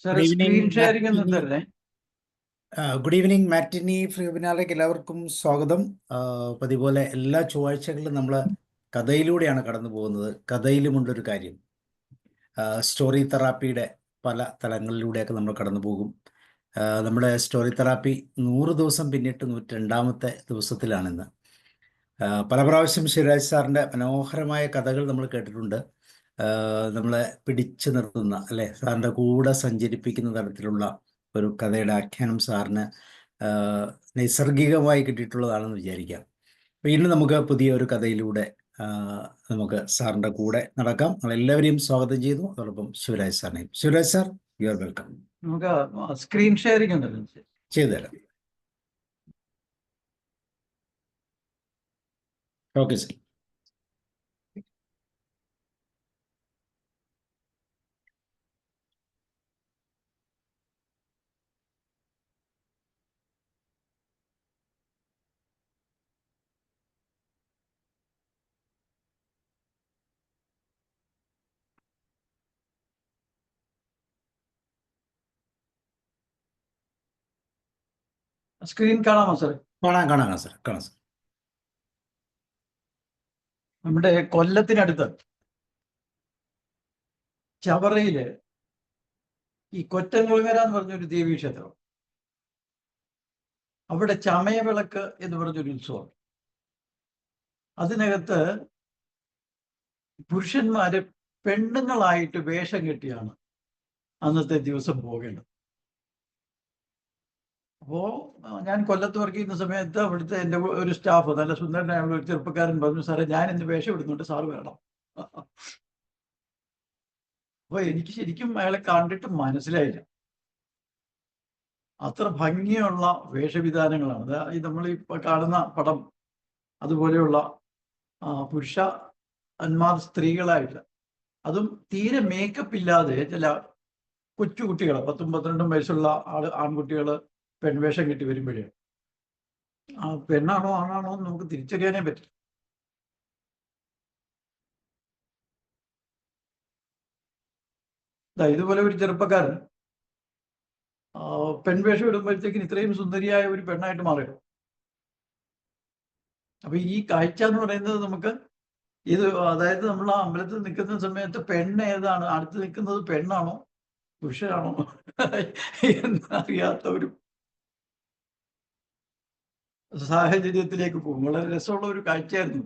Sir good screen evening sharing ഒന്ന് മാറ്റിനി തരണേ. Good evening മാറ്റിനി free വെബിനാറിലേക്ക് എല്ലാവർക്കും സ്വാഗതം. പതിപോലെ എല്ലാ ചൊവ്വാഴ്ചകളിലും നമ്മൾ കഥയിലൂടെയാണ് കടന്നു പോകുന്നത്. കഥയിലുമുണ്ടൊരു കാര്യം. സ്റ്റോറി തെറാപ്പിയുടെ പല തലങ്ങളിലൂടെയൊക്കെ നമ്മൾ കടന്നു പോകും. നമ്മുടെ സ്റ്റോറി തെറാപ്പി 100 ദിവസം പിന്നിട്ട് 102ാമത്തെ ദിവസത്തിലാണിന്ന്. പല പ്രാവശ്യം ശിവരാജ് സാറിൻ്റെ മനോഹരമായ കഥകൾ നമ്മൾ കേട്ടിട്ടുണ്ട്. നമ്മളെ പിടിച്ചു നിർത്തുന്ന അല്ലെ, സാറിൻ്റെ കൂടെ സഞ്ചരിപ്പിക്കുന്ന തരത്തിലുള്ള ഒരു കഥയുടെ ആഖ്യാനം സാറിന് നൈസർഗികമായി കിട്ടിയിട്ടുള്ളതാണെന്ന് വിചാരിക്കാം. വീണ്ടും നമുക്ക് പുതിയ ഒരു കഥയിലൂടെ നമുക്ക് സാറിൻ്റെ കൂടെ നടക്കാം. നമ്മളെല്ലാവരെയും സ്വാഗതം ചെയ്യുന്നു. അതോടൊപ്പം ശിവരാജ് സാറിനെയും. Shivaraj sir, you are welcome. നമുക്ക് സ്ക്രീൻ ഷെയറിംഗ് ഒന്ന് ചെയ്തു തരാം. Okay sir. സ്ക്രീൻ കാണാമോ സാർ? കാണാം സാർ, കാണാം സാർ. നമ്മുടെ കൊല്ലത്തിനടുത്ത് ചവറയില് ഈ കൊറ്റൻകുളങ്ങര എന്ന് പറഞ്ഞൊരു ദേവീക്ഷേത്രം, അവിടെ ചമയവിളക്ക് എന്ന് പറഞ്ഞൊരു ഉത്സവം. അതിനകത്ത് പുരുഷന്മാര് പെണ്ണുങ്ങളായിട്ട് വേഷം കെട്ടിയാണ് അന്നത്തെ ദിവസം പോകേണ്ടത്. അപ്പോ ഞാൻ കൊല്ലത്ത് വർക്ക് ചെയ്യുന്ന സമയത്ത് അവിടുത്തെ എൻ്റെ ഒരു സ്റ്റാഫ്, നല്ല സുന്ദരനായുള്ള ഒരു ചെറുപ്പക്കാരൻ പറഞ്ഞു, സാറേ ഞാൻ ഇന്ന് വേഷം ഇടുന്നുണ്ട്, സാറ് വരണം. അപ്പൊ എനിക്ക് ശരിക്കും അയാളെ കണ്ടിട്ട് മനസ്സിലായില്ല. അത്ര ഭംഗിയുള്ള വേഷവിധാനങ്ങളാണ്. ഈ നമ്മൾ ഇപ്പൊ കാണുന്ന പടം അതുപോലെയുള്ള പുരുഷന്മാർ സ്ത്രീകളായിട്ട്, അതും തീരെ മേക്കപ്പ് ഇല്ലാതെ ചില കൊച്ചുകുട്ടികൾ 10-12 വയസ്സുള്ള ആൺകുട്ടികൾ പെൺവേഷം കെട്ടി വരുമ്പോഴേ പെണ്ണാണോ ആണാണോ എന്ന് നമുക്ക് തിരിച്ചറിയാനേ പറ്റില്ല. ഇതുപോലെ ഒരു ചെറുപ്പക്കാരൻ പെൺവേഷം ഇടുമ്പോഴത്തേക്കിന് ഇത്രയും സുന്ദരിയായ ഒരു പെണ്ണായിട്ട് മാറുക. അപ്പൊ ഈ കാഴ്ച എന്ന് പറയുന്നത് നമുക്ക് ഇത്, അതായത് നമ്മൾ ആ അമ്പലത്തിൽ നിൽക്കുന്ന സമയത്ത് പെണ്ണ് ഏതാണ്, അടുത്ത് നിൽക്കുന്നത് പെണ്ണാണോ പുരുഷനാണോ എന്നറിയാത്ത ഒരു സാഹചര്യത്തിലേക്ക് പോകും. വളരെ രസമുള്ള ഒരു കാഴ്ചയായിരുന്നു.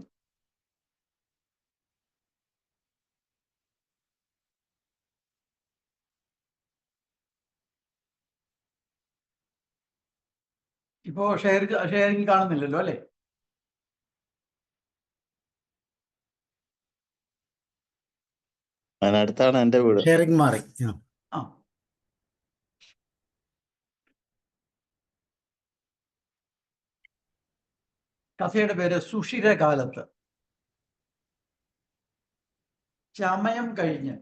ഇപ്പോ ഷെയറിംഗ് കാണുന്നില്ലല്ലോ അല്ലെ? അതിനടുത്താണ് എൻ്റെ വീട്. ഷെയറിംഗ് മാറി. കഥയുടെ പേര് സുഷിരകാലത്ത്. ചമയം കഴിഞ്ഞ്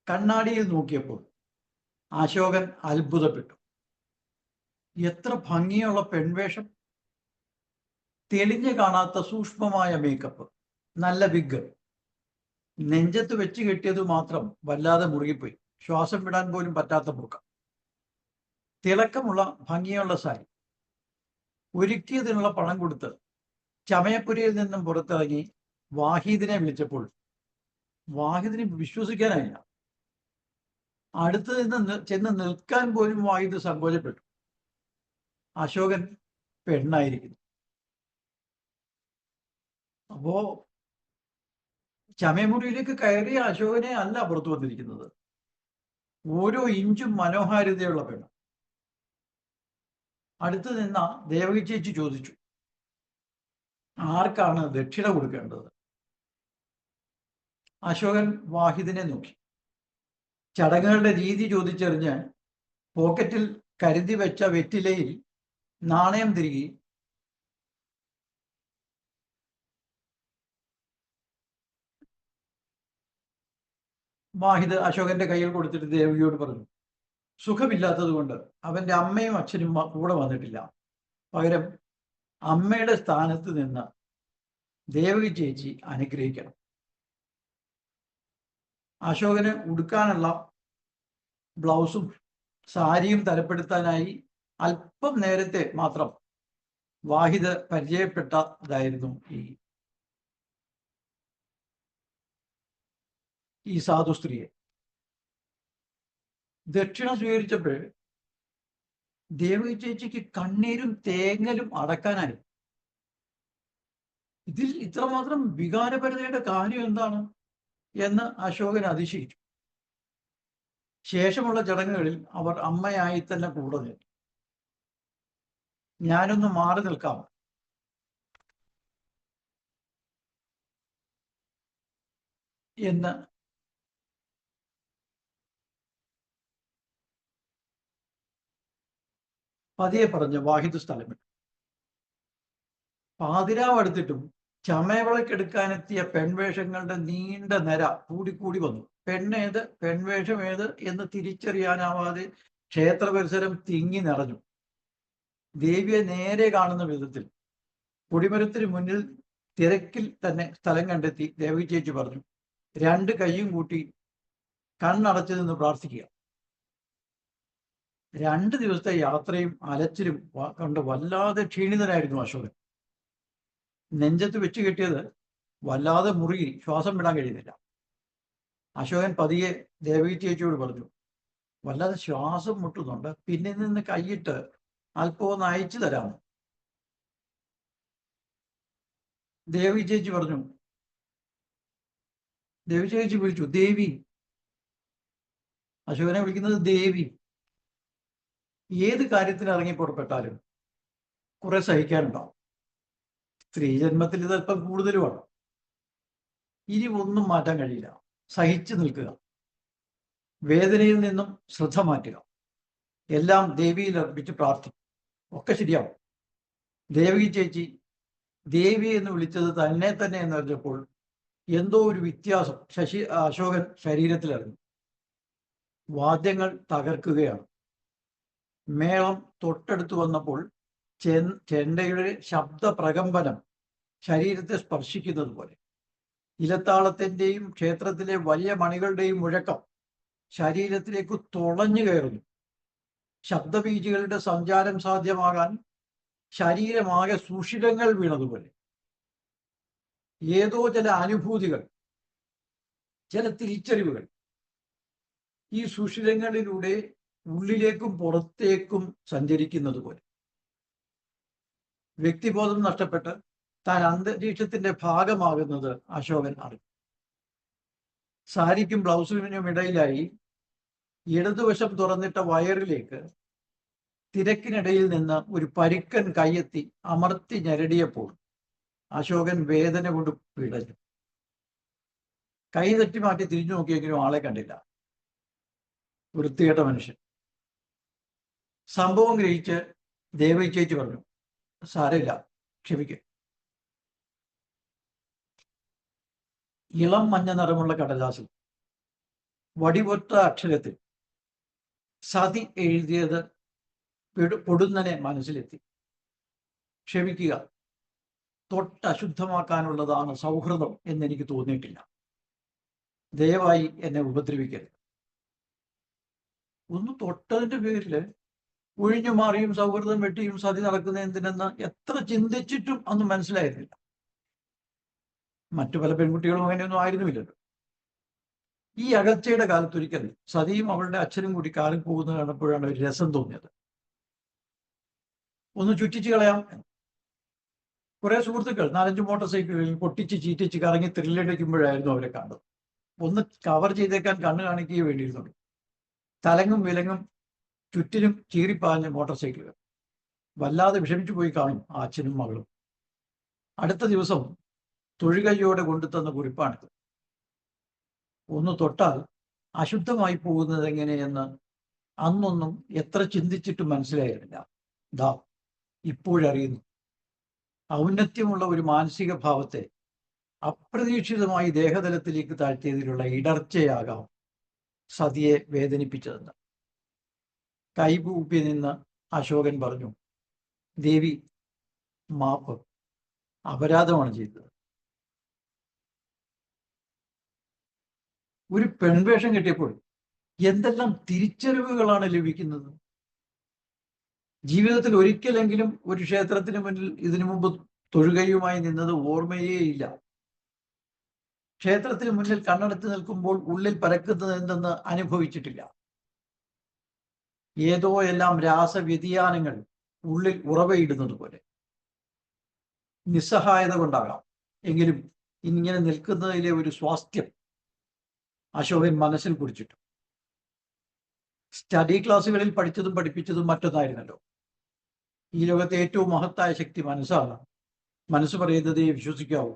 കണ്ണാടിയിൽ നോക്കിയപ്പോൾ അശോകൻ അത്ഭുതപ്പെട്ടു. എത്ര ഭംഗിയുള്ള പെൺവേഷം! തെളിഞ്ഞു കാണാത്ത സൂക്ഷ്മമായ മേക്കപ്പ്, നല്ല വിഗ്, നെഞ്ചത്ത് വെച്ച് കെട്ടിയത് മാത്രം വല്ലാതെ മുറുകിപ്പോയി. ശ്വാസം വിടാൻ പോലും പറ്റാത്ത മുറുക്കം. തിളക്കമുള്ള ഭംഗിയുള്ള സാരി. ഒരുക്കിയതിനുള്ള പണം കൊടുത്ത് ചമയപ്പുരയിൽ നിന്നും പുറത്തിറങ്ങി വാഹിദിനെ വിളിച്ചപ്പോൾ വാഹിദിനെ വിശ്വസിക്കാനായില്ല. അടുത്ത് നിന്ന് ചെന്ന് നിൽക്കാൻ പോലും വാഹിദ് സങ്കോചപ്പെട്ടു. അശോകൻ പെണ്ണായിരിക്കുന്നു. അപ്പോ ചമയമുറിയിലേക്ക് കയറിയ അശോകനെ അല്ല പുറത്തു വന്നിരിക്കുന്നത്, ഓരോ ഇഞ്ചും മനോഹാരിതയുള്ള പെണ്ണ്. അടുത്ത് നിന്ന ദേവകി ചേച്ചി ചോദിച്ചു, ആർക്കാണ് ദക്ഷിണ കൊടുക്കേണ്ടത്? അശോകൻ വാഹിദിനെ നോക്കി. ചടങ്ങുകളുടെ രീതി ചോദിച്ചറിഞ്ഞ് പോക്കറ്റിൽ കരുതി വെച്ച വെറ്റിലയിൽ നാണയം തിരികെ വാഹിദ് അശോകന്റെ കയ്യിൽ കൊടുത്തിട്ട് ദേവകിയോട് പറഞ്ഞു, സുഖമില്ലാത്തത് കൊണ്ട് അവന്റെ അമ്മയും അച്ഛനും കൂടെ വന്നിട്ടില്ല. പകരം അമ്മയുടെ സ്ഥാനത്ത് നിന്ന് ദേവകി ചേച്ചി അനുഗ്രഹിക്കണം. അശോകന് ഉടുക്കാനുള്ള ബ്ലൗസും സാരിയും തരപ്പെടുത്താനായി അല്പം നേരത്തെ മാത്രം വാഹിദ് പരിചയപ്പെട്ടതായിരുന്നു ഈ സാധു സ്ത്രീയെ. ദക്ഷിണ സ്വീകരിച്ചപ്പോൾ ദേവകി ചേച്ചിക്ക് കണ്ണീരും തേങ്ങലും അടക്കാനായി. ഇതിൽ ഇത്രമാത്രം വികാരപരതയുടെ കാര്യം എന്താണ് എന്ന് അശോകൻ അതിശയിച്ചു. ശേഷമുള്ള ചടങ്ങുകളിൽ അവർ അമ്മയായി തന്നെ കൂടെ നിന്നു. ഞാനൊന്ന് മാറി നിൽക്കാം എന്ന് പതിയെ പറഞ്ഞ് വാഹിദ് സ്ഥലം വിട്ടു. പാതിരാവ് അടുത്തിട്ടും ചമയവിളക്കെടുക്കാനെത്തിയ പെൺവേഷങ്ങളുടെ നീണ്ട നിര കൂടിക്കൂടി വന്നു. പെണ്ണേത് പെൺവേഷം ഏത് എന്ന് തിരിച്ചറിയാനാവാതെ ക്ഷേത്ര പരിസരം തിങ്ങി നിറഞ്ഞു. ദേവിയെ നേരെ കാണുന്ന വിധത്തിൽ കൊടിമരത്തിന് മുന്നിൽ തിരക്കിൽ തന്നെ സ്ഥലം കണ്ടെത്തി ദേവി ചേച്ചി പറഞ്ഞു, 2 കൈയും കൂട്ടി കണ്ണടച്ചു നിന്ന് പ്രാർത്ഥിക്കുക. 2 ദിവസത്തെ യാത്രയും അലച്ചിലും കണ്ട് വല്ലാതെ ക്ഷീണിതനായിരുന്നു അശോകൻ. നെഞ്ചത്ത് വെച്ച് കെട്ടിയത് വല്ലാതെ മുറുകി ശ്വാസം വിടാൻ കഴിയുന്നില്ല. അശോകൻ പതിയെ ദേവകി ചേച്ചിയോട് പറഞ്ഞു, വല്ലാതെ ശ്വാസം മുട്ടുന്നുണ്ട്, പിന്നെ നിന്ന് കൈയിട്ട് അല്പം ഒന്ന് അയച്ചു തരാമോ? ദേവി ചേച്ചി പറഞ്ഞു. ദേവി ചേച്ചി വിളിച്ചു, ദേവി. അശോകനെ വിളിക്കുന്നത് ദേവി. ഏത് കാര്യത്തിന് ഇറങ്ങി പുറപ്പെട്ടാലും കുറെ സഹിക്കാനുണ്ടാവും. സ്ത്രീ ജന്മത്തിൽ ഇത് അല്പം കൂടുതലുമാണ്. ഇനി ഒന്നും മാറ്റാൻ കഴിയില്ല. സഹിച്ചു നിൽക്കുക, വേദനയിൽ നിന്നും ശ്രദ്ധ മാറ്റുക, എല്ലാം ദേവിയിൽ അർപ്പിച്ച് പ്രാർത്ഥിക്കും, ഒക്കെ ശരിയാവും. ദേവകി ചേച്ചി ദേവി എന്ന് വിളിച്ചത് തന്നെ എന്ന് അറിഞ്ഞപ്പോൾ എന്തോ ഒരു വ്യത്യാസം അശോകൻ ശരീരത്തിലറിഞ്ഞു. വാദ്യങ്ങൾ തകർക്കുകയാണ്. മേളം തൊട്ടടുത്ത് വന്നപ്പോൾ ചെണ്ടയുടെ ശബ്ദ പ്രകമ്പനം ശരീരത്തെ സ്പർശിക്കുന്നത് പോലെ, ഇലത്താളത്തിൻ്റെയും ക്ഷേത്രത്തിലെ വലിയ മണികളുടെയും മുഴക്കം ശരീരത്തിലേക്ക് തുളഞ്ഞു കയറുന്നു. ശബ്ദബീജികളുടെ സഞ്ചാരം സാധ്യമാകാൻ ശരീരമാകെ സുഷിരങ്ങൾ വീണതുപോലെ ഏതോ ചില അനുഭൂതികൾ, ചില തിരിച്ചറിവുകൾ ഈ സുഷിരങ്ങളിലൂടെ ഉള്ളിലേക്കും പുറത്തേക്കും സഞ്ചരിക്കുന്നത് പോലെ. വ്യക്തിബോധം നഷ്ടപ്പെട്ട് താൻ അന്തരീക്ഷത്തിന്റെ ഭാഗമാകുന്നത് അശോകൻ അറിഞ്ഞു. സാരിക്കും ബ്ലൗസിനും ഇടയിലായി ഇടതുവശം തുറന്നിട്ട വയറിലേക്ക് തിരക്കിനിടയിൽ നിന്ന് ഒരു പരുക്കൻ കൈയെത്തി അമർത്തി ഞെരടിയപ്പോൾ അശോകൻ വേദന കൊണ്ട് പിടഞ്ഞു. കൈ തട്ടി മാറ്റി തിരിഞ്ഞു നോക്കിയെങ്കിലും ആളെ കണ്ടില്ല. വൃത്തികെട്ട മനുഷ്യൻ. സംഭവം ഗ്രഹിച്ച് ദേവി ചേച്ചി പറഞ്ഞു, സാരമില്ല, ക്ഷമിക്കും. ഇളം മഞ്ഞ നിറമുള്ള കടലാസിൽ വടിവൊറ്റ അക്ഷരത്തിൽ സതി എഴുതിയത് പൊടുന്നനെ മനസ്സിലെത്തി. ക്ഷമിക്കുക, തൊട്ടശുദ്ധമാക്കാനുള്ളതാണ് സൗഹൃദം എന്നെനിക്ക് തോന്നിയിട്ടില്ല. ദയവായി എന്നെ ഉപദ്രവിക്കരുത്. ഒന്ന് തൊട്ടതിന്റെ പേരില് ഒഴിഞ്ഞു മാറിയും സൗഹൃദം വെട്ടിയും സതി നടക്കുന്ന എന്തിനെന്ന് എത്ര ചിന്തിച്ചിട്ടും അന്ന് മനസ്സിലായിരുന്നില്ല. മറ്റു പല പെൺകുട്ടികളും അങ്ങനെയൊന്നും ആയിരുന്നുമില്ലല്ലോ. ഈ അകൽച്ചയുടെ കാലത്തൊരിക്കൽ സതിയും അവളുടെ അച്ഛനും കൂടി കാലം പോകുന്നത് കണ്ടപ്പോഴാണ് ഒരു രസം തോന്നിയത്. ഒന്ന് ചുറ്റിച്ച് കളയാം. കുറെ സുഹൃത്തുക്കൾ 4-5 മോട്ടോർ സൈക്കിളുകളിൽ പൊട്ടിച്ച് ചീറ്റിച്ച് കറങ്ങി ത്രില്ലടിക്കുമ്പോഴായിരുന്നു അവരെ കണ്ടത്. ഒന്ന് കവർ ചെയ്തേക്കാൻ കണ്ണ് കാണിക്കുകയേ വേണ്ടിയിരുന്നുള്ളൂ. തലങ്ങും വിലങ്ങും ചുറ്റിനും ചീറിപ്പാഞ്ഞ മോട്ടോർ സൈക്കിളുകൾ. വല്ലാതെ വിഷമിച്ചു പോയി കാണും ആ അച്ഛനും മകളും. അടുത്ത ദിവസം തൊഴുകയ്യോടെ കൊണ്ടുതന്ന കുറിപ്പാണിത്. ഒന്ന് തൊട്ടാൽ അശുദ്ധമായി പോകുന്നത് എങ്ങനെയെന്ന് അന്നൊന്നും എത്ര ചിന്തിച്ചിട്ടും മനസ്സിലായിരുന്നില്ല. ദാ ഇപ്പോഴറിയുന്നു. ഔന്നത്യമുള്ള ഒരു മാനസിക ഭാവത്തെ അപ്രതീക്ഷിതമായി ദേഹതലത്തിലേക്ക് താഴ്ത്തിയതിലുള്ള ഇടർച്ചയാകാം സതിയെ വേദനിപ്പിച്ചതെന്ന്. കൈകൂപ്പി നിന്ന് അശോകൻ പറഞ്ഞു, ദേവി, മാപ്പ്, അപരാധമാണ് ചെയ്തത്. ഒരു പെൺവേഷം കിട്ടിയപ്പോൾ എന്തെല്ലാം തിരിച്ചറിവുകളാണ് ലഭിക്കുന്നത്. ജീവിതത്തിൽ ഒരിക്കലെങ്കിലും ഒരു ക്ഷേത്രത്തിന് മുന്നിൽ ഇതിനു മുമ്പ് തൊഴുകയുമായി നിന്നത് ഓർമ്മയേ ഇല്ല. ക്ഷേത്രത്തിന് മുന്നിൽ കണ്ണടച്ച് നിൽക്കുമ്പോൾ ഉള്ളിൽ പരക്കുന്നത് എന്തെന്ന് അനുഭവിച്ചിട്ടില്ല. ഏതോ എല്ലാം രാസവ്യതിയാനങ്ങൾ ഉള്ളിൽ ഉറവയിടുന്നത് പോലെ. നിസ്സഹായത കൊണ്ടാകാം, എങ്കിലും ഇങ്ങനെ നിൽക്കുന്നതിലെ ഒരു സ്വാസ്ഥ്യം അശോകൻ മനസ്സിൽ കുറിച്ചിട്ടു. സ്റ്റഡി ക്ലാസ്സുകളിൽ പഠിച്ചതും പഠിപ്പിച്ചതും മറ്റൊന്നായിരുന്നല്ലോ. ഈ ലോകത്തെ ഏറ്റവും മഹത്തായ ശക്തി മനസ്സാണ്. മനസ്സ് പറയുന്നതേ വിശ്വസിക്കാവൂ.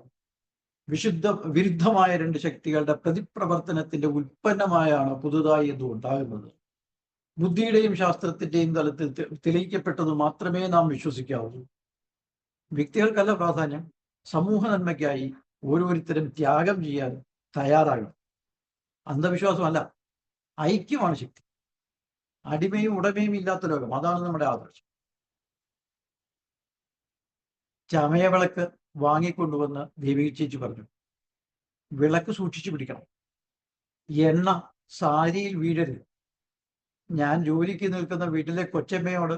വിരുദ്ധമായ രണ്ട് ശക്തികളുടെ പ്രതിപ്രവർത്തനത്തിന്റെ ഉൽപ്പന്നമായാണ് പുതുതായി ഇത് ഉണ്ടാകുന്നത്. ബുദ്ധിയുടെയും ശാസ്ത്രത്തിന്റെയും തലത്തിൽ തെളിയിക്കപ്പെട്ടത് മാത്രമേ നാം വിശ്വസിക്കാവൂ. വ്യക്തികൾക്കല്ല പ്രാധാന്യം, സമൂഹ നന്മയ്ക്കായി ഓരോരുത്തരും ത്യാഗം ചെയ്യാൻ തയ്യാറാകണം. അന്ധവിശ്വാസമല്ല, ഐക്യമാണ് ശക്തി. അടിമയും ഉടമയും ഇല്ലാത്ത ലോകം, അതാണ് നമ്മുടെ ആദർശം. ചമയവിളക്ക് വാങ്ങിക്കൊണ്ടുവന്ന് ദേവി ചേച്ചി പറഞ്ഞു, വിളക്ക് സൂക്ഷിച്ചു പിടിക്കണം, എണ്ണ സാരിയിൽ വീഴരുത്. ഞാൻ ജോലിക്ക് നിൽക്കുന്ന വീട്ടിലെ കൊച്ചമ്മയോട്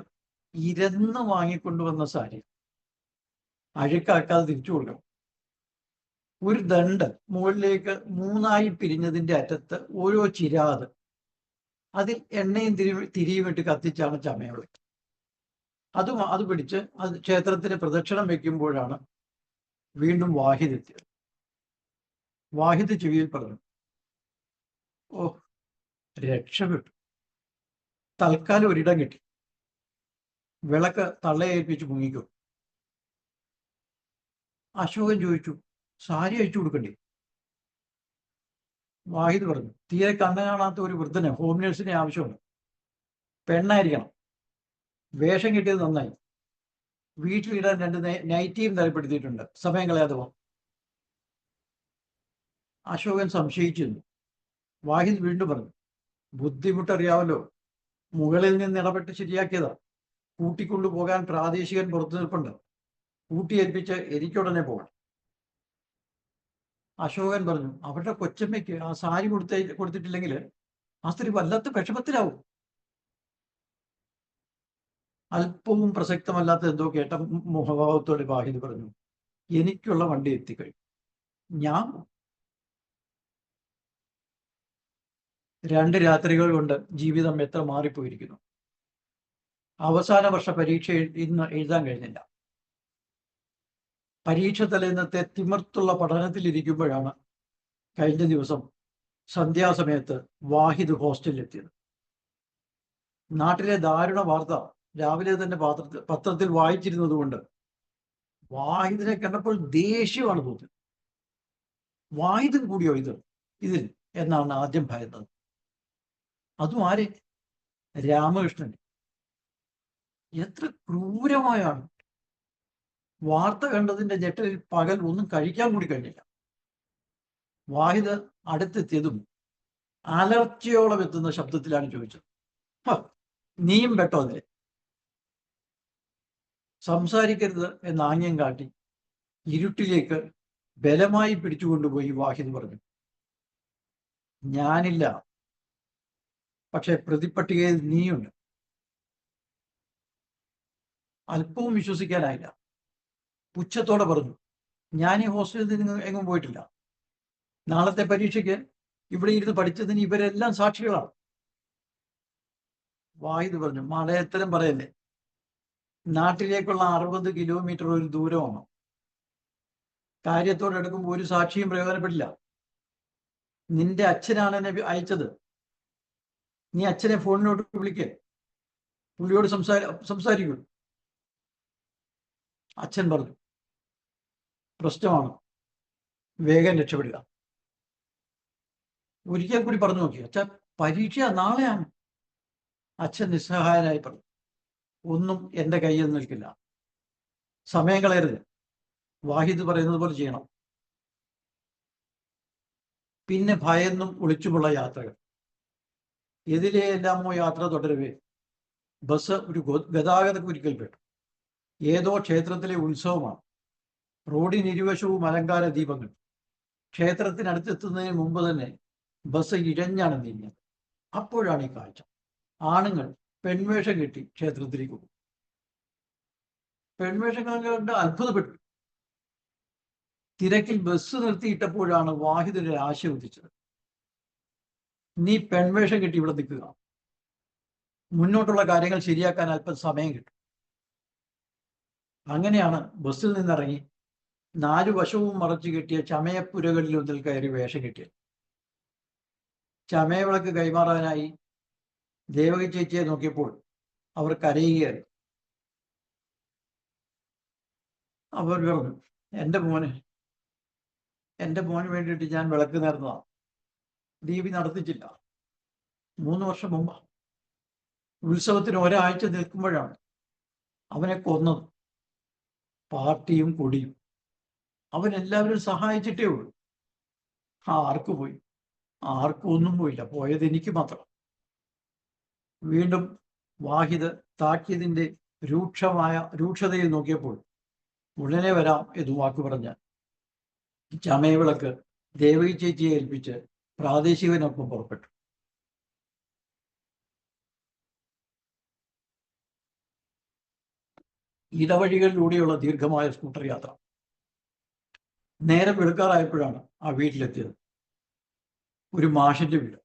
ഇരന്ന് വാങ്ങിക്കൊണ്ടുവന്ന സാരി അഴുക്കാക്കാതെ തിരിച്ചു കൊടുക്കണം. ഒരു ദണ്ട് മുകളിലേക്ക് 3ആയി പിരിഞ്ഞതിന്റെ അറ്റത്ത് ഓരോ ചിരാത്, അതിൽ എണ്ണയും തിരിയും ഇട്ട് കത്തിച്ചാണ് ചമയവിളക്ക്. അത് പിടിച്ച് അത് ക്ഷേത്രത്തിന് പ്രദക്ഷിണം വെക്കുമ്പോഴാണ് വീണ്ടും വാഹിദ് എത്തിയത്. വാഹിദ് ചെവിയിൽ പറഞ്ഞു, ഓ, രക്ഷപ്പെട്ടു, തൽക്കാലം ഒരിടം കിട്ടി, വിളക്ക് തള്ളയേൽപ്പിച്ച് മുങ്ങിക്കോ. അശോകൻ ചോദിച്ചു, സാരി അയച്ചു കൊടുക്കണ്ടേ? വാഹിദ് പറഞ്ഞു, തീരെ കണ്ണു കാണാത്ത ഒരു വൃദ്ധന് ഹോം നേഴ്സിനെ ആവശ്യമുണ്ട്, പെണ്ണായിരിക്കണം, വേഷം കിട്ടിയത് നന്നായി, വീട്ടിലിടാൻ 2 നൈറ്റിയും തരപ്പെടുത്തിയിട്ടുണ്ട്, സമയം കളയാതെ പോ. അശോകൻ സംശയിച്ചിരുന്നു. വാഹിദ് വീണ്ടും പറഞ്ഞു, ബുദ്ധിമുട്ടറിയാമല്ലോ, മുകളിൽ നിന്ന് ഇടപെട്ട് ശരിയാക്കിയതാ, കൂട്ടിക്കൊണ്ടു പോകാൻ പ്രാദേശികൻ പുറത്തു നിൽപ്പുണ്ട്, കൂട്ടിയേൽപ്പിച്ച് എനിക്കുടനെ പോകണം. അശോകൻ പറഞ്ഞു, അവരുടെ കൊച്ചമ്മയ്ക്ക് ആ സാരി കൊടുത്തിട്ടില്ലെങ്കിൽ ആ സ്ത്രീ വല്ലാത്ത വിഷമത്തിലാവും. അല്പവും പ്രസക്തമല്ലാത്ത എന്തോ കേട്ട മുഖഭാവത്തോടെ വാഹിദ് പറഞ്ഞു, എനിക്കുള്ള വണ്ടി എത്തിക്കഴിഞ്ഞു, ഞാൻ 2 രാത്രികൾ കൊണ്ട് ജീവിതം എത്ര മാറിപ്പോയിരിക്കുന്നു. അവസാന വർഷ പരീക്ഷ ഇന്ന് എഴുതാൻ കഴിഞ്ഞില്ല. പരീക്ഷ തലേന്നത്തെ തിമിർത്തുള്ള പഠനത്തിലിരിക്കുമ്പോഴാണ് കഴിഞ്ഞ ദിവസം സന്ധ്യാസമയത്ത് വാഹിദ് ഹോസ്റ്റലിലെത്തിയത്. നാട്ടിലെ ദാരുണ വാർത്ത രാവിലെ തന്നെ പത്രത്തിൽ വായിച്ചിരുന്നത് കൊണ്ട് വാഹിദിനെ കണ്ടപ്പോൾ ദേഷ്യമാണ് തോന്നിയത്. വാഹിദും കൂടിയോ ഇതിൽ എന്നാണ് ആദ്യം ഭയന്നത്. അതും ആരെ? രാമകൃഷ്ണൻ. എത്ര ക്രൂരമായാണ്! വാർത്ത കണ്ടതിന്റെ ഞെട്ടലിൽ പകൽ ഒന്നും കഴിക്കാൻ കൂടി കഴിഞ്ഞില്ല. വാഹിദ് അടുത്തെത്തിയതും അലർച്ചയോളം എത്തുന്ന ശബ്ദത്തിലാണ് ചോദിച്ചത്, നീയും പെട്ടോ അതെ? സംസാരിക്കരുത് എന്ന് ആംഗ്യം കാട്ടി ഇരുട്ടിലേക്ക് ബലമായി പിടിച്ചുകൊണ്ടുപോയി വാഹിദ് പറഞ്ഞു, ഞാനില്ല, പക്ഷെ പ്രതിപ്പട്ടികയിൽ നീയുണ്ട്. അല്പവും വിശ്വസിക്കാനായില്ല. പുച്ഛത്തോടെ പറഞ്ഞു, ഞാൻ ഈ ഹോസ്റ്റലിൽ നിന്ന് എങ്ങും പോയിട്ടില്ല. നാളത്തെ പരീക്ഷയ്ക്ക് ഇവിടെ ഇരുന്ന് പഠിച്ചതിന് ഇവരെല്ലാം സാക്ഷികളാണ്. വാഹിദ് പറഞ്ഞു, മലയത്തരം പറയല്ലേ, നാട്ടിലേക്കുള്ള 60 കിലോമീറ്റർ ഒരു ദൂരമാണ്. കാര്യത്തോടെടുക്കുമ്പോൾ ഒരു സാക്ഷിയും പ്രയോജനപ്പെടില്ല. നിന്റെ അച്ഛനാണ് എന്നെ അയച്ചത്. നീ അച്ഛനെ ഫോണിലോട്ട് വിളിക്കേ, പുള്ളിയോട് സംസാരിക്കൂ. അച്ഛൻ പറഞ്ഞു, പ്രശ്നമാണ്, വേഗം രക്ഷപ്പെടുക. ഒരിക്കൽ കൂടി പറഞ്ഞു നോക്കി, അച്ഛ പരീക്ഷ നാളെയാണ്. അച്ഛൻ നിസ്സഹായനായി പറഞ്ഞു, ഒന്നും എൻ്റെ കയ്യിൽ നിൽക്കില്ല, സമയം കളയരുത്, വാഹിദ് പറയുന്നത് പോലെ ചെയ്യണം. പിന്നെ ഭയന്നും ഒളിച്ചുമുള്ള യാത്രകൾ. എതിലെല്ലാമോ യാത്ര തുടരവേ ബസ് ഒരു ഗതാഗത കുരുക്കിൽപ്പെട്ടു. ഏതോ ക്ഷേത്രത്തിലെ ഉത്സവമാണ്. റോഡിനിരുവശവും അലങ്കാര ദീപങ്ങൾ. ക്ഷേത്രത്തിനടുത്തെത്തുന്നതിന് മുമ്പ് തന്നെ ബസ് ഇഴഞ്ഞാണ് നീങ്ങിയത്. അപ്പോഴാണ് ഈ കാഴ്ച. ആണുങ്ങൾ പെൺവേഷം കെട്ടി ക്ഷേത്രത്തിലേക്ക് പോകും. പെൺവേഷം കണ്ട് അത്ഭുതപ്പെട്ടു. തിരക്കിൽ ബസ് നിർത്തിയിട്ടപ്പോഴാണ് വാഹിദൊരു ആശയം ഉദിച്ചത്. നീ പെൺവേഷം കെട്ടി ഇവിടെ നിൽക്കുക, മുന്നോട്ടുള്ള കാര്യങ്ങൾ ശരിയാക്കാൻ അല്പം സമയം കിട്ടും. അങ്ങനെയാണ് ബസ്സിൽ നിന്നിറങ്ങി 4 വശവും മറച്ചു കെട്ടിയ ചമയപ്പുരകളിലൊന്നിൽ കയറി വേഷം കെട്ടിയത്. ചമയവിളക്ക് കൈമാറാനായി ദേവകി ചേച്ചിയെ നോക്കിയപ്പോൾ അവർ കരയുകയായിരുന്നു. അവർ പറഞ്ഞു, എൻ്റെ മോന് വേണ്ടിയിട്ട് ഞാൻ വിളക്ക് നേർന്നതാണ്. ദേവി നടത്തിച്ചില്ല. 3 വർഷം മുമ്പ് ഉത്സവത്തിന് ഒരാഴ്ച നിൽക്കുമ്പോഴാണ് അവനെ കൊന്നത്. പാർട്ടിയും കൊടിയും. അവൻ എല്ലാവരും സഹായിച്ചിട്ടേ ഉള്ളൂ. ആർക്ക് പോയി? ആർക്കും ഒന്നും പോയില്ല. പോയത് എനിക്ക് മാത്രം. വീണ്ടും വാഹിദ് താക്കീതിന്റെ രൂക്ഷതയിൽ നോക്കിയപ്പോൾ ഉടനെ വരാം എന്ന് വാക്ക് പറഞ്ഞ ചമയവിളക്ക് ദേവകി ചേച്ചിയെ ഏൽപ്പിച്ച് പ്രാദേശികനൊപ്പം പുറപ്പെട്ടു. ഇടവഴികളിലൂടെയുള്ള ദീർഘമായ സ്കൂട്ടർ യാത്ര. നേരം വെളുക്കാറായപ്പോഴാണ് ആ വീട്ടിലെത്തിയത്. ഒരു മാഷിന്റെ വീട്.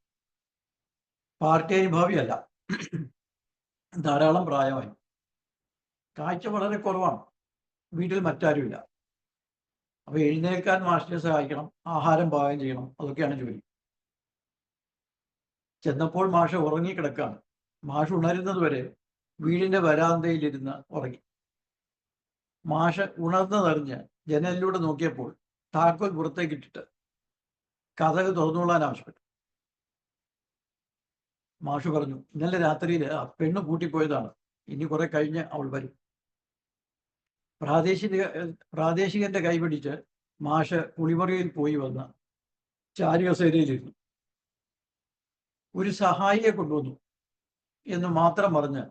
പാർട്ടി അനുഭാവിയല്ല, ധാരാളം പ്രായമായി. കാഴ്ച വളരെ കുറവാണ്. വീട്ടിൽ മറ്റാരുമില്ല. അപ്പൊ എഴുന്നേൽക്കാൻ മാഷിനെ സഹായിക്കണം, ആഹാരം പാകം ചെയ്യണം, അതൊക്കെയാണ് ജോലി. ചെന്നപ്പോൾ മാഷ് ഉറങ്ങിക്കിടക്കാണ്. മാഷ് ഉണരുന്നത് വരെ വീടിന്റെ വരാന്തയിലിരുന്ന് ഉറങ്ങി. മാഷ് ഉണർന്നതറിഞ്ഞ് ജനലിലൂടെ നോക്കിയപ്പോൾ താക്കോൽ പുറത്തേക്കിട്ടിട്ട് കതക് തുറന്നുകൊള്ളാൻ ആവശ്യപ്പെട്ടു. മാഷ് പറഞ്ഞു, ഇന്നലെ രാത്രിയിൽ ആ പെണ്ണ് കൂട്ടിപ്പോയതാണ്, ഇനി കുറെ കഴിഞ്ഞ് അവൾ വരും. പ്രാദേശികന്റെ കൈപിടിച്ച് മാഷ് കുളിമുറിയിൽ പോയി വന്ന് ചാരുകസേരയിലിരുന്നു. ഒരു സഹായിയെ കൊണ്ടുവന്നു എന്ന് മാത്രം പറഞ്ഞ്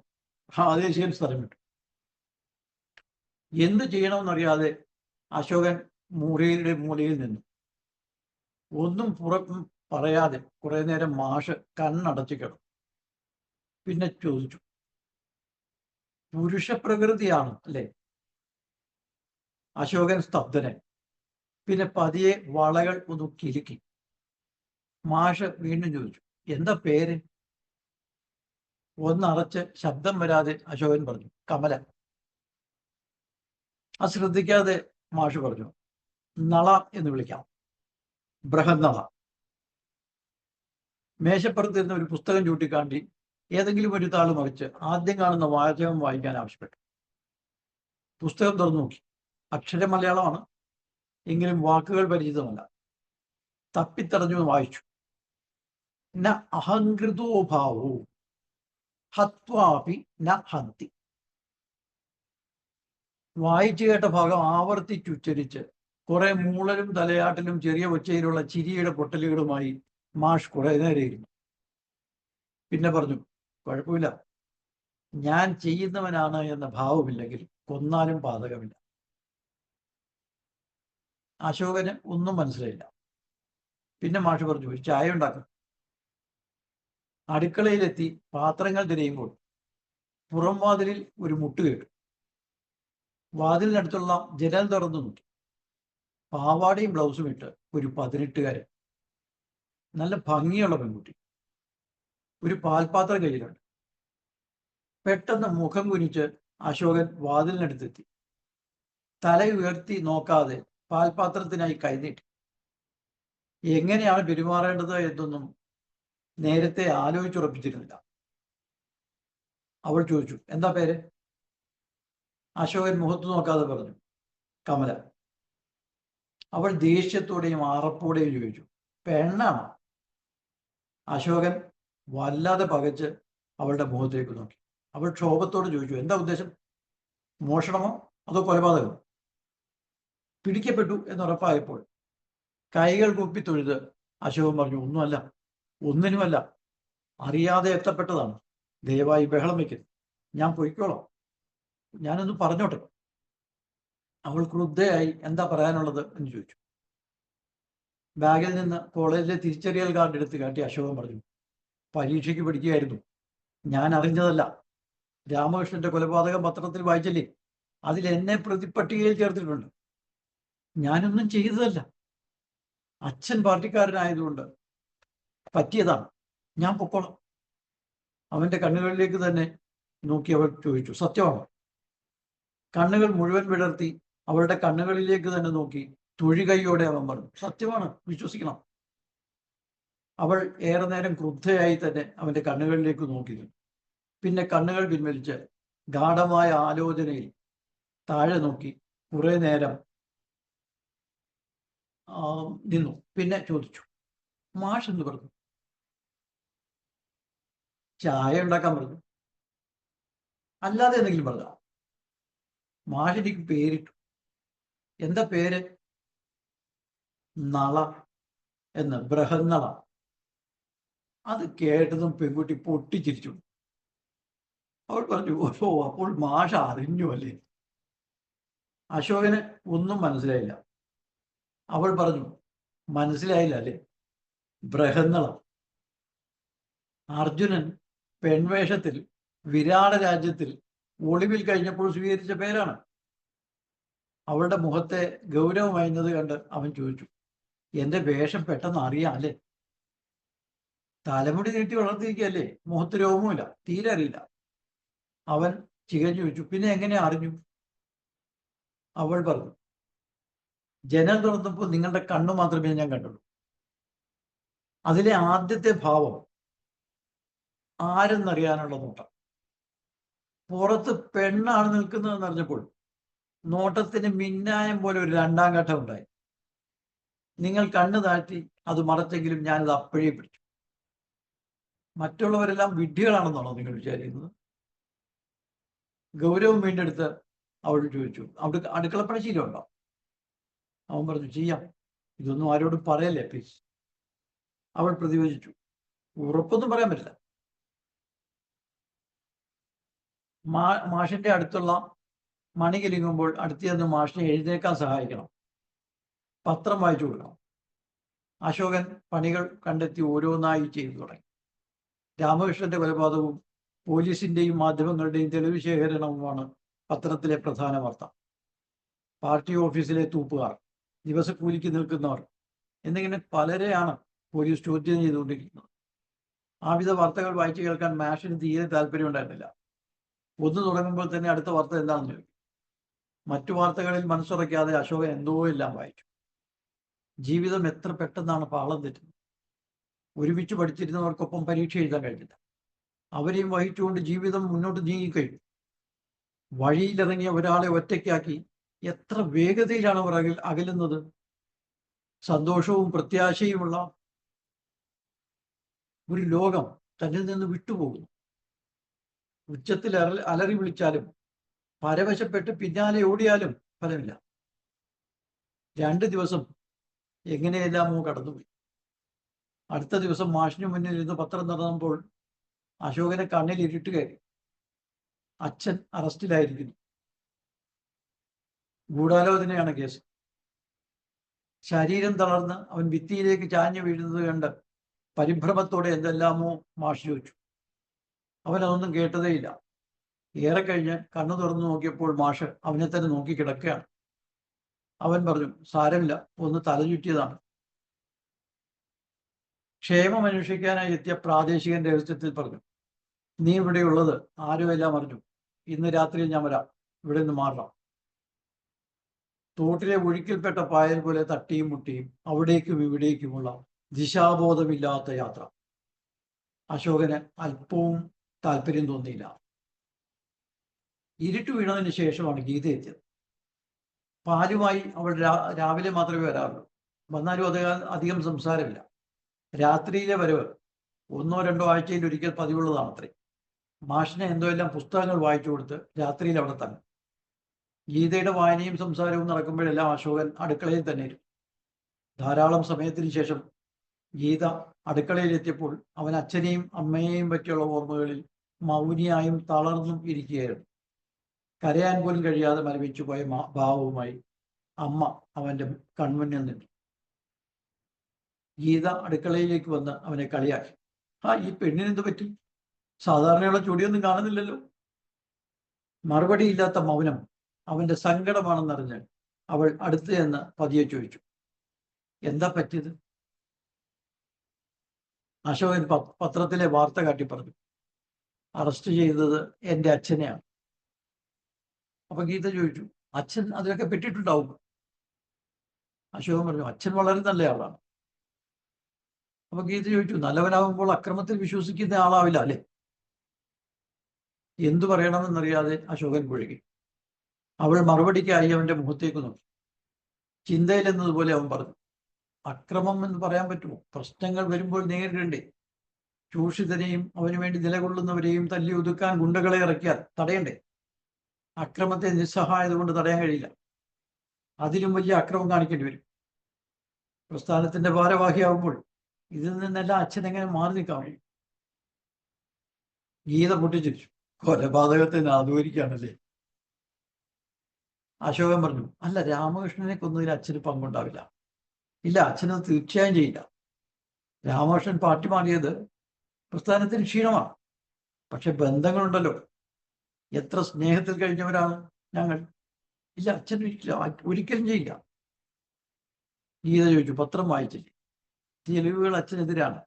പ്രാദേശികൻ സ്ഥലം വിട്ടു. എന്ത് ചെയ്യണമെന്നറിയാതെ അശോകൻ മുറിയുടെ മൂലയിൽ നിന്നു. ഒന്നും പറയാതെ കുറെ നേരം മാഷ് കണ്ണടച്ചു കിടന്നു. പിന്നെ ചോദിച്ചു, പുരുഷ പ്രകൃതിയാണ് അല്ലേ? അശോകൻ സ്തബ്ധനെ. പിന്നെ പതിയെ വളകൾ ഒന്ന് കിലുക്കി. മാഷ് വീണ്ടും ചോദിച്ചു, എന്താ പേര്? ഒന്നറച്ച് ശബ്ദം വരാതെ അശോകൻ പറഞ്ഞു, കമല. അത് ശ്രദ്ധിക്കാതെ മാഷ് പറഞ്ഞു, നള എന്ന് വിളിക്കാം, ബൃഹന്നള. മേശപ്പുറത്തിരുന്ന ഒരു പുസ്തകം ചൂണ്ടിക്കാണ്ടി ഏതെങ്കിലും ഒരു താൾ മറിച്ച് ആദ്യം കാണുന്ന വാചകം വായിക്കാൻ ആവശ്യപ്പെട്ടു. പുസ്തകം തുറന്നു നോക്കി. അക്ഷരം മലയാളമാണ്, എങ്കിലും വാക്കുകൾ പരിചിതമല്ല. തപ്പിത്തറഞ്ഞു വായിച്ചു. ന അഹങ്കൃതോ ഭാവോ ഹത്വാപി ന ഹന്തി. വായിച്ചു കേട്ട ഭാഗം ആവർത്തിച്ചുച്ചരിച്ച് കുറെ മൂളലും തലയാട്ടലും ചെറിയ ഒച്ചയിലുള്ള ചിരിയുടെ പൊട്ടലുകളുമായി മാഷ് കുറെ നേരം ഇരുന്നു. പിന്നെ പറഞ്ഞു, കുഴപ്പമില്ല, ഞാൻ ചെയ്യുന്നവനാണ് എന്ന ഭാവമില്ലെങ്കിൽ കൊന്നാലും പാതകമില്ല. അശോകന് ഒന്നും മനസ്സിലായില്ല. പിന്നെ മാഷ് പറഞ്ഞു, ഒരു ചായ ഉണ്ടാക്കും. അടുക്കളയിലെത്തി പാത്രങ്ങൾ തിരയുമ്പോൾ പുറം വാതിലിൽ ഒരു മുട്ട് കേട്ടു. വാതിലിനടുത്തുള്ള ജനൽ തുറന്നു നോക്കി. പാവാടയും ബ്ലൗസും ഇട്ട് ഒരു 18കാരൻ, നല്ല ഭംഗിയുള്ള പെൺകുട്ടി. ഒരു പാൽപാത്രം കയ്യിലുണ്ട്. പെട്ടെന്ന് മുഖം കുനിച്ച് അശോകൻ വാതിലിനടുത്തെത്തി. തല ഉയർത്തി നോക്കാതെ പാൽപാത്രത്തിനായി കൈനീട്ടി. എങ്ങനെയാണ് പെരുമാറേണ്ടത് എന്നൊന്നും നേരത്തെ ആലോചിച്ചുറപ്പിച്ചിരുന്നില്ല. അവൾ ചോദിച്ചു, എന്താ പേര്? അശോകൻ മുഖത്ത് നോക്കാതെ പറഞ്ഞു, കമല. അവൾ ദേഷ്യത്തോടെയും ആറപ്പോടെയും ചോദിച്ചു, പെണ്ണാണോ? അശോകൻ വല്ലാതെ പകച്ച് അവളുടെ മുഖത്തേക്ക് നോക്കി. അവൾ ക്ഷോഭത്തോട് ചോദിച്ചു, എന്താ ഉദ്ദേശം? മോഷണമോ അതോ കൊലപാതകമോ? പിടിക്കപ്പെട്ടു എന്നുറപ്പായപ്പോൾ കൈകൾ കൂപ്പി തൊഴുത് അശോകൻ പറഞ്ഞു, ഒന്നുമല്ല, ഒന്നിനുമല്ല, അറിയാതെ എത്തപ്പെട്ടതാണ്. ദയവായി ബഹളം വയ്ക്കരുത്, ഞാൻ പൊയ്ക്കോളാം, ഞാനൊന്ന് പറഞ്ഞോട്ടെ. അവൾ ക്രുദ്ധയായി എന്താ പറയാനുള്ളത് എന്ന് ചോദിച്ചു. ബാഗിൽ നിന്ന് കോളേജിലെ തിരിച്ചറിയൽ കാർഡ് എടുത്ത് കാട്ടി അശോകൻ പറഞ്ഞു, പരീക്ഷയ്ക്ക് പഠിക്കുകയായിരുന്നു. ഞാൻ അറിഞ്ഞതല്ല. രാമകൃഷ്ണന്റെ കൊലപാതകം പത്രത്തിൽ വായിച്ചില്ലേ? അതിൽ എന്നെ പ്രതിപ്പട്ടികയിൽ ചേർത്തിട്ടുണ്ട്. ഞാനൊന്നും ചെയ്തതല്ല. അച്ഛൻ പാർട്ടിക്കാരനായതുകൊണ്ട് പറ്റിയതാണ്. ഞാൻ പൊക്കോളാം. അവന്റെ കണ്ണുകളിലേക്ക് തന്നെ നോക്കി അവൾ ചോദിച്ചു, സത്യമാണോ? കണ്ണുകൾ മുഴുവൻ വിടർത്തി അവളുടെ കണ്ണുകളിലേക്ക് തന്നെ നോക്കി തൊഴികൈയോടെ അവൻ പറഞ്ഞു, സത്യമാണ്, വിശ്വസിക്കണം. അവൾ ഏറെ നേരം ക്രുദ്ധയായി തന്നെ അവന്റെ കണ്ണുകളിലേക്ക് നോക്കി. പിന്നെ കണ്ണുകൾ പിൻവലിച്ച് ഗാഠമായ ആലോചനയിൽ താഴെ നോക്കി കുറെ നേരം നിന്നു. പിന്നെ ചോദിച്ചു, മാഷ് എന്ന് പറഞ്ഞു. ചായ ഉണ്ടാക്കാൻ പറഞ്ഞു. അല്ലാതെ എന്തെങ്കിലും പറഞ്ഞ? മാഷ് എനിക്ക് പേരിട്ടു. എന്താ പേര്? നള എന്ന്, ബൃഹന്നള. അത് കേട്ടതും പെൺകുട്ടി പൊട്ടിച്ചിരിച്ചു. അവൾ പറഞ്ഞു, ഓ, അപ്പോൾ മാഷ അറിഞ്ഞു അല്ലേ? അശോകന് ഒന്നും മനസ്സിലായില്ല. അവൾ പറഞ്ഞു, മനസ്സിലായില്ല അല്ലേ? ബൃഹന്നള. അർജുനൻ പെൺവേഷത്തിൽ വിരാട രാജ്യത്തിൽ ഒളിവിൽ കഴിഞ്ഞപ്പോൾ സ്വീകരിച്ച പേരാണ്. അവളുടെ മുഖത്തെ ഗൗരവമയഞ്ഞത് കണ്ട് അവൻ ചോദിച്ചു, എന്റെ വേഷം പെട്ടെന്ന് അറിയാം അല്ലേ? തലമുടി നീട്ടി വളർത്തിയിരിക്കുകയല്ലേ, മുഖത്ത് രോഗവുമില്ല, തീരെ അറിയില്ല. അവൻ ചികഞ്ഞു ചോദിച്ചു, പിന്നെ എങ്ങനെ അറിഞ്ഞു? അവൾ പറഞ്ഞു, ജനൽ തുറന്നപ്പോൾ നിങ്ങളുടെ കണ്ണു മാത്രമേ ഞാൻ കണ്ടുള്ളൂ. അതിലെ ആദ്യത്തെ ഭാവം ആരെന്നറിയാനുള്ള നോട്ടം. പുറത്ത് പെണ്ണാണ് നിൽക്കുന്നതെന്ന് അറിഞ്ഞപ്പോൾ നോട്ടത്തിന് മിന്നായം പോലെ ഒരു രണ്ടാം ഘട്ടം ഉണ്ടായി. നിങ്ങൾ കണ്ണു താഴ്ത്തി അത് മറച്ചെങ്കിലും ഞാനത് അപ്പോഴേ പിടിച്ചു. മറ്റുള്ളവരെല്ലാം വിഡ്ഢികളാണെന്നാണോ നിങ്ങൾ വിചാരിക്കുന്നത്? ഗൗരവം വീണ്ടെടുത്ത് അവൾ ചോദിച്ചു, അവിടെ അടുക്കളപ്പണി ശീലമുണ്ടോ? അവൻ പറഞ്ഞു, ചെയ്യാം. ഇതൊന്നും ആരോടും പറയല്ലേ പ്ലീസ്. അവൾ പ്രതിവചിച്ചു, ഉറപ്പൊന്നും പറയാൻ പറ്റില്ല. മാഷിന്റെ അടുത്തുള്ള മണി കിലുങ്ങുമ്പോൾ അടുത്ത് ചെന്ന് മാഷിനെ എഴുന്നേക്കാൻ സഹായിക്കണം. പത്രം വായിച്ചു കൊടുക്കണം. അശോകൻ പണികൾ കണ്ടെത്തി ഓരോന്നായി ചെയ്തു തുടങ്ങി. രാമകൃഷ്ണന്റെ കൊലപാതകവും പോലീസിന്റെയും മാധ്യമങ്ങളുടെയും തെളിവ് ശേഖരണവുമാണ് പത്രത്തിലെ പ്രധാന വാർത്ത. പാർട്ടി ഓഫീസിലെ തൂപ്പുകാർ, ദിവസക്കൂലിക്ക് നിൽക്കുന്നവർ എന്നിങ്ങനെ പലരെയാണ് പോലീസ് ചോദ്യം ചെയ്തുകൊണ്ടിരിക്കുന്നത്. ആവിധ വാർത്തകൾ വായിച്ചു കേൾക്കാൻ മാഷിന് തീരെ താല്പര്യം ഉണ്ടായിരുന്നില്ല. ഒന്ന് തുടങ്ങുമ്പോൾ തന്നെ അടുത്ത വാർത്ത എന്താണെന്ന് ചോദിക്കും. മറ്റു വാർത്തകളിൽ മനസ്സുറയ്ക്കാതെ അശോകൻ എന്തോ എല്ലാം വായിച്ചു. ജീവിതം എത്ര പെട്ടെന്നാണ് പാളം തെറ്റുന്നത്. ഒരുമിച്ച് പഠിച്ചിരുന്നവർക്കൊപ്പം പരീക്ഷ എഴുതാൻ കഴിഞ്ഞില്ല. അവരെയും വഹിച്ചുകൊണ്ട് ജീവിതം മുന്നോട്ട് നീങ്ങിക്കഴിഞ്ഞു. വഴിയിലിറങ്ങിയ ഒരാളെ ഒറ്റയ്ക്കാക്കി എത്ര വേഗതയിലാണ് അവർ അകലുന്നത്. സന്തോഷവും പ്രത്യാശയുമുള്ള ഒരു ലോകം തന്നിൽ നിന്ന് വിട്ടുപോകുന്നു. ഉച്ചത്തിൽ അലറി വിളിച്ചാലും പരവശപ്പെട്ട് പിന്നാലെ ഓടിയാലും ഫലമില്ല. 2 ദിവസം എങ്ങനെയെല്ലാമോ കടന്നുപോയി. അടുത്ത ദിവസം മാഷിന് മുന്നിൽ ഇരുന്ന് പത്രം നടന്നപ്പോൾ അശോകനെ കണ്ണിൽ ഇരുട്ട് കയറി. അച്ഛൻ അറസ്റ്റിലായിരിക്കുന്നു. ഗൂഢാലോചനയാണ് കേസ്. ശരീരം തളർന്ന് അവൻ ഭിത്തിയിലേക്ക് ചാഞ്ഞു വീഴുന്നത് കണ്ട് പരിഭ്രമത്തോടെ എന്തെല്ലാമോ മാഷ് ചോദിച്ചു. അവൻ അതൊന്നും കേട്ടതേയില്ല. ഏറെ കഴിഞ്ഞ് കണ്ണു തുറന്നു നോക്കിയപ്പോൾ മാഷ് അവനെ തന്നെ നോക്കി കിടക്കുകയാണ്. അവൻ പറഞ്ഞു, സാരമില്ല, ഒന്ന് തലചുറ്റിയതാണ്. ക്ഷേമം അന്വേഷിക്കാനായി എത്തിയ പ്രാദേശികൻ രഹസ്യത്തിൽ പറഞ്ഞു, നീ ഇവിടെയുള്ളത് ആരും എല്ലാം അറിഞ്ഞു. ഇന്ന് രാത്രിയിൽ ഞാൻ വരാം, ഇവിടെ നിന്ന് മാറാം. തോട്ടിലെ ഒഴുക്കിൽപ്പെട്ട പായൽ പോലെ തട്ടിയും മുട്ടിയും അവിടേക്കും ഇവിടേക്കുമുള്ള ദിശാബോധമില്ലാത്ത യാത്ര. അശോകന് അല്പവും താല്പര്യം തോന്നിയില്ല. ഇരുട്ട് വീണതിന് ശേഷമാണ് ഗീത എത്തിയത്. പാലുമായി അവൾ രാവിലെ മാത്രമേ വരാറുള്ളൂ. വന്നാലും അധികം സംസാരമില്ല. രാത്രിയിലെ വരവ് 1-2 ആഴ്ചയിൽ ഒരിക്കൽ പതിവുള്ളതാണത്രേ. മാഷിനെ എന്തോ എല്ലാം പുസ്തകങ്ങൾ വായിച്ചു കൊടുത്ത് രാത്രിയിൽ അവിടെ തന്നെ. ഗീതയുടെ വായനയും സംസാരവും നടക്കുമ്പോഴെല്ലാം അശോകൻ അടുക്കളയിൽ തന്നെ ഇരുന്നു. ധാരാളം സമയത്തിന് ശേഷം ഗീത അടുക്കളയിലെത്തിയപ്പോൾ അവൻ അച്ഛനെയും അമ്മയെയും പറ്റിയുള്ള ഓർമ്മകളിൽ മൗനിയായും തളർന്നും ഇരിക്കുകയായിരുന്നു. കരയാൻ പോലും കഴിയാതെ മരവിച്ചു പോയ ഭാവവുമായി അമ്മ അവന്റെ കൺമുന്നിൽ നിന്നു. ഗീത അടുക്കളയിലേക്ക് വന്ന് അവനെ കളിയാക്കി. ഈ പെണ്ണിനെന്ത് പറ്റി? സാധാരണയുള്ള ചൊടിയൊന്നും കാണുന്നില്ലല്ലോ. മറുപടിയില്ലാത്ത മൗനം അവന്റെ സങ്കടമാണെന്നറിഞ്ഞ് അവൾ അടുത്ത് ചെന്ന് പതിയെ ചോദിച്ചു, എന്താ പറ്റിയത്? അശോകൻ പത്രത്തിലെ വാർത്ത കാട്ടി പറഞ്ഞു, അറസ്റ്റ് ചെയ്തത് എൻ്റെ അച്ഛനെയാണ്. അപ്പൊ ഗീത ചോദിച്ചു, അച്ഛൻ അതിലൊക്കെ പെട്ടിട്ടുണ്ടാവും? അശോകൻ പറഞ്ഞു, അച്ഛൻ വളരെ നല്ല ആളാണ്. അപ്പൊ ഗീത ചോദിച്ചു, നല്ലവനാകുമ്പോൾ അക്രമത്തിൽ വിശ്വസിക്കുന്ന ആളാവില്ല അല്ലേ? എന്തു പറയണമെന്നറിയാതെ അശോകൻ കുഴകി. അവൾ മറുപടിക്കായി അവന്റെ മുഖത്തേക്ക് നോക്കി. ചിന്തയിലെന്നതുപോലെ അവൻ പറഞ്ഞു, അക്രമം എന്ന് പറയാൻ പറ്റുമോ? പ്രശ്നങ്ങൾ വരുമ്പോൾ നേരിടണ്ടേ? ചൂഷിതരെയും അവന് വേണ്ടി നിലകൊള്ളുന്നവരെയും തല്ലി ഒതുക്കാൻ ഗുണ്ടകളെ ഇറക്കിയാൽ തടയണ്ടേ? അക്രമത്തെ നിസ്സഹായത കൊണ്ട് തടയാൻ കഴിയില്ല. അതിലും വലിയ അക്രമം കാണിക്കേണ്ടി വരും. പ്രസ്ഥാനത്തിന്റെ ഭാരവാഹിയാവുമ്പോൾ ഇതിൽ നിന്നെല്ലാം അച്ഛൻ എങ്ങനെ മാറി നിൽക്കാൻ കഴിയും? ഗീത പൊട്ടിച്ചിരിച്ചു. കൊലപാതകത്തെ ആദരിക്കുകയാണല്ലേ? അശോകൻ പറഞ്ഞു, അല്ല, രാമകൃഷ്ണനെ കൊന്നതിൽ അച്ഛന് പങ്കുണ്ടാവില്ല. ഇല്ല, അച്ഛനത് തീർച്ചയായും ചെയ്യില്ല. രാമകൃഷ്ണൻ പാർട്ടി മാറിയത് പ്രസ്ഥാനത്തിന് ക്ഷീണമാണ്. പക്ഷെ ബന്ധങ്ങളുണ്ടല്ലോ. എത്ര സ്നേഹത്തിൽ കഴിഞ്ഞവരാണ് ഞങ്ങൾ. ഇല്ല, അച്ഛൻ ഒരിക്കലും ചെയ്യില്ല. ഗീത ചോദിച്ചു, പത്രം വായിച്ചില്ലേ? തെളിവുകൾ അച്ഛനെതിരാണ്.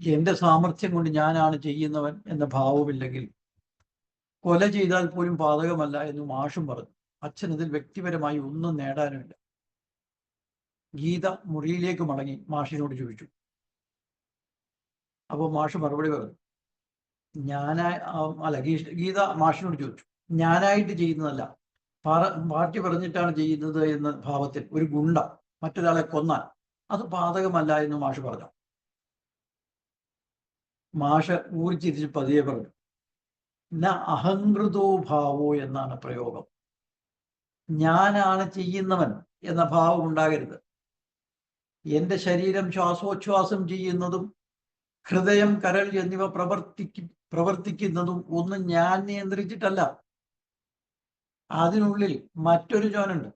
എന്റെ സാമർഥ്യം കൊണ്ട് ഞാനാണ് ചെയ്യുന്നവൻ എന്ന ഭാവമില്ലെങ്കിൽ കൊല ചെയ്താൽ പോലും പാതകമല്ല എന്ന് മാഷും പറഞ്ഞു. അച്ഛനതിൽ വ്യക്തിപരമായി ഒന്നും നേടാനുമില്ല. ഗീത മുറിയിലേക്ക് മടങ്ങി മാഷിനോട് ചോദിച്ചു. അപ്പോൾ മാഷ് മറുപടി പറഞ്ഞു, ഗീത മാഷിനോട് ചോദിച്ചു, ഞാനായിട്ട് ചെയ്യുന്നതല്ല, പാർട്ടി പറഞ്ഞിട്ടാണ് ചെയ്യുന്നത് എന്ന ഭാവത്തിൽ ഒരു ഗുണ്ട മറ്റൊരാളെ കൊന്നാൽ അത് പാതകമല്ല എന്ന് മാഷ് പറഞ്ഞു. മാഷ് ഊർജിച്ച് പതിയെ പറഞ്ഞു, ന അഹങ്കൃതോ ഭാവോ എന്നാണ് പ്രയോഗം. ഞാനാണ് ചെയ്യുന്നവൻ എന്ന ഭാവം ഉണ്ടാകരുത്. എൻ്റെ ശരീരം ശ്വാസോച്ഛ്വാസം ചെയ്യുന്നതും ഹൃദയം, കരൾ എന്നിവ പ്രവർത്തിക്കുന്നതും ഒന്നും ഞാൻ നിയന്ത്രിച്ചിട്ടല്ല. അതിനുള്ളിൽ മറ്റൊരു ജോനുണ്ട്,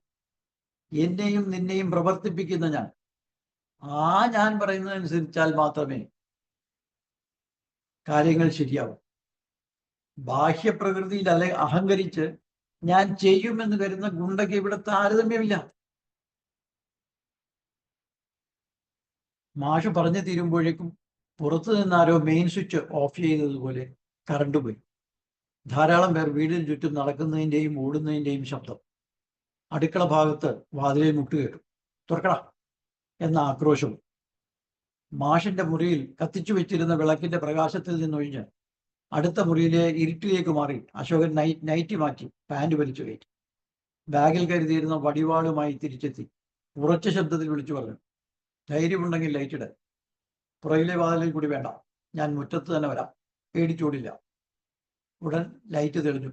എന്നെയും നിന്നെയും പ്രവർത്തിപ്പിക്കുന്ന ഞാൻ. ആ ഞാൻ പറയുന്നതനുസരിച്ചാൽ മാത്രമേ കാര്യങ്ങൾ ശരിയാവും. ബാഹ്യപ്രകൃതിയിൽ അഹങ്കരിച്ച് ഞാൻ ചെയ്യുമെന്ന് കരുതുന്ന ഗുണ്ടയ്ക്ക് ഇവിടെ താരതമ്യമില്ല. മാഷ് പറഞ്ഞു തീരുമ്പോഴേക്കും പുറത്തു നിന്നാരോ മെയിൻ സ്വിച്ച് ഓഫ് ചെയ്തതുപോലെ കറണ്ട് പോയി. ധാരാളം പേർ വീടിന് ചുറ്റും നടക്കുന്നതിൻ്റെയും ഓടുന്നതിൻ്റെയും ശബ്ദം. അടുക്കള ഭാഗത്ത് വാതിലിൽ മുട്ടുകേട്ടു. തുറക്കടാ എന്ന ആക്രോശവും. മാഷിന്റെ മുറിയിൽ കത്തിച്ചു വെച്ചിരുന്ന വിളക്കിന്റെ പ്രകാശത്തിൽ നിന്നൊഴിഞ്ഞ് അടുത്ത മുറിയിലെ ഇരുട്ടിലേക്ക് മാറി അശോകൻ നൈറ്റി മാറ്റി പാൻറ് വലിച്ചു കയറ്റി. ബാഗിൽ കരുതിയിരുന്ന വടിവാളുമായി തിരിച്ചെത്തി ഉറച്ച ശബ്ദത്തിൽ വിളിച്ചു പറഞ്ഞു, ധൈര്യമുണ്ടെങ്കിൽ ലൈറ്റിട്. പുറകിലെ വാതിലിൽ കൂടി വേണ്ട, ഞാൻ മുറ്റത്ത് തന്നെ വരാം, പേടിച്ചോടില്ല. ഉടൻ ലൈറ്റ് തെളിഞ്ഞു.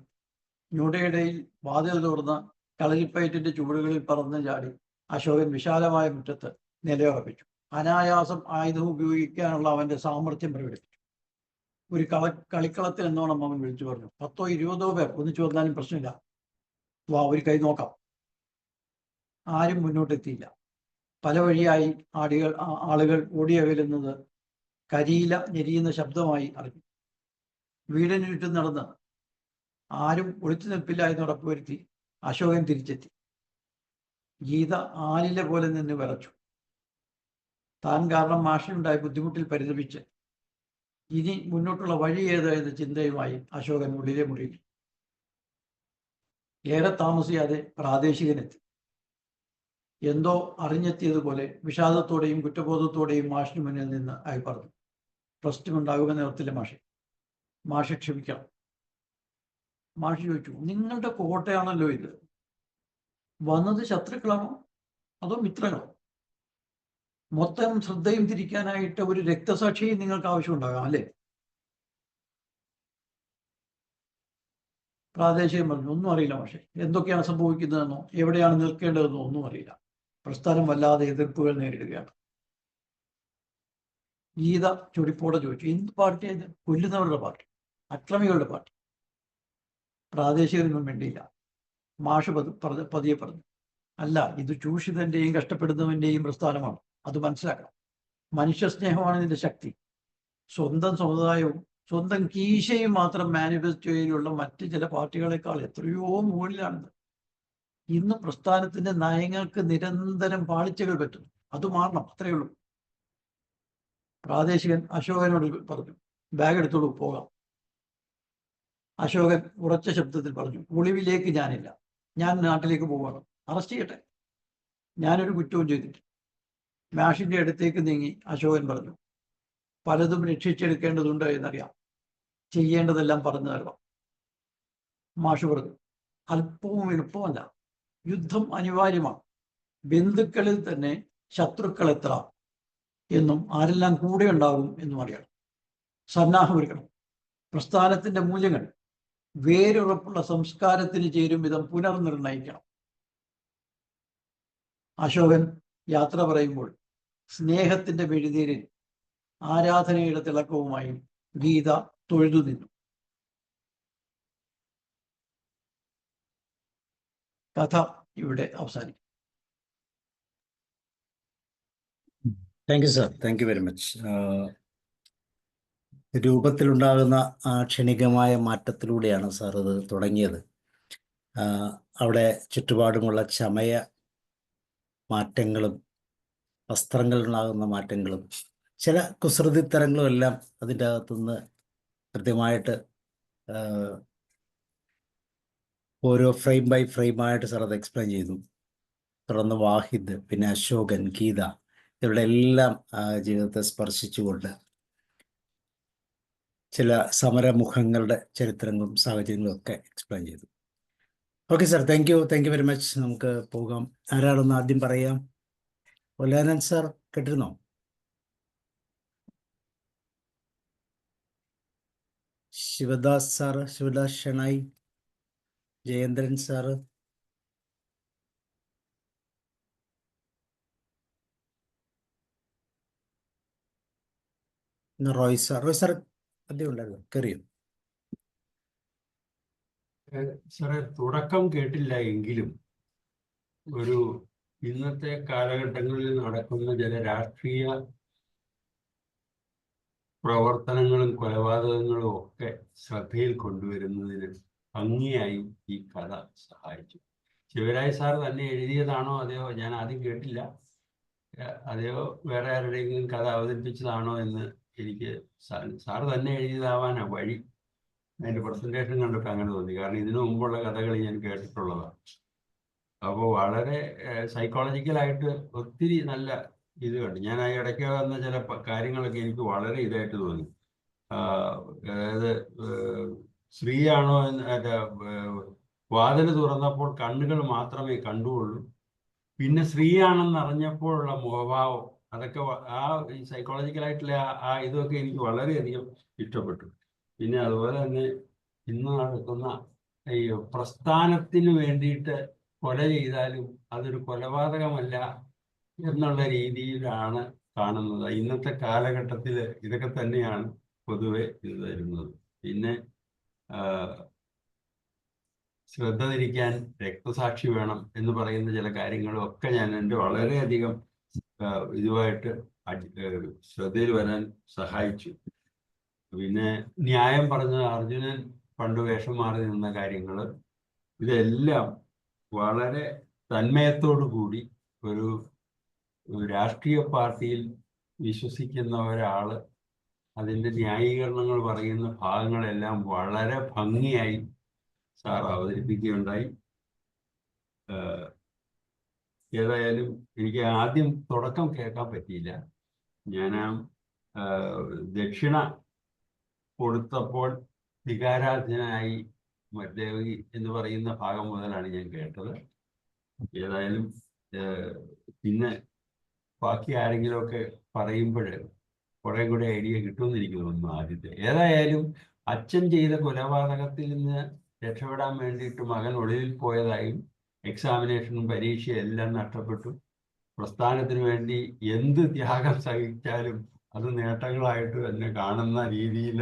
ഞൂടയിടയിൽ വാതിൽ തുറന്ന് കളരിപ്പയറ്റിന്റെ ചുവടുകളിൽ പറന്ന് ചാടി അശോകൻ വിശാലമായ മുറ്റത്ത് നിലയുറപ്പിച്ചു. അനായാസം ആയുധം ഉപയോഗിക്കാനുള്ള അവന്റെ സാമർഥ്യം പ്രകടിപ്പിച്ചു. ഒരു കളിക്കളത്തിൽ എന്നോണം അവൻ വിളിച്ചു പറഞ്ഞു, 10ഓ 20ഓ പേർ ഒന്നിച്ചു വന്നാലും പ്രശ്നമില്ല, വാ ഒരു കൈ നോക്കാം. ആരും മുന്നോട്ടെത്തിയില്ല. പല വഴിയായി ആളുകൾ ഓടിയകലുന്നത് കരിയില ഞെരിയുന്ന ശബ്ദമായി അറിഞ്ഞു. വീടിന് ചുറ്റും നടന്ന് ആരും ഒളിച്ചു നിൽപ്പില്ല എന്ന് ഉറപ്പുവരുത്തി അശോകൻ തിരിച്ചെത്തി. ഗീത ആലില പോലെ നിന്ന് വിറച്ചു. താൻ കാരണം മാഷിനുണ്ടായ ബുദ്ധിമുട്ടിൽ പരിതപിച്ച് ഇനി മുന്നോട്ടുള്ള വഴി ഏത് എന്ന ചിന്തയുമായി അശോകൻ ഉള്ളിലെ മുറിയിൽ. ഏറെ താമസിയാതെ പ്രാദേശികനെത്തി. എന്തോ അറിഞ്ഞെത്തിയതുപോലെ വിഷാദത്തോടെയും കുറ്റബോധത്തോടെയും മാഷിന് മുന്നിൽ നിന്ന് അയാൾ പറഞ്ഞു, പ്രശ്നമുണ്ടാകുമെന്ന് ഓർത്തില്ല മാഷെ. മാഷെ ക്ഷമിക്കണം. മാഷ് ചോദിച്ചു, നിങ്ങളുടെ കോട്ടയാണല്ലോ ഇത്, വന്നത് ശത്രുക്കളാണോ അതോ മിത്രങ്ങളോ? മൊത്തം ശ്രദ്ധയും തിരിക്കാനായിട്ട് ഒരു രക്തസാക്ഷിയും നിങ്ങൾക്ക് ആവശ്യമുണ്ടാകാം അല്ലേ? പ്രാദേശികം പറഞ്ഞു, ഒന്നും അറിയില്ല മാഷെ. എന്തൊക്കെയാണ് സംഭവിക്കുന്നതെന്നോ എവിടെയാണ് നിൽക്കേണ്ടതെന്നോ ഒന്നും അറിയില്ല. പ്രസ്ഥാനം വല്ലാതെ എതിർപ്പുകൾ നേരിടുകയാണ്. ഗീത ചൊടിപ്പോടെ ചോദിച്ചു, എന്ത് പാർട്ടിയായത്? കൊല്ലുന്നവരുടെ പാർട്ടി, അക്രമികളുടെ പാർട്ടി. പ്രാദേശികരൊന്നും വേണ്ടിയില്ല. മാഷ് പതിയെ പറഞ്ഞു, അല്ല, ഇത് ചൂഷിതന്റെയും കഷ്ടപ്പെടുന്നവന്റെയും പ്രസ്ഥാനമാണ്, അത് മനസ്സിലാക്കണം. മനുഷ്യസ്നേഹമാണ് ഇതിൻ്റെ ശക്തി. സ്വന്തം സമുദായവും സ്വന്തം കീശയും മാത്രം മാനിഫെസ്റ്റോയിലുള്ള മറ്റ് ചില പാർട്ടികളെക്കാൾ എത്രയോ മുകളിലാണിത്. ഇന്ന് പ്രസ്ഥാനത്തിന്റെ നയങ്ങൾക്ക് നിരന്തരം പാളിച്ചകൾ പറ്റുന്നു. അത് മാറണം, അത്രയേ ഉള്ളൂ. പ്രാദേശികൻ അശോകനോട് പറഞ്ഞു, ബാഗ് എടുത്തോളൂ, പോകാം. അശോകൻ ഉറച്ച ശബ്ദത്തിൽ പറഞ്ഞു, ഒളിവിലേക്ക് ഞാനില്ല, ഞാൻ നാട്ടിലേക്ക് പോവാണ്, അറസ്റ്റ് ചെയ്യട്ടെ, ഞാനൊരു കുറ്റവും ചെയ്തിട്ടില്ല. മാഷിന്റെ അടുത്തേക്ക് നീങ്ങി അശോകൻ പറഞ്ഞു, പലതും രക്ഷിച്ചെടുക്കേണ്ടതുണ്ട് എന്നറിയാം, ചെയ്യേണ്ടതെല്ലാം പറഞ്ഞു തരണം. മാഷ് പറഞ്ഞു, അല്പവും എളുപ്പമല്ല, യുദ്ധം അനിവാര്യമാണ്, ബന്ധുക്കളിൽ തന്നെ ശത്രുക്കൾ എത്ര എന്നും ആരെല്ലാം കൂടെ ഉണ്ടാകും എന്നും അറിയണം. സന്നാഹമൊരുക്കണം. പ്രസ്ഥാനത്തിന്റെ മൂല്യങ്ങൾ വേരുറപ്പുള്ള സംസ്കാരത്തിന് ചേരും വിധം പുനർനിർണയിക്കണം. അശോകൻ യാത്ര പറയുമ്പോൾ സ്നേഹത്തിന്റെ മെഴുതിരിൽ ആരാധനയുടെ തിളക്കവുമായി ഗീത തൊഴുതു നിന്നു. കഥ ഇവിടെ അവസാനിക്കും. Thank you sir, thank you very much. രൂപത്തിലുണ്ടാകുന്ന ക്ഷണികമായ മാറ്റത്തിലൂടെയാണ് സാർ ഇത് തുടങ്ങിയത്. അവിടെ ചുറ്റുപാടുമുള്ള ചമയ മാറ്റങ്ങളും വസ്ത്രങ്ങളിലുണ്ടാകുന്ന മാറ്റങ്ങളും ചില കുസൃതിത്തരങ്ങളും എല്ലാം അതിൻ്റെ അകത്തുനിന്ന് കൃത്യമായിട്ട് ഓരോ ഫ്രെയിം ബൈ ഫ്രെയിമായിട്ട് സാർ അത് എക്സ്പ്ലെയിൻ ചെയ്തു. തുടർന്ന് വാഹിദ്, പിന്നെ അശോകൻ, ഗീത, ഇവരുടെ എല്ലാം ജീവിതത്തെ സ്പർശിച്ചുകൊണ്ട് ചില സമരമുഖങ്ങളുടെ ചരിത്രങ്ങളും സാഹചര്യങ്ങളും ഒക്കെ എക്സ്പ്ലെയിൻ ചെയ്തു. Okay sir, thank you very much. നമുക്ക് പോകാം. ആരാളൊന്ന് ആദ്യം പറയാം? ഒലാനൻ സാർ കേട്ടിരുന്നോ? Shivadas sir, Shivadas Shenoy, Jayendran sir, Roy sir അദ്ദേഹം ഉണ്ടായിരുന്നു, കയറിയോ? സാറേ, തുടക്കം കേട്ടില്ല എങ്കിലും ഒരു ഇന്നത്തെ കാലഘട്ടങ്ങളിൽ നടക്കുന്ന ചില രാഷ്ട്രീയ പ്രവർത്തനങ്ങളും കൊലപാതകങ്ങളും ഒക്കെ ശ്രദ്ധയിൽ കൊണ്ടുവരുന്നതിന് ഭംഗിയായി ഈ കഥ സഹായിച്ചു. ശിവരാജ് സാർ തന്നെ എഴുതിയതാണോ അതെയോ, ഞാൻ ആദ്യം കേട്ടില്ല, അതെയോ വേറെ ആരുടെയെങ്കിലും കഥ അവതരിപ്പിച്ചതാണോ എന്ന് എനിക്ക് സാറ് തന്നെ എഴുതിയതാവാനാ വഴി. അതിൻ്റെ പ്രസന്റേഷൻ കണ്ടിട്ട് അങ്ങനെ തോന്നി. കാരണം ഇതിനു മുമ്പുള്ള കഥകൾ ഞാൻ കേട്ടിട്ടുള്ളതാണ്. അപ്പോൾ വളരെ സൈക്കോളജിക്കലായിട്ട് ഒത്തിരി നല്ല ഇത് കണ്ടു. ഞാൻ ആ ഇടയ്ക്ക് വന്ന ചില കാര്യങ്ങളൊക്കെ എനിക്ക് വളരെ ഇതായിട്ട് തോന്നി. അതായത് സ്ത്രീയാണോ വാതിൽ തുറന്നപ്പോൾ കണ്ണുകൾ മാത്രമേ കണ്ടുള്ളൂ, പിന്നെ സ്ത്രീയാണെന്ന് അറിഞ്ഞപ്പോഴുള്ള മുഖഭാവം, അതൊക്കെ ആ സൈക്കോളജിക്കലായിട്ടുള്ള ആ ഇതൊക്കെ എനിക്ക് വളരെയധികം ഇഷ്ടപ്പെട്ടു. പിന്നെ അതുപോലെ തന്നെ ഇന്ന് നടക്കുന്ന ഈ പ്രസ്ഥാനത്തിന് വേണ്ടിയിട്ട് കൊല ചെയ്താലും അതൊരു കൊലപാതകമല്ല എന്നുള്ള രീതിയിലാണ് കാണുന്നത്. ഇന്നത്തെ കാലഘട്ടത്തിൽ ഇതൊക്കെ തന്നെയാണ് പൊതുവെ ഇത് വരുന്നത്. പിന്നെ ശ്രദ്ധ തിരിക്കാൻ രക്തസാക്ഷി വേണം എന്ന് പറയുന്ന ചില കാര്യങ്ങളും ഒക്കെ ഞാൻ എൻ്റെ വളരെയധികം ഇതുമായിട്ട് ശ്രദ്ധയിൽ വരാൻ സഹായിച്ചു. പിന്നെ ന്യായം പറഞ്ഞ അർജുനൻ പണ്ട് വേഷം മാറി നിന്ന കാര്യങ്ങൾ, ഇതെല്ലാം വളരെ തന്മയത്തോടു കൂടി ഒരു രാഷ്ട്രീയ പാർട്ടിയിൽ വിശ്വസിക്കുന്ന ഒരാൾ അതിൻ്റെ ന്യായീകരണങ്ങൾ പറയുന്ന ഭാഗങ്ങളെല്ലാം വളരെ ഭംഗിയായി സാർ അവതരിപ്പിക്കുകയുണ്ടായി. ഏതായാലും എനിക്ക് ആദ്യം തുടക്കം കേൾക്കാൻ പറ്റിയില്ല. ഞാൻ ദക്ഷിണ കൊടുത്തപ്പോൾ വികാരാധീനായി ദേവകി എന്ന് പറയുന്ന ഭാഗം മുതലാണ് ഞാൻ കേട്ടത്. ഏതായാലും പിന്നെ ബാക്കി ആരെങ്കിലുമൊക്കെ പറയുമ്പോൾ കുറെ കൂടെ ഐഡിയ കിട്ടുമെന്ന് എനിക്ക് തോന്നുന്നു. ആദ്യത്തെ ഏതായാലും അച്ഛൻ ചെയ്ത കൊലപാതകത്തിൽ നിന്ന് രക്ഷപ്പെടാൻ വേണ്ടിയിട്ട് മകൻ ഒളിവിൽ പോയതായും എക്സാമിനേഷനും പരീക്ഷയും എല്ലാം നഷ്ടപ്പെട്ടു, പ്രസ്ഥാനത്തിന് വേണ്ടി എന്ത് ത്യാഗം സഹിച്ചാലും അത് നേട്ടങ്ങളായിട്ട് തന്നെ കാണുന്ന രീതിയിൽ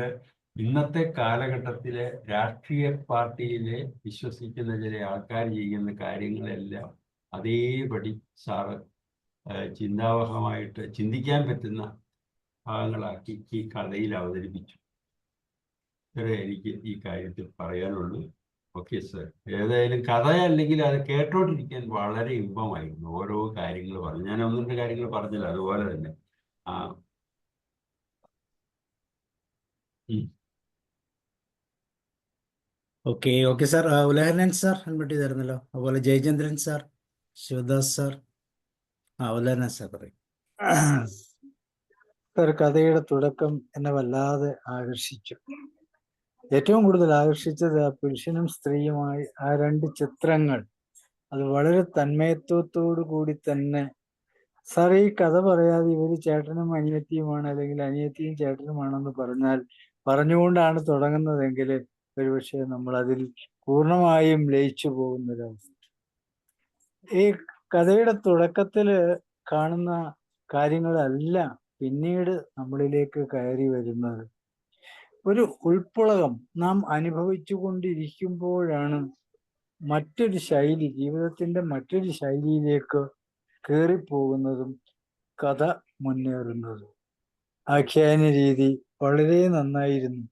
ഇന്നത്തെ കാലഘട്ടത്തിലെ രാഷ്ട്രീയ പാർട്ടിയിലെ വിശ്വസിക്കുന്ന ചില ആൾക്കാർ ചെയ്യുന്ന കാര്യങ്ങളെല്ലാം അതേപടി സാറ് ചിന്താവഹമായിട്ട് ചിന്തിക്കാൻ പറ്റുന്ന ഭാഗങ്ങളാക്കി ഈ കഥയിൽ അവതരിപ്പിച്ചു. ഇത്രേ എനിക്ക് ഈ കാര്യത്തിൽ പറയാനുള്ളൂ. Okay sir. ഏതായാലും കഥ അല്ലെങ്കിൽ അത് കേട്ടോണ്ടിരിക്കാൻ വളരെ ഇമ്പമായിരുന്നു. ഓരോ കാര്യങ്ങൾ പറഞ്ഞു. ഞാൻ ഒന്ന് രണ്ട് കാര്യങ്ങൾ പറഞ്ഞില്ല, അതുപോലെ തന്നെ ആ okay okay sir. Ulahannan sir unmute ചെയ്തായിരുന്നല്ലോ. അതുപോലെ Jayachandran sir, Shivadas sir. Ulahannan sir പറയും. ഒരു കഥയുടെ തുടക്കം എന്നെ വല്ലാതെ ആകർഷിച്ചു. ഏറ്റവും കൂടുതൽ ആകർഷിച്ചത് ആ പുരുഷനും സ്ത്രീയുമായി ആ രണ്ട് ചിത്രങ്ങൾ. അത് വളരെ തന്മയത്വത്തോടു കൂടി തന്നെ. സാർ, ഈ കഥ പറയാതെ ഇവര് ചേട്ടനും അനിയത്തിയുമാണ്, അല്ലെങ്കിൽ അനിയത്തിയും ചേട്ടനുമാണെന്ന് പറഞ്ഞുകൊണ്ടാണ് തുടങ്ങുന്നതെങ്കിൽ ഒരുപക്ഷെ നമ്മൾ അതിൽ പൂർണ്ണമായും ലയിച്ചു പോകുന്നൊരവസ്ഥ. ഈ കഥയുടെ തുടക്കത്തില് കാണുന്ന കാര്യങ്ങളല്ല പിന്നീട് നമ്മളിലേക്ക് കയറി വരുന്നത്. ഒരു ഉൾപ്പുളകം നാം അനുഭവിച്ചു കൊണ്ടിരിക്കുമ്പോഴാണ് മറ്റൊരു ശൈലി, ജീവിതത്തിന്റെ മറ്റൊരു ശൈലിയിലേക്ക് കയറിപ്പോകുന്നതും കഥ മുന്നേറുന്നതും. ആഖ്യാന രീതി വളരെ നന്നായിരുന്നു.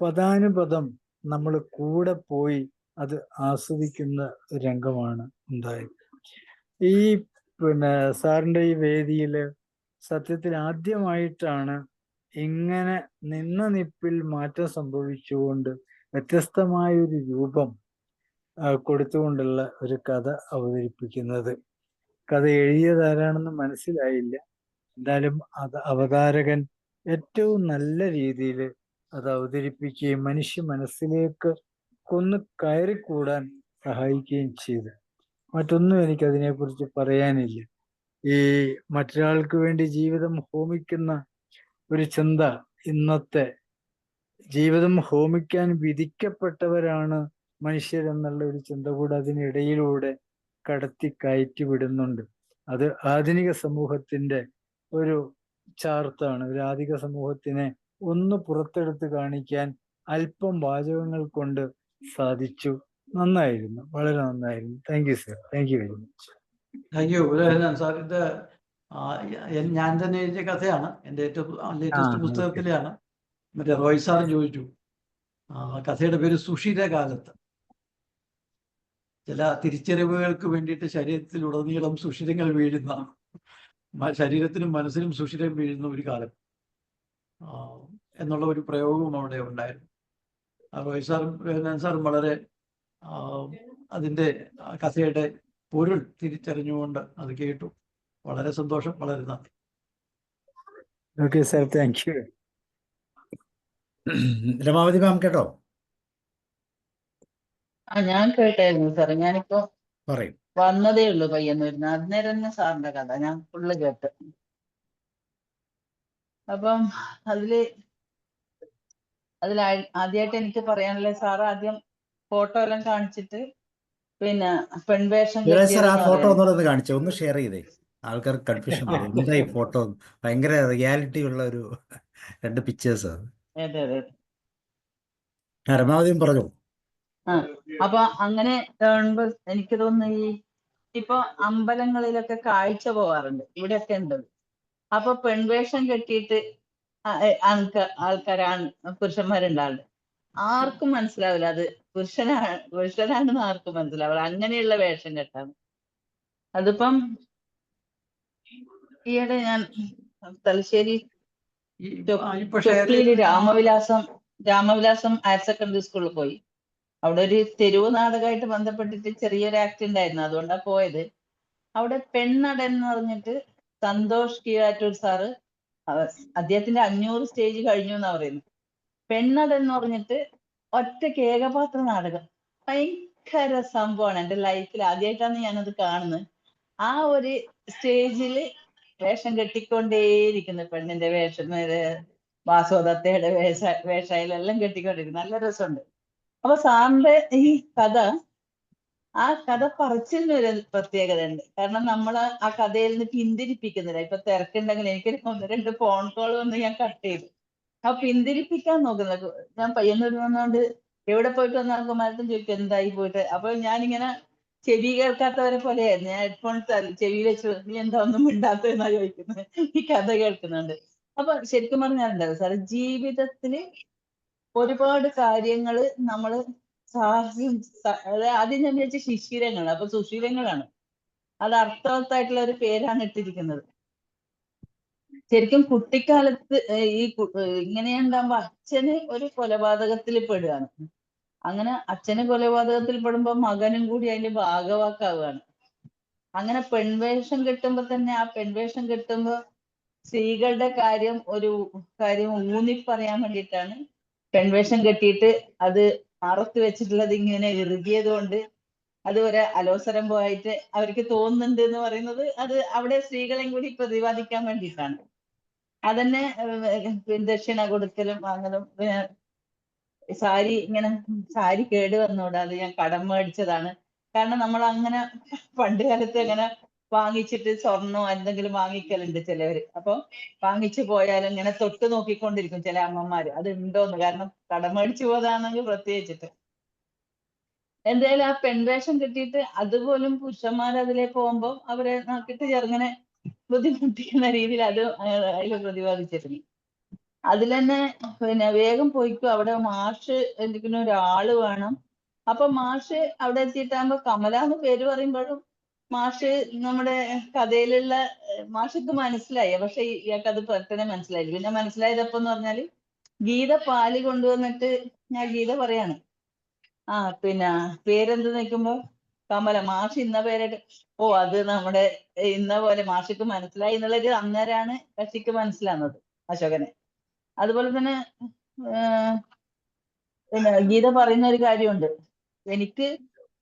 പദാനുപദം നമ്മൾ കൂടെ പോയി അത് ആസ്വദിക്കുന്ന രംഗമാണ് ഉണ്ടായത്. ഈ സാറിന്റെ ഈ വേദിയില് സത്യത്തിൽ ആദ്യമായിട്ടാണ് ഇങ്ങനെ നിന്ന നിപ്പിൽ മാറ്റം സംഭവിച്ചുകൊണ്ട് വ്യത്യസ്തമായൊരു രൂപം കൊടുത്തുകൊണ്ടുള്ള ഒരു കഥ അവതരിപ്പിക്കുന്നത്. കഥ എഴുതിയതാരാണെന്ന് മനസ്സിലായില്ല. എന്തായാലും അത് അവതാരകൻ ഏറ്റവും നല്ല രീതിയിൽ അത് അവതരിപ്പിക്കുകയും മനുഷ്യ മനസ്സിലേക്ക് കൊന്ന് കയറിക്കൂടാൻ സഹായിക്കുകയും ചെയ്തു. മറ്റൊന്നും എനിക്ക് അതിനെക്കുറിച്ച് പറയാനില്ല. ഈ മറ്റൊരാൾക്ക് വേണ്ടി ജീവിതം ഹോമിക്കുന്ന ഒരു ചിന്ത, ഇന്നത്തെ ജീവിതം ഹോമിക്കാൻ വിധിക്കപ്പെട്ടവരാണ് മനുഷ്യരെന്നുള്ള ഒരു ചിന്ത കൂടെ അതിനിടയിലൂടെ കടത്തി കയറ്റി വിടുന്നുണ്ട്. അത് ആധുനിക സമൂഹത്തിന്റെ ഒരു ചാർത്താണ്. ഒരു ആധുനിക സമൂഹത്തിനെ ഒന്ന് പുറത്തെടുത്ത് കാണിക്കാൻ അല്പം വാചകങ്ങൾ കൊണ്ട് സാധിച്ചു. നന്നായിരുന്നു, വളരെ നന്നായിരുന്നു. Thank you sir. Thank you very much. Thank you Ulahannan sir. ഇത് ഞാൻ തന്നെ എഴുതിയ കഥയാണ്. എൻ്റെ ഏറ്റവും ലേറ്റസ്റ്റ് പുസ്തകത്തിലെയാണ്. മറ്റേ റോയ് സാറും ചോദിച്ചു. കഥയുടെ പേര് സുഷിര കാലത്ത്. ചില തിരിച്ചറിവുകൾക്ക് വേണ്ടിയിട്ട് ശരീരത്തിലുടനീളം സുഷിരങ്ങൾ വീഴുന്ന, ശരീരത്തിനും മനസ്സിനും സുഷിരം വീഴുന്ന ഒരു കാലം എന്നുള്ള ഒരു പ്രയോഗവും അവിടെ ഉണ്ടായിരുന്നു. റോയ് സാറും ഉലഹനൻ സാറും വളരെ അതിൻ്റെ കഥയുടെ പൊരുൾ തിരിച്ചറിഞ്ഞുകൊണ്ട് അത് കേട്ടു. വളരെ സന്തോഷം, വളരെ നന്ദി. Okay sir, thank you. Ramavathi ma'am കേട്ടോ? ഞാൻ കേട്ടായിരുന്നു സാറേ. ഞാനിപ്പോ പറയും. വന്നതേ ഉള്ളൂ പയ്യന്നൂരിന്ന്. അന്നേരം തന്നെ സാറിന്റെ കഥ ഞാൻ ഫുള്ള് കേട്ട്. അപ്പം അതിൽ ആദ്യമായിട്ട് എനിക്ക് പറയാനുള്ളത്, സാറ് ആദ്യം ഫോട്ടോ എല്ലാം കാണിച്ചിട്ട് പിന്നെ പെൺവേഷം സാർ, ആ ഫോട്ടോ ഒന്നുകൂടെ കാണിച്ചോ, ഒന്ന് ഷെയർ ചെയ്തേ. ആൾക്കാർക്ക് കൺഫ്യൂഷൻ വരും. എന്താ ഈ ഫോട്ടോ? ഭയങ്കര റിയാലിറ്റി ഉള്ള ഒരു രണ്ട് പിക്ചേഴ്സ് ആണ്. അതെ അതെ. രമാവതിയും പറഞ്ഞു. അപ്പൊ അങ്ങനെ കാണുമ്പോ എനിക്ക് തോന്നുന്നു, ഇപ്പൊ അമ്പലങ്ങളിലൊക്കെ കാഴ്ച പോവാറുണ്ട്, ഇവിടെയൊക്കെ ഉണ്ട്. അപ്പൊ പെൺവേഷം കെട്ടിയിട്ട് ആൾക്കാരാണ്, പുരുഷന്മാരുണ്ടാവുന്നത്. ആർക്കും മനസ്സിലാവില്ല അത് പുരുഷനാണെന്ന് ആർക്കും മനസ്സിലാവില്ല. അങ്ങനെയുള്ള വേഷം കെട്ടാണ്. അതിപ്പം ഈയിടെ ഞാൻ തലശ്ശേരി ചൊക്ലിയില് രാമവിലാസം ഹയർ സെക്കൻഡറി സ്കൂളിൽ പോയി. അവിടെ ഒരു തെരുവ് നാടകമായിട്ട് ബന്ധപ്പെട്ടിട്ട് ചെറിയൊരു ആക്ട് ഉണ്ടായിരുന്നു, അതുകൊണ്ടാണ് പോയത്. അവിടെ പെണ്ണടൻ എന്ന് പറഞ്ഞിട്ട് സന്തോഷ് കീഴാറ്റൂർ സാറ്, അദ്ദേഹത്തിന്റെ 500 സ്റ്റേജ് കഴിഞ്ഞു എന്നാ പറയുന്നത്. പെണ്ണടൻ എന്ന് പറഞ്ഞിട്ട് ഒറ്റയ്ക്ക് ഏകപാത്ര നാടകം. ഭയങ്കര സംഭവമാണ്. എൻ്റെ ലൈഫിൽ ആദ്യമായിട്ടാണ് ഞാനത് കാണുന്നത്. ആ ഒരു സ്റ്റേജില് വേഷം കെട്ടിക്കൊണ്ടേയിരിക്കുന്നു. പെണ്ണിന്റെ വേഷം, വാസോദത്തയുടെ വേഷയിലെല്ലാം കെട്ടിക്കൊണ്ടിരിക്കുന്നു. നല്ല രസമുണ്ട്. അപ്പൊ സാറിന്റെ ഈ കഥ, ആ കഥ പറച്ചിലിന് ഒരു പ്രത്യേകത ഉണ്ട്. കാരണം നമ്മൾ ആ കഥയിൽ നിന്ന് പിന്തിരിപ്പിക്കുന്നില്ല. ഇപ്പൊ തിരക്കുണ്ടെങ്കിൽ എനിക്ക് 1-2 ഫോൺ കോൾ വന്ന് ഞാൻ കട്ട് ചെയ്തു. ആ പിന്തിരിപ്പിക്കാൻ നോക്കുന്നത്. ഞാൻ പയ്യന്നൂർ വന്നോണ്ട് എവിടെ പോയിട്ട് വന്നാലും മരത്തും ചോദിക്കും എന്തായി പോയിട്ട്. അപ്പൊ ഞാനിങ്ങനെ ചെവി കേൾക്കാത്തവരെ പോലെയായിരുന്നു. ഞാൻ ഹെഡ്ഫോൺസ് ചെവി വെച്ച് നീ എന്താ ഒന്നും മിണ്ടാത്തതെന്നാ ചോദിക്കുന്നത് ഈ കഥ കേൾക്കുന്നുണ്ട്. അപ്പൊ ശരിക്കും പറഞ്ഞാലുണ്ടല്ലോ സാറേ, ജീവിതത്തില് ഒരുപാട് കാര്യങ്ങള് നമ്മള് ആദ്യം ഞാൻ വിചാരിച്ച ശിശിരങ്ങൾ, അപ്പൊ സുശീലങ്ങളാണ്. അത് അർത്ഥവത്തായിട്ടുള്ള ഒരു പേരാണ് ഇട്ടിരിക്കുന്നത്. ശരിക്കും കുട്ടിക്കാലത്ത് ഇങ്ങനെയുണ്ടാകുമ്പോ അച്ഛന് ഒരു കൊലപാതകത്തിൽ പെടുകയാണ്. അങ്ങനെ അച്ഛന് കൊലപാതകത്തിൽ പെടുമ്പോ മകനും കൂടി അതിന്റെ ഭാഗവാക്കാവുകയാണ്. അങ്ങനെ പെൺവേഷം കെട്ടുമ്പോ തന്നെ ആ പെൺവേഷം കെട്ടുമ്പോ സ്ത്രീകളുടെ കാര്യം ഊന്നി പറയാൻ വേണ്ടിയിട്ടാണ് പെൺവേഷം കെട്ടിയിട്ട് അത് അറത്ത് വെച്ചിട്ടുള്ളത് ഇങ്ങനെ ഇറുകിയത് കൊണ്ട് അത് ഒരു അലോസരം പോയിട്ട് അവർക്ക് തോന്നുന്നുണ്ട് എന്ന് പറയുന്നത് അത് അവിടെ സ്ത്രീകളെയും കൂടി പ്രതിപാദിക്കാൻ വേണ്ടിയിട്ടാണ്. അതന്നെ ദക്ഷിണ കൊടുക്കലും വാങ്ങലും, സാരി കേട് വന്നോടാതെ ഞാൻ കടം മേടിച്ചതാണ്. കാരണം നമ്മൾ അങ്ങനെ പണ്ട് കാലത്ത് അങ്ങനെ വാങ്ങിച്ചിട്ട് സ്വർണ്ണോ എന്തെങ്കിലും വാങ്ങിക്കലുണ്ട് ചിലവര്. അപ്പൊ വാങ്ങിച്ചു പോയാലും ഇങ്ങനെ തൊട്ട് നോക്കിക്കൊണ്ടിരിക്കും ചില അമ്മമാര് അത് ഉണ്ടോന്ന്. കാരണം കടം മേടിച്ചു പോയതാണെങ്കിൽ പ്രത്യേകിച്ചിട്ട്. എന്തായാലും ആ പെൺവേഷം കിട്ടിയിട്ട് അതുപോലും പുരുഷന്മാർ അതിലേ പോകുമ്പോ അവരെ നോക്കിയിട്ട് ചെറുങ്ങനെ ബുദ്ധിമുട്ടിക്കുന്ന രീതിയിൽ അത് അതിൽ പ്രതിപാദിച്ചിരുന്നു. അതിൽ തന്നെ പിന്നെ വേഗം പോയിക്കോ, അവിടെ മാഷ് എന്തെങ്കിലും ഒരാള് വേണം. അപ്പൊ മാഷ് അവിടെ എത്തിയിട്ടാകുമ്പോ കമല എന്ന് പേര് പറയുമ്പോഴും മാഷ് നമ്മുടെ കഥയിലുള്ള മാഷക്ക് മനസ്സിലായി. പക്ഷെ ഇയാൾക്ക് അത് പെട്ടെന്ന് മനസ്സിലായില്ല. പിന്നെ മനസ്സിലായതപ്പോ എന്ന് പറഞ്ഞാല് ഗീത പാല് കൊണ്ടുവന്നിട്ട് ഞാൻ ഗീത പറയാണ്, പിന്നെ പേരെന്ത് നിൽക്കുമ്പോ കമല, മാഷ് ഇന്ന പേരൊക്കെ, ഓ അത് നമ്മുടെ ഇന്ന പോലെ മാഷിക്ക് മനസ്സിലായി എന്നുള്ളൊരു അന്നേരാണ് കക്ഷിക്ക് മനസ്സിലാകുന്നത് അശോകനെ. അതുപോലെ തന്നെ പിന്നെ ഗീത പറയുന്ന ഒരു കാര്യമുണ്ട്, എനിക്ക്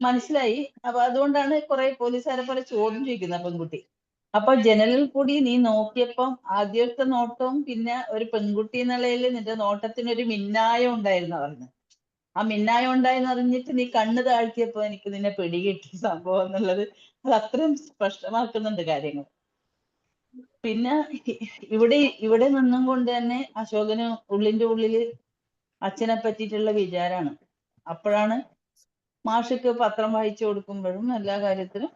മനസ്സിലായി, അപ്പൊ അതുകൊണ്ടാണ് കുറെ പോലീസുകാരെ പോലെ ചോദ്യം ചോദിക്കുന്നത് പെൺകുട്ടി. അപ്പൊ ജനലിൽ കൂടി നീ നോക്കിയപ്പം ആദ്യത്തെ നോട്ടവും പിന്നെ ഒരു പെൺകുട്ടി എന്നുള്ളതിൽ നിന്റെ നോട്ടത്തിനൊരു മിന്നായം ഉണ്ടായിരുന്നു പറഞ്ഞു. ആ മിന്നായം ഉണ്ടായെന്ന് അറിഞ്ഞിട്ട് നീ കണ്ണ് താഴ്ത്തിയപ്പോ എനിക്ക് നിന്നെ പിടികിട്ടി സംഭവം എന്നുള്ളത് അത് അത്രയും സ്പഷ്ടമാക്കുന്നുണ്ട് കാര്യങ്ങൾ. പിന്നെ ഇവിടെ നിന്നും കൊണ്ട് തന്നെ അശോകന് ഉള്ളിന്റെ ഉള്ളില് അച്ഛനെ പറ്റിയിട്ടുള്ള വിചാരാണ്. അപ്പോഴാണ് മാഷക്ക് പത്രം വായിച്ചു കൊടുക്കുമ്പോഴും എല്ലാ കാര്യത്തിലും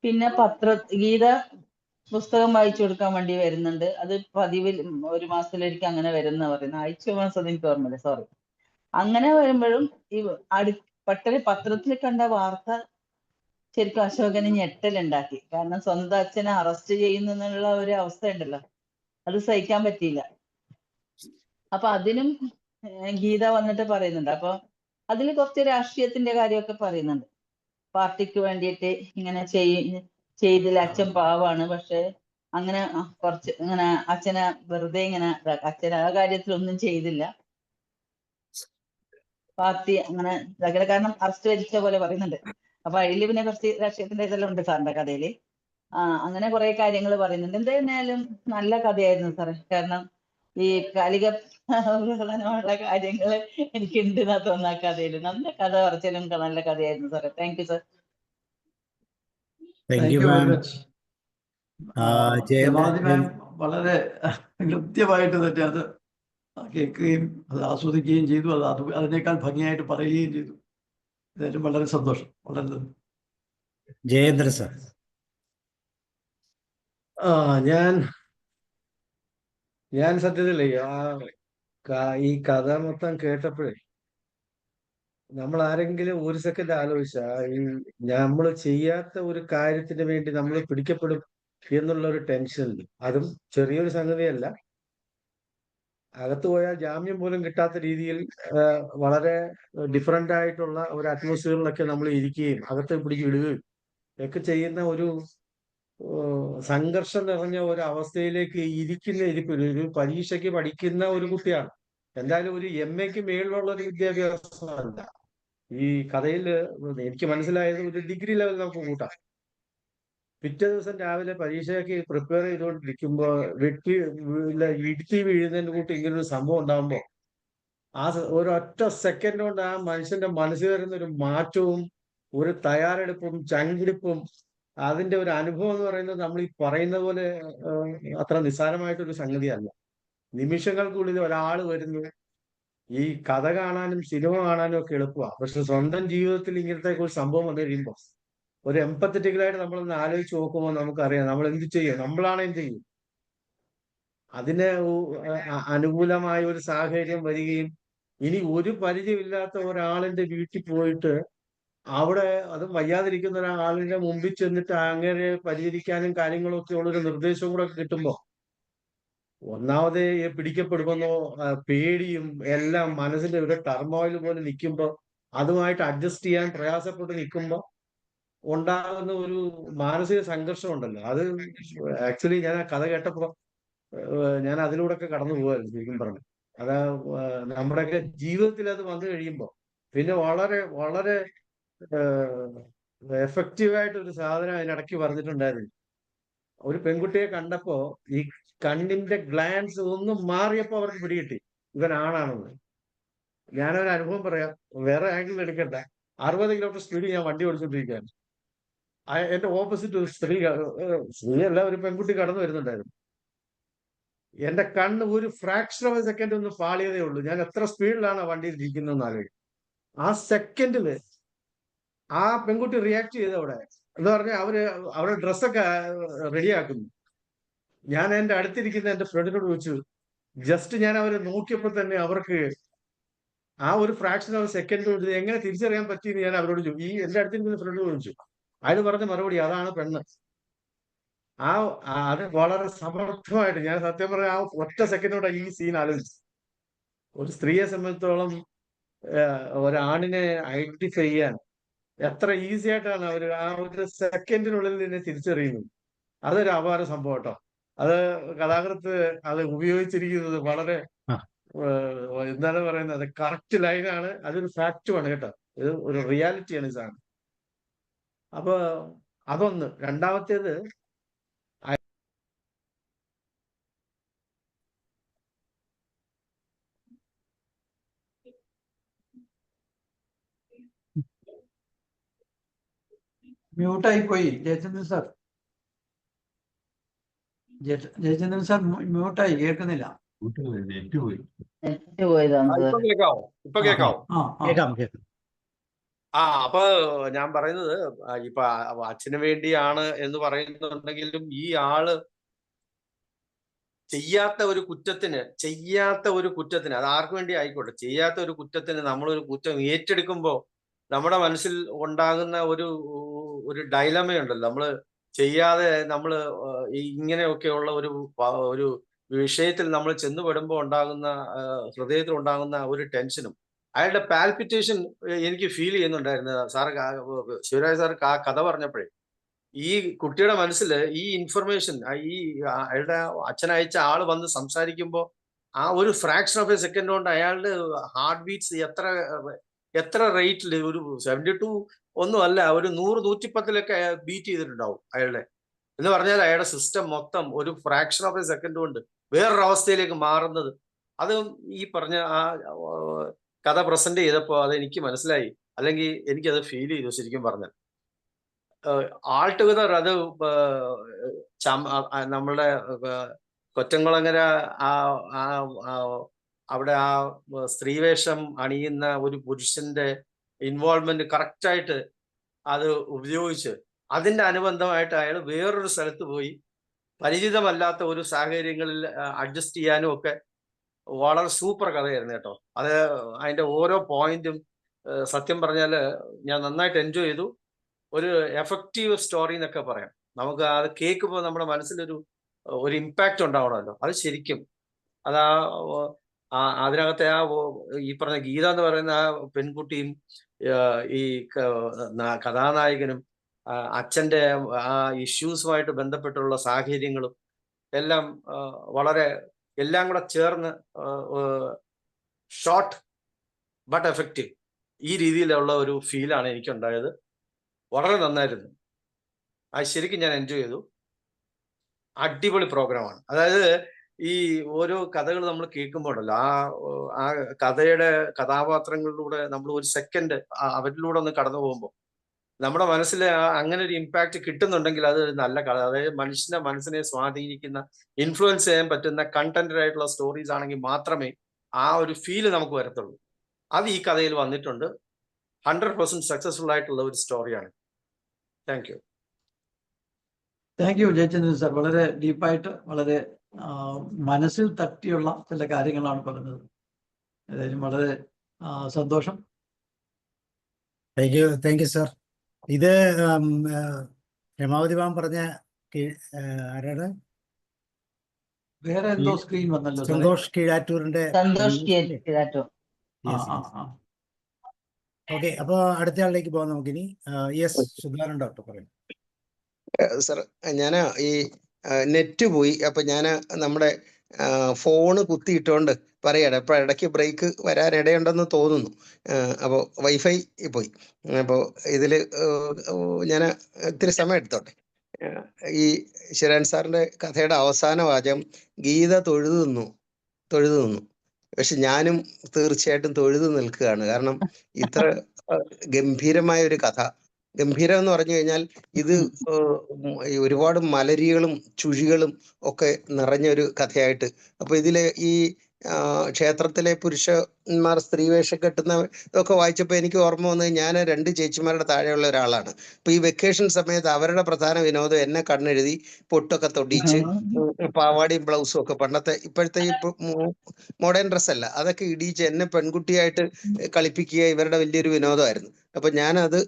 പിന്നെ ഗീത പുസ്തകം വായിച്ചു കൊടുക്കാൻ വേണ്ടി വരുന്നുണ്ട്. അത് പതിവിൽ ഒരു മാസത്തിലൊരിക്കൽ അങ്ങനെ വരുന്ന പറയുന്നത്, ആഴ്ച മാസം എനിക്ക് ഓർമ്മയില്ല, സോറി. അങ്ങനെ വരുമ്പോഴും ഈ പെട്ടെന്ന് പത്രത്തിൽ കണ്ട വാർത്ത ശരിക്കും അശോകന് ഞെട്ടലുണ്ടാക്കി. കാരണം സ്വന്തം അച്ഛനെ അറസ്റ്റ് ചെയ്യുന്നുള്ള ഒരു അവസ്ഥ ഉണ്ടല്ലോ, അത് സഹിക്കാൻ പറ്റിയില്ല. അപ്പൊ അതിനും ഗീത വന്നിട്ട് പറയുന്നുണ്ട്. അപ്പൊ അതിൽ കുറച്ച് രാഷ്ട്രീയത്തിന്റെ കാര്യമൊക്കെ പറയുന്നുണ്ട്. പാർട്ടിക്ക് വേണ്ടിയിട്ട് ഇങ്ങനെ ചെയ്തില്ല, അച്ഛൻ പാവാണ്, പക്ഷെ അങ്ങനെ കുറച്ച് ഇങ്ങനെ അച്ഛനെ വെറുതെ ഇങ്ങനെ അച്ഛൻ ആ കാര്യത്തിലൊന്നും ചെയ്തില്ല, പാർട്ടി അങ്ങനെ ഇതാക്കില്ല, കാരണം അറസ്റ്റ് വരിച്ച പോലെ പറയുന്നുണ്ട്. അപ്പൊ അതില് പിന്നെ കുറച്ച് രാഷ്ട്രീയത്തിന്റെ ഇതെല്ലാം ഉണ്ട് സാറിന്റെ കഥയില്. അങ്ങനെ കുറെ കാര്യങ്ങൾ പറയുന്നുണ്ട്. എന്തായാലും നല്ല കഥയായിരുന്നു സാറേ. കാരണം ഈ കാലിക പ്രധാനമുള്ള കാര്യങ്ങള് എനിക്കുണ്ട് എന്നാ തോന്നുന്ന ആ കഥയില്. നല്ല കഥ പറച്ചിലും നല്ല കഥയായിരുന്നു സാറേ. Thank you sir. Thank you very ma'am. Much. Jamathi ma'am വളരെ കൃത്യമായിട്ട് തന്നെ അത് കേൾക്കുകയും അത് ആസ്വദിക്കുകയും ചെയ്തു. അതിനേക്കാൾ ഭംഗിയായിട്ട് പറയുകയും ചെയ്തു. എന്തായാലും വളരെ സന്തോഷം. വളരെ നന്ദി. ജയേന്ദ്ര സാർ. ഞാൻ സത്യത്തിലേ ഈ കഥ മൊത്തം കേട്ടപ്പോഴേ നമ്മൾ ആരെങ്കിലും ഒരു സെക്കൻഡ് ആലോചിച്ചാൽ ഈ നമ്മൾ ചെയ്യാത്ത ഒരു കാര്യത്തിന് വേണ്ടി നമ്മൾ പിടിക്കപ്പെടും എന്നുള്ള ഒരു ടെൻഷൻ, അതും ചെറിയൊരു സംഗതിയല്ല. അകത്ത് പോയാൽ ജാമ്യം പോലും കിട്ടാത്ത രീതിയിൽ വളരെ ഡിഫറൻ്റ് ആയിട്ടുള്ള ഒരു അറ്റ്മോസ്ഫിയറിലൊക്കെ നമ്മൾ ഇരിക്കുകയും അകത്ത് പിടിച്ച് വിടുകയും ഒക്കെ ചെയ്യുന്ന ഒരു സംഘർഷം നിറഞ്ഞ ഒരു അവസ്ഥയിലേക്ക് ഒരു പരീക്ഷയ്ക്ക് പഠിക്കുന്ന ഒരു കുട്ടിയാണ്. എന്തായാലും ഒരു MA-ക്ക് മേളിലുള്ള ഒരു വിദ്യാഭ്യാസമല്ല. ഈ കഥയിൽ എനിക്ക് മനസ്സിലായത് ഒരു ഡിഗ്രി ലെവൽ നമുക്ക് കൂട്ടാം. പിറ്റേ ദിവസം രാവിലെ പരീക്ഷയ്ക്ക് പ്രിപ്പയർ ചെയ്തുകൊണ്ടിരിക്കുമ്പോൾ ഇടുത്തി വീഴുന്നതിന് കൂട്ടി ഇങ്ങനൊരു സംഭവം ഉണ്ടാകുമ്പോൾ ഒരൊറ്റ സെക്കൻഡ് കൊണ്ട് ആ മനുഷ്യന്റെ മനസ്സിൽ വരുന്ന ഒരു മാറ്റവും ഒരു തയ്യാറെടുപ്പും ചങ്കിടിപ്പും അതിന്റെ ഒരു അനുഭവം എന്ന് പറയുന്നത് നമ്മൾ ഈ പറയുന്ന പോലെ അത്ര നിസ്സാരമായിട്ടൊരു സംഗതിയല്ല. നിമിഷങ്ങൾക്കുള്ളിൽ ഒരാൾ വരുന്നു. ഈ കഥ കാണാനും സിനിമ കാണാനും ഒക്കെ എളുപ്പമാണ്, പക്ഷെ സ്വന്തം ജീവിതത്തിൽ ഇങ്ങനത്തെ ഒരു സംഭവം വന്നു കഴിയുമ്പോൾ ഒരു എംപത്തറ്റിക്കലായിട്ട് നമ്മളൊന്ന് ആലോചിച്ച് നോക്കുമ്പോൾ നമുക്കറിയാം നമ്മൾ എന്ത് ചെയ്യും, നമ്മളാണ് എന്ത് ചെയ്യും. അതിന് അനുകൂലമായ ഒരു സാഹചര്യം വരികയും ഇനി ഒരു പരിചയമില്ലാത്ത ഒരാളിന്റെ വീട്ടിൽ പോയിട്ട് അവിടെ അതും വയ്യാതിരിക്കുന്ന ഒരാളിന്റെ മുമ്പിൽ ചെന്നിട്ട് അങ്ങനെ പരിചരിക്കാനും കാര്യങ്ങളും ഒക്കെ ഉള്ളൊരു നിർദ്ദേശവും കൂടെ കിട്ടുമ്പോ ഒന്നാമത് പിടിക്കപ്പെടുമെന്നോ പേടിയും എല്ലാം മനസ്സിന്റെ ഒരു ടർമോയിൽ പോലെ നിൽക്കുമ്പോൾ അതുമായിട്ട് അഡ്ജസ്റ്റ് ചെയ്യാൻ പ്രയാസപ്പെട്ട് നിൽക്കുമ്പോൾ ഉണ്ടാകുന്ന ഒരു മാനസിക സംഘർഷം ഉണ്ടല്ലോ. അത് ആക്ച്വലി ഞാൻ ആ കഥ കേട്ടപ്പോ ഞാൻ അതിലൂടെ ഒക്കെ കടന്നു പോകായിരുന്നു ശരിക്കും പറഞ്ഞു. അതാ നമ്മുടെയൊക്കെ ജീവിതത്തിൽ അത് വന്നു കഴിയുമ്പോൾ പിന്നെ വളരെ വളരെ എഫക്റ്റീവായിട്ട് ഒരു സാധനം അതിനിടയ്ക്ക് പറഞ്ഞിട്ടുണ്ടായിരുന്നു. ഒരു പെൺകുട്ടിയെ കണ്ടപ്പോ ഈ കണ്ണിന്റെ ഗ്ലാൻസ് ഒന്നും മാറിയപ്പോ അവർക്ക് പിടികിട്ടി ഇവൻ ആണാണെന്ന്. ഞാനൊരു അനുഭവം പറയാം, വേറെ ആംഗിൾ എടുക്കണ്ട. 60 കിലോമീറ്റർ സ്പീഡിൽ ഞാൻ വണ്ടി ഓടിച്ചോണ്ടിരിക്കുകയാണ്. എന്റെ ഓപ്പോസിറ്റ് ഒരു സ്ത്രീയല്ല, ഒരു പെൺകുട്ടി കടന്നു വരുന്നുണ്ടായിരുന്നു. എന്റെ കണ്ണ് ഒരു ഫ്രാക്ഷൻ ഓഫ് എ സെക്കൻഡ് ഒന്ന് പാളിയതേ ഉള്ളൂ. ഞാൻ എത്ര സ്പീഡിലാണ് ആ വണ്ടിയിൽ ഇരിക്കുന്നതെന്ന് ആലോചിക്കും. ആ സെക്കൻഡില് ആ പെൺകുട്ടി റിയാക്ട് ചെയ്ത് അവിടെ എന്ന് പറഞ്ഞാൽ അവരുടെ ഡ്രസ്സൊക്കെ റെഡിയാക്കുന്നു. ഞാൻ എന്റെ അടുത്തിരിക്കുന്ന എന്റെ ഫ്രണ്ടിനോട് ചോദിച്ചു, ജസ്റ്റ് ഞാൻ അവരെ നോക്കിയപ്പോൾ തന്നെ അവർക്ക് ആ ഒരു ഫ്രാക്ഷൻ ഓഫ് സെക്കൻഡ് കൊണ്ട് എങ്ങനെ തിരിച്ചറിയാൻ പറ്റിയെന്ന് ഞാൻ അവരോട് ചോദിച്ചു. ഈ എന്റെ അടുത്തിരിക്കുന്ന ഫ്രണ്ടിനോട് ചോദിച്ചു. അയാൾ പറഞ്ഞ മറുപടി അതാണ് പെണ്ണ്. അത് വളരെ സമർത്ഥമായിട്ട് ഞാൻ സത്യം പറഞ്ഞ ആ ഒറ്റ സെക്കൻഡോടെ ഈ സീൻ ആലോചിച്ചു. ഒരു സ്ത്രീയെ സംബന്ധിച്ചോളം ഒരാണിനെ ഐഡന്റിഫൈ ചെയ്യാൻ എത്ര ഈസി ആയിട്ടാണ് അവർ ആ ഒരു സെക്കൻഡിനുള്ളിൽ തന്നെ തിരിച്ചറിയുന്നത്. അതൊരു അപാര സംഭവം കേട്ടോ. അത് കഥാകൃത്ത് അത് ഉപയോഗിച്ചിരിക്കുന്നത് വളരെ എന്താണ് പറയുന്നത്, കറക്റ്റ് ലൈനാണ്. അതൊരു ഫാക്റ്റുമാണ് കേട്ടോ. ഇത് ഒരു റിയാലിറ്റിയാണ് ഈ സാധനം. അപ്പൊ അതൊന്ന്. രണ്ടാമത്തേത് മ്യൂട്ടായി പോയി ജയചന്ദ്രൻ സാർ. ജയചന്ദ്രൻ സാർ മ്യൂട്ടായി, കേൾക്കുന്നില്ല. നെറ്റ് പോയി. നെറ്റ് പോയതാണ് ഇപ്പൊ കേൾക്കാവോ? ഇപ്പൊ കേൾക്കാവോ? കേൾക്കാം കേൾക്കാം. അപ്പൊ ഞാൻ പറയുന്നത് ഇപ്പൊ അച്ഛന് വേണ്ടിയാണ് എന്ന് പറയുന്നുണ്ടെങ്കിലും ഈ ആള് ചെയ്യാത്ത ഒരു കുറ്റത്തിന് അത് ആർക്ക് വേണ്ടി ആയിക്കോട്ടെ, ചെയ്യാത്ത ഒരു കുറ്റത്തിന് നമ്മളൊരു കുറ്റം ഏറ്റെടുക്കുമ്പോ നമ്മുടെ മനസ്സിൽ ഉണ്ടാകുന്ന ഒരു ഡൈലമയുണ്ടല്ലോ. നമ്മള് ചെയ്യാതെ നമ്മള് ഇങ്ങനെയൊക്കെയുള്ള ഒരു വിഷയത്തിൽ നമ്മൾ ചെന്നുപെടുമ്പോൾ ഉണ്ടാകുന്ന ഹൃദയത്തിൽ ഉണ്ടാകുന്ന ഒരു ടെൻഷനും അയാളുടെ പാൽപിറ്റേഷൻ എനിക്ക് ഫീൽ ചെയ്യുന്നുണ്ടായിരുന്നു. സാറ് ശിവരാജ് സാർ ആ കഥ പറഞ്ഞപ്പോഴേ ഈ കുട്ടിയുടെ മനസ്സിൽ ഈ ഇൻഫർമേഷൻ അയാളുടെ അച്ഛനയച്ച ആള് വന്ന് സംസാരിക്കുമ്പോൾ ആ ഒരു ഫ്രാക്ഷൻ ഓഫ് എ സെക്കൻഡ് കൊണ്ട് അയാളുടെ ഹാർട്ട് ബീറ്റ്സ് എത്ര റേറ്റിൽ, ഒരു 72 ഒന്നും അല്ല, ഒരു 100-110 ബീറ്റ് ചെയ്തിട്ടുണ്ടാവും അയാളുടെ. എന്ന് പറഞ്ഞാൽ അയാളുടെ സിസ്റ്റം മൊത്തം ഒരു ഫ്രാക്ഷൻ ഓഫ് എ സെക്കൻഡ് കൊണ്ട് വേറൊരു അവസ്ഥയിലേക്ക് മാറുന്നത്. അത് ഈ പറഞ്ഞ ആ കഥ പ്രസന്റ് ചെയ്തപ്പോൾ അത് എനിക്ക് മനസ്സിലായി, അല്ലെങ്കിൽ എനിക്കത് ഫീൽ ചെയ്തു ശരിക്കും പറഞ്ഞാൽ. ആൾ ടുഗദർ അത് നമ്മളുടെ കൊറ്റംകുളങ്ങര അവിടെ ആ സ്ത്രീവേഷം അണിയുന്ന ഒരു പുരുഷന്റെ ഇൻവോൾവ്മെന്റ് കറക്റ്റായിട്ട് അത് ഉപയോഗിച്ച് അതിന്റെ അനുബന്ധമായിട്ട് അയാൾ വേറൊരു സ്ഥലത്ത് പോയി പരിചിതമല്ലാത്ത ഒരു സാഹചര്യങ്ങളിൽ അഡ്ജസ്റ്റ് ചെയ്യാനും ഒക്കെ വളരെ സൂപ്പർ കഥയായിരുന്നു കേട്ടോ. അത് അതിന്റെ ഓരോ പോയിന്റും സത്യം പറഞ്ഞാല് ഞാൻ നന്നായിട്ട് എൻജോയ് ചെയ്തു. ഒരു എഫക്റ്റീവ് സ്റ്റോറി എന്നൊക്കെ പറയാം. നമുക്ക് അത് കേൾക്കുമ്പോൾ നമ്മുടെ മനസ്സിലൊരു ഇമ്പാക്റ്റ് ഉണ്ടാവണമല്ലോ. അത് ശരിക്കും അതിനകത്തെ ഈ പറഞ്ഞ ഗീത എന്ന് പറയുന്ന ആ പെൺകുട്ടിയും ഈ കഥാനായകനും അച്ഛന്റെ ആ ഇഷ്യൂസുമായിട്ട് ബന്ധപ്പെട്ടുള്ള സാഹചര്യങ്ങളും എല്ലാം എല്ലാം കൂടെ ചേർന്ന് ഷോർട്ട് ബട്ട് എഫക്റ്റീവ് ഈ രീതിയിലുള്ള ഒരു ഫീലാണ് എനിക്കുണ്ടായത്. വളരെ നന്നായിരുന്നു. അത് ശരിക്കും ഞാൻ എൻജോയ് ചെയ്തു. അടിപൊളി പ്രോഗ്രാമാണ്. അതായത് ഈ ഓരോ കഥകൾ നമ്മൾ കേൾക്കുമ്പോഴല്ലോ ആ കഥയുടെ കഥാപാത്രങ്ങളിലൂടെ നമ്മൾ ഒരു സെക്കൻഡ് അവരിലൂടെ ഒന്ന് കടന്നു പോകുമ്പോൾ നമ്മുടെ മനസ്സിൽ അങ്ങനെ ഒരു ഇമ്പാക്റ്റ് കിട്ടുന്നുണ്ടെങ്കിൽ അത് നല്ല കഥ. അതായത് മനുഷ്യന്റെ മനസ്സിനെ സ്വാധീനിക്കുന്ന, ഇൻഫ്ലുവൻസ് ചെയ്യാൻ പറ്റുന്ന കണ്ടന്റഡ് ആയിട്ടുള്ള സ്റ്റോറീസ് ആണെങ്കിൽ മാത്രമേ ആ ഒരു ഫീല് നമുക്ക് വരത്തുള്ളൂ. അത് ഈ കഥയിൽ വന്നിട്ടുണ്ട്. 100% സക്സസ്ഫുൾ ആയിട്ടുള്ള ഒരു സ്റ്റോറിയാണ്. Thank you. Thank you Jayachandran sir. വളരെ ഡീപ്പായിട്ട് വളരെ മനസ്സിൽ തട്ടിയുള്ള ചില കാര്യങ്ങളാണ് പറഞ്ഞത്. ഏതായാലും വളരെ സന്തോഷം. Thank you sir. ഇത് രമാവതി മാം പറഞ്ഞ ആരാണ്? വേറെ എന്തോ സ്ക്രീൻ വന്നല്ലോ സാറേ. സന്തോഷ് കീഴാറ്റൂരിന്റെ. സന്തോഷ് കീഴാറ്റൂർ. ഓക്കെ, അപ്പൊ അടുത്ത ആളിലേക്ക് പോകാം നമുക്കിനി. യെസ്, സുധാകരൻ ഡോക്ടർ പറയും. സർ, ഞാൻ ഈ നെറ്റ് പോയി, അപ്പൊ ഞാൻ നമ്മുടെ ഫോണ് കുത്തിയിട്ടുകൊണ്ട് പറയട്ടെ. ഇപ്പൊ ഇടയ്ക്ക് ബ്രേക്ക് വരാനിടയുണ്ടെന്ന് തോന്നുന്നു. അപ്പോൾ വൈഫൈ പോയി. അപ്പോൾ ഇതില് ഞാൻ ഇത്തിരി സമയം എടുത്തോട്ടെ. ഈ ശിവരാൻ സാറിന്റെ കഥയുടെ അവസാന വാചകം ഗീത തൊഴുതു നിന്നു. പക്ഷെ ഞാനും തീർച്ചയായിട്ടും തൊഴുതു നിൽക്കുകയാണ്. കാരണം ഇത്ര ഗംഭീരമായ ഒരു കഥ, ഗംഭീരം എന്ന് പറഞ്ഞു കഴിഞ്ഞാൽ ഇത് ഒരുപാട് മലരികളും ചുഴികളും ഒക്കെ നിറഞ്ഞൊരു കഥയായിട്ട്. അപ്പൊ ഇതിലെ ഈ ക്ഷേത്രത്തിലെ പുരുഷന്മാർ സ്ത്രീവേഷം കെട്ടുന്ന ഇതൊക്കെ വായിച്ചപ്പോൾ എനിക്ക് ഓർമ്മ വന്നത്, ഞാൻ 2 ചേച്ചിമാരുടെ താഴെയുള്ള ഒരാളാണ്. അപ്പൊ ഈ വെക്കേഷൻ സമയത്ത് അവരുടെ പ്രധാന വിനോദം എന്നെ കണ്ണെഴുതി പൊട്ടൊക്കെ തൊടിയിച്ച് പാവാടിയും ബ്ലൗസും ഒക്കെ, ഇപ്പോഴത്തെ ഈ മോഡേൺ ഡ്രസ് അല്ല, അതൊക്കെ ഇടിയിച്ച് എന്നെ പെൺകുട്ടിയായിട്ട് കളിപ്പിക്കുക ഇവരുടെ വലിയൊരു വിനോദമായിരുന്നു. അപ്പൊ ഞാനത്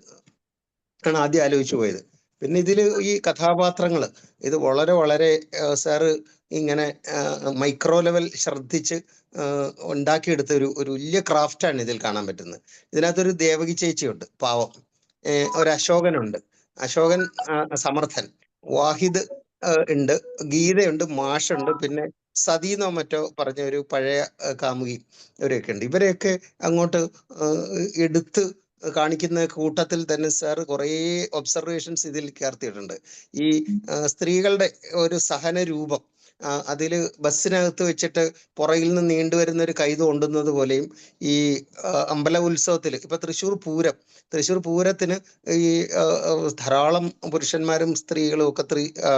ആണ് ആദ്യം ആലോചിച്ചു പോയത്. പിന്നെ ഇതിൽ ഈ കഥാപാത്രങ്ങൾ ഇത് വളരെ വളരെ സാറ് ഇങ്ങനെ മൈക്രോ ലെവൽ ശ്രദ്ധിച്ച് ഉണ്ടാക്കിയെടുത്ത ഒരു വലിയ ക്രാഫ്റ്റാണ് ഇതിൽ കാണാൻ പറ്റുന്നത്. ഇതിനകത്തൊരു ദേവകി ചേച്ചിയുണ്ട്, പാവം. ഒരു അശോകനുണ്ട്, അശോകൻ സമർത്ഥൻ, വാഹിദ് ഉണ്ട്, ഗീതയുണ്ട്, മാഷുണ്ട്, പിന്നെ സതീന്നോ മറ്റോ പറഞ്ഞ ഒരു പഴയ കാമുകി, ഇവരൊക്കെ ഉണ്ട്. ഇവരെയൊക്കെ അങ്ങോട്ട് എടുത്ത് കാണിക്കുന്ന കൂട്ടത്തിൽ തന്നെ സാർ കുറേ ഒബ്സർവേഷൻസ് ഇതിൽ ചേർത്തിയിട്ടുണ്ട്. ഈ സ്ത്രീകളുടെ ഒരു സഹന രൂപം, അതില് ബസ്സിനകത്ത് വെച്ചിട്ട് പുറകിൽ നിന്ന് നീണ്ടുവരുന്ന ഒരു കൈത് കൊണ്ടുന്നത് പോലെയും, ഈ അമ്പല ഉത്സവത്തിൽ ഇപ്പൊ തൃശ്ശൂർ പൂരത്തിന് ഈ ധാരാളം പുരുഷന്മാരും സ്ത്രീകളും ഒക്കെ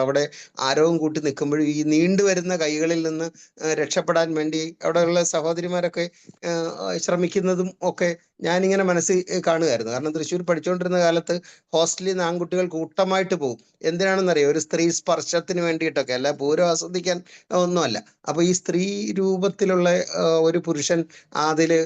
അവിടെ ആരവം കൂട്ടി നിൽക്കുമ്പോഴും ഈ നീണ്ടുവരുന്ന കൈകളിൽ നിന്ന് രക്ഷപ്പെടാൻ വേണ്ടി അവിടെയുള്ള സഹോദരിമാരൊക്കെ ശ്രമിക്കുന്നതും ഒക്കെ ഞാനിങ്ങനെ മനസ്സിൽ കാണുമായിരുന്നു. കാരണം തൃശ്ശൂർ പഠിച്ചുകൊണ്ടിരുന്ന കാലത്ത് ഹോസ്റ്റലിൽ നിന്ന് ആൺകുട്ടികൾ കൂട്ടമായിട്ട് പോകും. എന്തിനാണെന്നറിയോ? ഒരു സ്ത്രീ സ്പർശത്തിന് വേണ്ടിയിട്ടൊക്കെ, അല്ല പൂരം ആസ്വദിക്കാൻ ഒന്നുമല്ല. അപ്പൊ ഈ സ്ത്രീ രൂപത്തിലുള്ള ഒരു പുരുഷൻ അതില്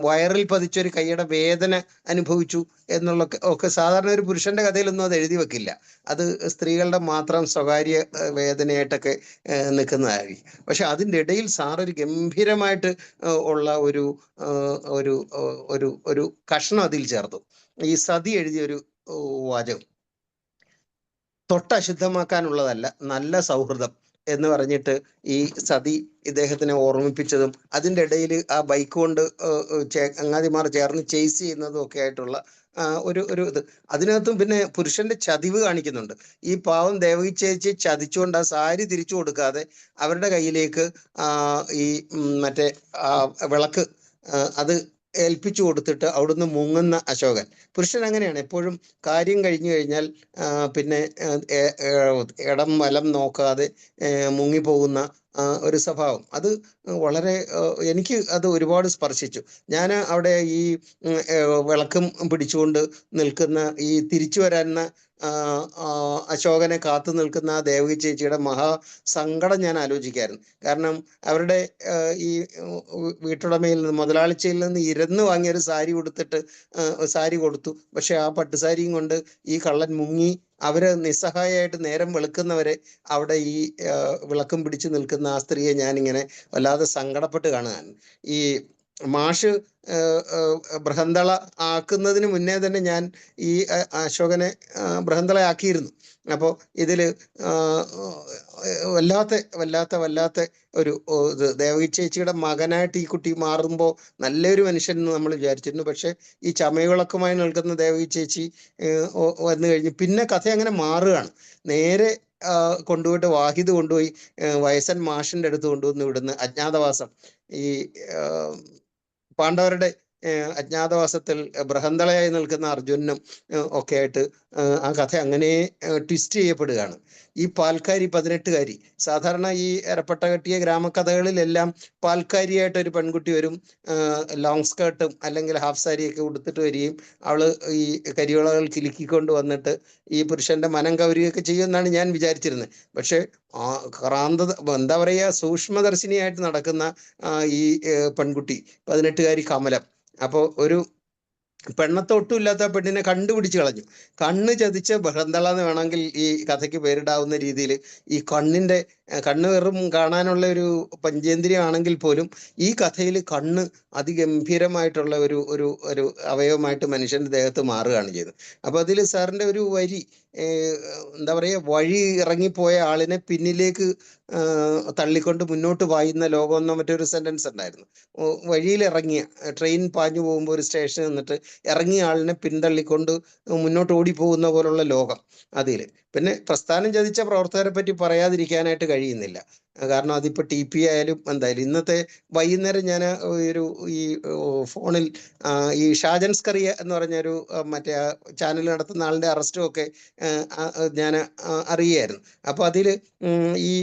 വയറിൽ പതിച്ചൊരു കൈയുടെ വേദന അനുഭവിച്ചു എന്നുള്ള ഒക്കെ സാധാരണ ഒരു പുരുഷന്റെ കഥയിലൊന്നും അത് എഴുതി വെക്കില്ല. അത് സ്ത്രീകളുടെ മാത്രം സ്വകാര്യ വേദനയായിട്ടൊക്കെ നിൽക്കുന്നതായിരിക്കും. പക്ഷെ അതിൻ്റെ ഇടയിൽ സാറൊരു ഗംഭീരമായിട്ട് ഉള്ള ഒരു ഒരു ഒരു ഒരു കഷ്ണം അതിൽ ചേർത്തു. ഈ സതി എഴുതിയൊരു വാചകം, തൊട്ടശുദ്ധമാക്കാനുള്ളതല്ല നല്ല സൗഹൃദം എന്ന് പറഞ്ഞിട്ട് ഈ സതി ഇദ്ദേഹത്തിനെ ഓർമ്മിപ്പിച്ചതും, അതിൻ്റെ ഇടയിൽ ആ ബൈക്ക് കൊണ്ട് അങ്ങാതിമാർ ചേർന്ന് ചേസ് ചെയ്യുന്നതും ഒക്കെ ആയിട്ടുള്ള ഒരു ഇത്. അതിനകത്തും പിന്നെ പുരുഷന്റെ ചതിവ് കാണിക്കുന്നുണ്ട്. ഈ പാവം ദേവകി ചേച്ചി ചതിച്ചുകൊണ്ട് ആ സാരി തിരിച്ചു കൊടുക്കാതെ അവരുടെ കയ്യിലേക്ക് ഈ മറ്റേ വിളക്ക് അത് ഏൽപ്പിച്ചു കൊടുത്തിട്ട് അവിടുന്ന് മുങ്ങുന്ന അശോകൻ. പുരുഷൻ അങ്ങനെയാണ്, എപ്പോഴും കാര്യം കഴിഞ്ഞു കഴിഞ്ഞാൽ പിന്നെ ഇടം വലം നോക്കാതെ മുങ്ങിപ്പോകുന്ന ഒരു സ്വഭാവം. അത് വളരെ എനിക്ക് അത് ഒരുപാട് സ്പർശിച്ചു. ഞാൻ അവിടെ ഈ വിളക്കും പിടിച്ചുകൊണ്ട് നിൽക്കുന്ന ഈ തിരിച്ചു വരാവുന്ന അശോകനെ കാത്തു നിൽക്കുന്ന ആ ദേവകി ചേച്ചിയുടെ മഹാസങ്കടം ഞാൻ ആലോചിക്കായിരുന്നു. കാരണം അവരുടെ ഈ വീട്ടുടമയിൽ നിന്ന്, മുതലാളിച്ചയിൽ നിന്ന് ഇരന്ന് വാങ്ങിയ ഒരു സാരി സാരി കൊടുത്തു. പക്ഷെ ആ പട്ടുസാരിയും കൊണ്ട് ഈ കള്ളൻ മുങ്ങി അവര് നിസ്സഹായമായിട്ട് നേരം വെളുക്കുന്നവരെ അവിടെ ഈ വിളക്കും പിടിച്ചു നിൽക്കുന്ന ആ സ്ത്രീയെ ഞാനിങ്ങനെ വല്ലാതെ സങ്കടപ്പെട്ട് കാണുകയാണ്. ഈ മാഷ് ബൃഹന്തള ആക്കുന്നതിന് മുന്നേ തന്നെ ഞാൻ ഈ അശോകനെ ബൃഹന്തള ആക്കിയിരുന്നു. അപ്പോൾ ഇതില് വല്ലാത്ത ഒരു ഇത് ദേവകി ചേച്ചിയുടെ മകനായിട്ട് ഈ കുട്ടി മാറുമ്പോൾ നല്ലൊരു മനുഷ്യൻ എന്ന് നമ്മൾ വിചാരിച്ചിരുന്നു. പക്ഷെ ഈ ചമയവിളക്കുമായി നിൽക്കുന്ന ദേവകി ചേച്ചി വന്നു കഴിഞ്ഞ് പിന്നെ കഥ അങ്ങനെ മാറുകയാണ്. നേരെ കൊണ്ടുപോയിട്ട് വാഹിദ് കൊണ്ടുപോയി വയസ്സൻ മാഷിന്റെ അടുത്ത് കൊണ്ടുവന്ന് വിടുന്ന അജ്ഞാതവാസം. ഈ പാണ്ഡവരുടെ അജ്ഞാതവാസത്തിൽ ബൃഹന്തളയായി നിൽക്കുന്ന അർജുനനും ഒക്കെ ആയിട്ട് ആ കഥ അങ്ങനെ ട്വിസ്റ്റ് ചെയ്യപ്പെടുകയാണ്. ഈ പാൽക്കാരി 18കാരി, സാധാരണ ഈ എരപ്പട്ട കെട്ടിയ ഗ്രാമകഥകളിലെല്ലാം പാൽക്കാരിയായിട്ട് ഒരു പെൺകുട്ടി വരും, ലോങ് സ്കേർട്ടും അല്ലെങ്കിൽ ഹാഫ് സാരിയൊക്കെ ഉടുത്തിട്ട് വരികയും അവള് ഈ കരിവളകൾ കിലുക്കിക്കൊണ്ട് വന്നിട്ട് ഈ പുരുഷന്റെ മനം കവരുകയൊക്കെ ചെയ്യുമെന്നാണ് ഞാൻ വിചാരിച്ചിരുന്നത്. പക്ഷെ ക്രാന്തത എന്താ പറയുക, സൂക്ഷ്മദർശിനിയായിട്ട് നടക്കുന്ന ഈ പെൺകുട്ടി 18കാരി കമലം, അപ്പോൾ ഒരു പെണ്ണത്തൊട്ടും ഇല്ലാത്ത പെണ്ണിനെ കണ്ടുപിടിച്ച് കളഞ്ഞു. കണ്ണ് ചതിച്ച ബഹന്തള എന്ന് വേണമെങ്കിൽ ഈ കഥയ്ക്ക് പേരിടാവുന്ന രീതിയിൽ ഈ കണ്ണ് വെറും കാണാനുള്ള ഒരു പഞ്ചേന്ദ്രിയമാണെങ്കിൽ പോലും ഈ കഥയിൽ കണ്ണ് അതിഗംഭീരമായിട്ടുള്ള ഒരു അവയവമായിട്ട് മനുഷ്യന്റെ ദേഹത്ത് മാറുകയാണ് ചെയ്തത്. അപ്പൊ അതിൽ സാറിന്റെ ഒരു വരി, എന്താ പറയുക, വഴി ഇറങ്ങിപ്പോയ ആളിനെ പിന്നിലേക്ക് തള്ളിക്കൊണ്ട് മുന്നോട്ട് പായുന്ന ലോകം എന്ന മറ്റൊരു സെന്റൻസ് ഉണ്ടായിരുന്നു. വഴിയിൽ ഇറങ്ങിയ ട്രെയിൻ പാഞ്ഞു പോകുമ്പോൾ ഒരു സ്റ്റേഷനിൽ നിന്നിട്ട് ഇറങ്ങിയ ആളിനെ പിന്തള്ളിക്കൊണ്ട് മുന്നോട്ട് ഓടിപ്പോകുന്ന പോലുള്ള ലോകം അതിൽ. പിന്നെ പ്രസ്ഥാനം ചതിച്ച പ്രവർത്തകരെ പറ്റി പറയാതിരിക്കാനായിട്ട് കഴിയുന്നില്ല. കാരണം അതിപ്പോൾ TP ആയാലും എന്തായാലും. ഇന്നത്തെ വൈകുന്നേരം ഞാൻ ഈ ഫോണിൽ ഈ ഷാജൻ സ്കറിയ എന്ന് പറഞ്ഞൊരു മറ്റേ ചാനൽ നടത്തുന്ന ആളിൻ്റെ അറസ്റ്റും ഒക്കെ ഞാൻ അറിയായിരുന്നു. അപ്പോൾ അതിൽ ഈ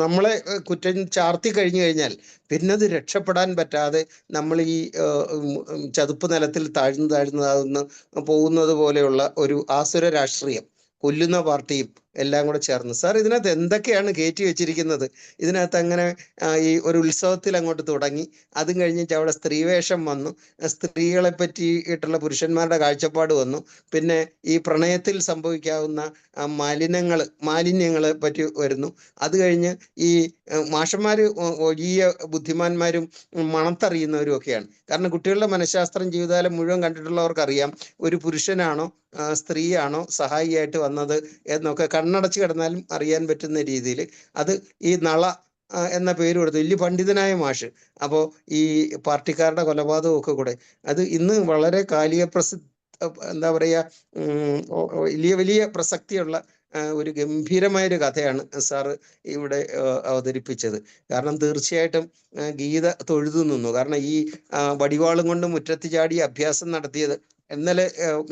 നമ്മളെ കുറ്റം ചാർത്തി കഴിഞ്ഞു കഴിഞ്ഞാൽ പിന്നെ അത് രക്ഷപ്പെടാൻ പറ്റാതെ നമ്മൾ ഈ ചതുപ്പ് നിലത്തിൽ താഴ്ന്നു പോകുന്നത് പോലെയുള്ള ഒരു ആസുര രാഷ്ട്രീയം, കൊല്ലുന്ന പാർട്ടിയും എല്ലാം കൂടെ ചേർന്ന്. സാർ ഇതിനകത്ത് എന്തൊക്കെയാണ് കയറ്റി വെച്ചിരിക്കുന്നത്? ഇതിനകത്ത് അങ്ങനെ ഈ ഒരു ഉത്സവത്തിൽ അങ്ങോട്ട് തുടങ്ങി, അതും കഴിഞ്ഞിട്ട് അവിടെ സ്ത്രീവേഷം വന്നു, സ്ത്രീകളെ പറ്റിയിട്ടുള്ള പുരുഷന്മാരുടെ കാഴ്ചപ്പാട് വന്നു, പിന്നെ ഈ പ്രണയത്തിൽ സംഭവിക്കാവുന്ന മാലിന്യങ്ങളെ പറ്റി വരുന്നു. അത് കഴിഞ്ഞ് ഈ മാഷന്മാർ വലിയ ബുദ്ധിമാന്മാരും മണത്തറിയുന്നവരും ഒക്കെയാണ്. കാരണം കുട്ടികളുടെ മനഃശാസ്ത്രം ജീവിതകാലം മുഴുവൻ കണ്ടിട്ടുള്ളവർക്കറിയാം ഒരു പുരുഷനാണോ സ്ത്രീയാണോ സഹായിയായിട്ട് വന്നത് എന്നൊക്കെ കണ്ണടച്ച് കിടന്നാലും അറിയാൻ പറ്റുന്ന രീതിയിൽ അത് ഈ നള എന്ന പേര് കൊടുത്തു, വലിയ പണ്ഡിതനായ മാഷ്. അപ്പോൾ ഈ പാർട്ടിക്കാരുടെ കൊലപാതകവും ഒക്കെ കൂടെ അത് ഇന്ന് വളരെ എന്താ പറയുക, വലിയ പ്രസക്തിയുള്ള ഒരു ഗംഭീരമായൊരു കഥയാണ് സാറ് ഇവിടെ അവതരിപ്പിച്ചത്. കാരണം തീർച്ചയായിട്ടും ഗീത തൊഴുതു നിന്നു. കാരണം ഈ വടിവാളും കൊണ്ട് മുറ്റത്ത് ചാടി അഭ്യാസം നടത്തിയത്, ഇന്നലെ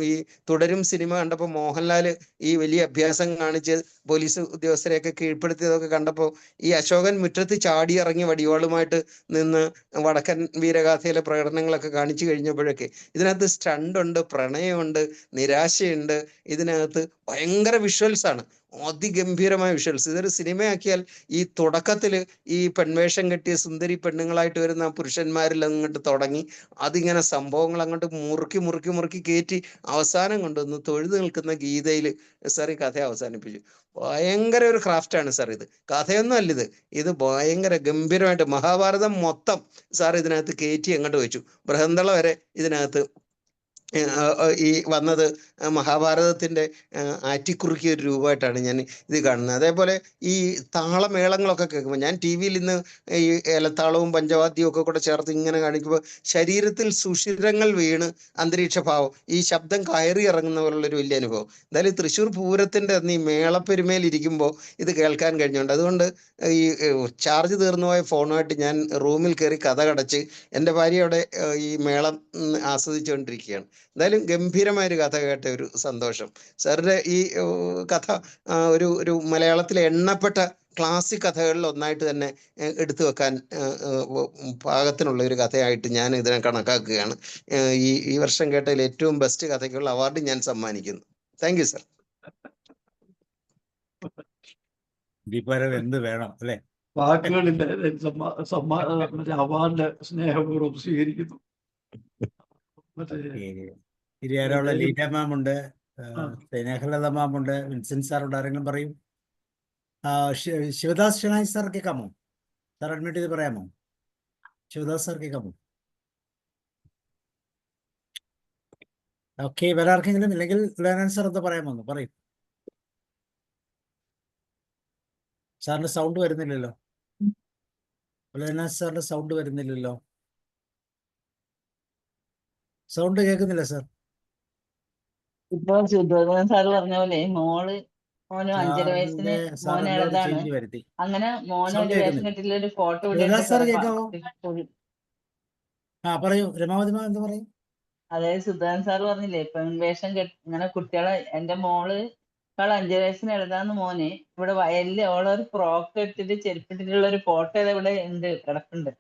ഈ തുടരും സിനിമ കണ്ടപ്പോൾ മോഹൻലാൽ ഈ വലിയ അഭ്യാസം കാണിച്ച് പോലീസ് ഉദ്യോഗസ്ഥരെയൊക്കെ കീഴ്പ്പെടുത്തിയതൊക്കെ കണ്ടപ്പോൾ ഈ അശോകൻ മുറ്റത്ത് ചാടി ഇറങ്ങി വടിവാളുമായിട്ട് നിന്ന് വടക്കൻ വീരഗാഥയിലെ പ്രകടനങ്ങളൊക്കെ കാണിച്ചു കഴിഞ്ഞപ്പോഴൊക്കെ ഇതിനകത്ത് സ്റ്റണ്ടുണ്ട്, പ്രണയമുണ്ട്, നിരാശയുണ്ട്, ഇതിനകത്ത് ഭയങ്കര വിഷ്വൽസ് ആണ്, അതിഗംഭീരമായ വിഷ്വൽസ്. ഇതൊരു സിനിമയാക്കിയാൽ ഈ തുടക്കത്തിൽ ഈ പെൺവേഷം കെട്ടിയ സുന്ദരി പെണ്ണുങ്ങളായിട്ട് വരുന്ന പുരുഷന്മാരിൽ അങ്ങോട്ട് തുടങ്ങി അതിങ്ങനെ സംഭവങ്ങൾ അങ്ങോട്ട് മുറുക്കി കയറ്റി അവസാനം കൊണ്ടുവന്ന് തൊഴുതു നിൽക്കുന്ന ഗീതയിൽ സാർ ഈ കഥ അവസാനിപ്പിച്ചു. ഭയങ്കര ഒരു ക്രാഫ്റ്റാണ് സാർ ഇത്. കഥയൊന്നും അല്ല ഇത് ഭയങ്കര ഗംഭീരമായിട്ട് മഹാഭാരതം മൊത്തം സാർ ഇതിനകത്ത് കയറ്റി അങ്ങോട്ട് വെച്ചു. ബൃഹന്തള വരെ ഇതിനകത്ത് ഈ വന്നത് മഹാഭാരതത്തിൻ്റെ ആറ്റിക്കുറുക്കിയ ഒരു രൂപമായിട്ടാണ് ഞാൻ ഇത് കാണുന്നത്. അതേപോലെ ഈ താളമേളങ്ങളൊക്കെ കേൾക്കുമ്പോൾ ഞാൻ TV ഇന്ന് ഈ ഏലത്താളവും പഞ്ചവാദ്യവും ഒക്കെ കൂടെ ചേർത്ത് ഇങ്ങനെ കാണിക്കുമ്പോൾ ശരീരത്തിൽ സുഷിരങ്ങൾ വീണ് അന്തരീക്ഷഭാവം, ഈ ശബ്ദം കയറി ഇറങ്ങുന്ന പോലുള്ളൊരു വലിയ അനുഭവം. എന്തായാലും തൃശ്ശൂർ പൂരത്തിൻ്റെ അന്ന് ഈ മേളപ്പെരുമേലിരിക്കുമ്പോൾ ഇത് കേൾക്കാൻ കഴിഞ്ഞുണ്ട്. അതുകൊണ്ട് ഈ ചാർജ് തീർന്നു പോയ ഫോണുമായിട്ട് ഞാൻ റൂമിൽ കയറി കഥ കടച്ച് എൻ്റെ ഭാര്യയോടെ ഈ മേളം ആസ്വദിച്ചുകൊണ്ടിരിക്കുകയാണ്. എന്തായാലും ഗംഭീരമായൊരു കഥ കേട്ട ഒരു സന്തോഷം. സാറിൻ്റെ ഈ കഥ ഒരു മലയാളത്തിലെ എണ്ണപ്പെട്ട ക്ലാസിക് കഥകളിൽ ഒന്നായിട്ട് തന്നെ എടുത്തു വെക്കാൻ പാകത്തിനുള്ള ഒരു കഥയായിട്ട് ഞാൻ ഇതിനെ കണക്കാക്കുകയാണ്. ഈ വർഷം കേട്ടതിൽ ഏറ്റവും ബെസ്റ്റ് കഥയ്ക്കുള്ള അവാർഡ് ഞാൻ സമ്മാനിക്കുന്നു. Thank you sir. എന്ത് വേണം അല്ലേ? വാക്കുകളിൽ അവാർഡ് സ്നേഹപൂർവ്വം സ്വീകരിക്കുന്നു. ഇരിയാലുള്ള ലീന മാം ഉണ്ട്, സ്നേഹലത മാം ഉണ്ട്, വിൻസെന്റ് സാറുണ്ട്. ആരെങ്കിലും പറയും? ശിവദാസ് ഷനായി സാർ കേൾക്കാമോ? സാർ അഡ്മിറ്റ് ചെയ്ത് പറയാമോ? ശിവദാസ് സാർ കേൾക്കാമോ? ഓക്കെ, വേറെ ആർക്കെങ്കിലും ഇല്ലെങ്കിൽ ലേനൻ സാർ എന്താ പറയാമോ? പറയും. സാറിന്റെ സൗണ്ട് വരുന്നില്ലല്ലോ. ലേനൻ സാറിന്റെ സൗണ്ട് വരുന്നില്ലല്ലോ. സൗണ്ട് കേൾക്കുന്നില്ല സാർ. ഇപ്പൊ സുധോധനൻ സാറ് പറഞ്ഞ പോലെ മോന് 5.5 വയസ്സിന് മോന് ഇളതാണ്. അങ്ങനെ മോന് ഒരു വേഷം കെട്ടില്ല ഒരു ഫോട്ടോ സാർ കേൾക്കാമോ? പറയൂ രമാവതി മാം എന്ത് പറയും? അതായത് സുധാകരൻ സാർ പറഞ്ഞില്ലേ പെൺവേഷം ഇങ്ങനെ കുട്ടികളെ, എന്റെ മോള് 5 വയസ്സിന് എഴുതാന്ന് മോന് ഇവിടെ വയലില് ഓളൊരു ഫ്രോക്ക് ഇട്ടിട്ട് ചെരുപ്പിട്ടിട്ടുള്ള ഒരു ഫോട്ടോ ഇവിടെ ഉണ്ട്, കിടപ്പുണ്ട്.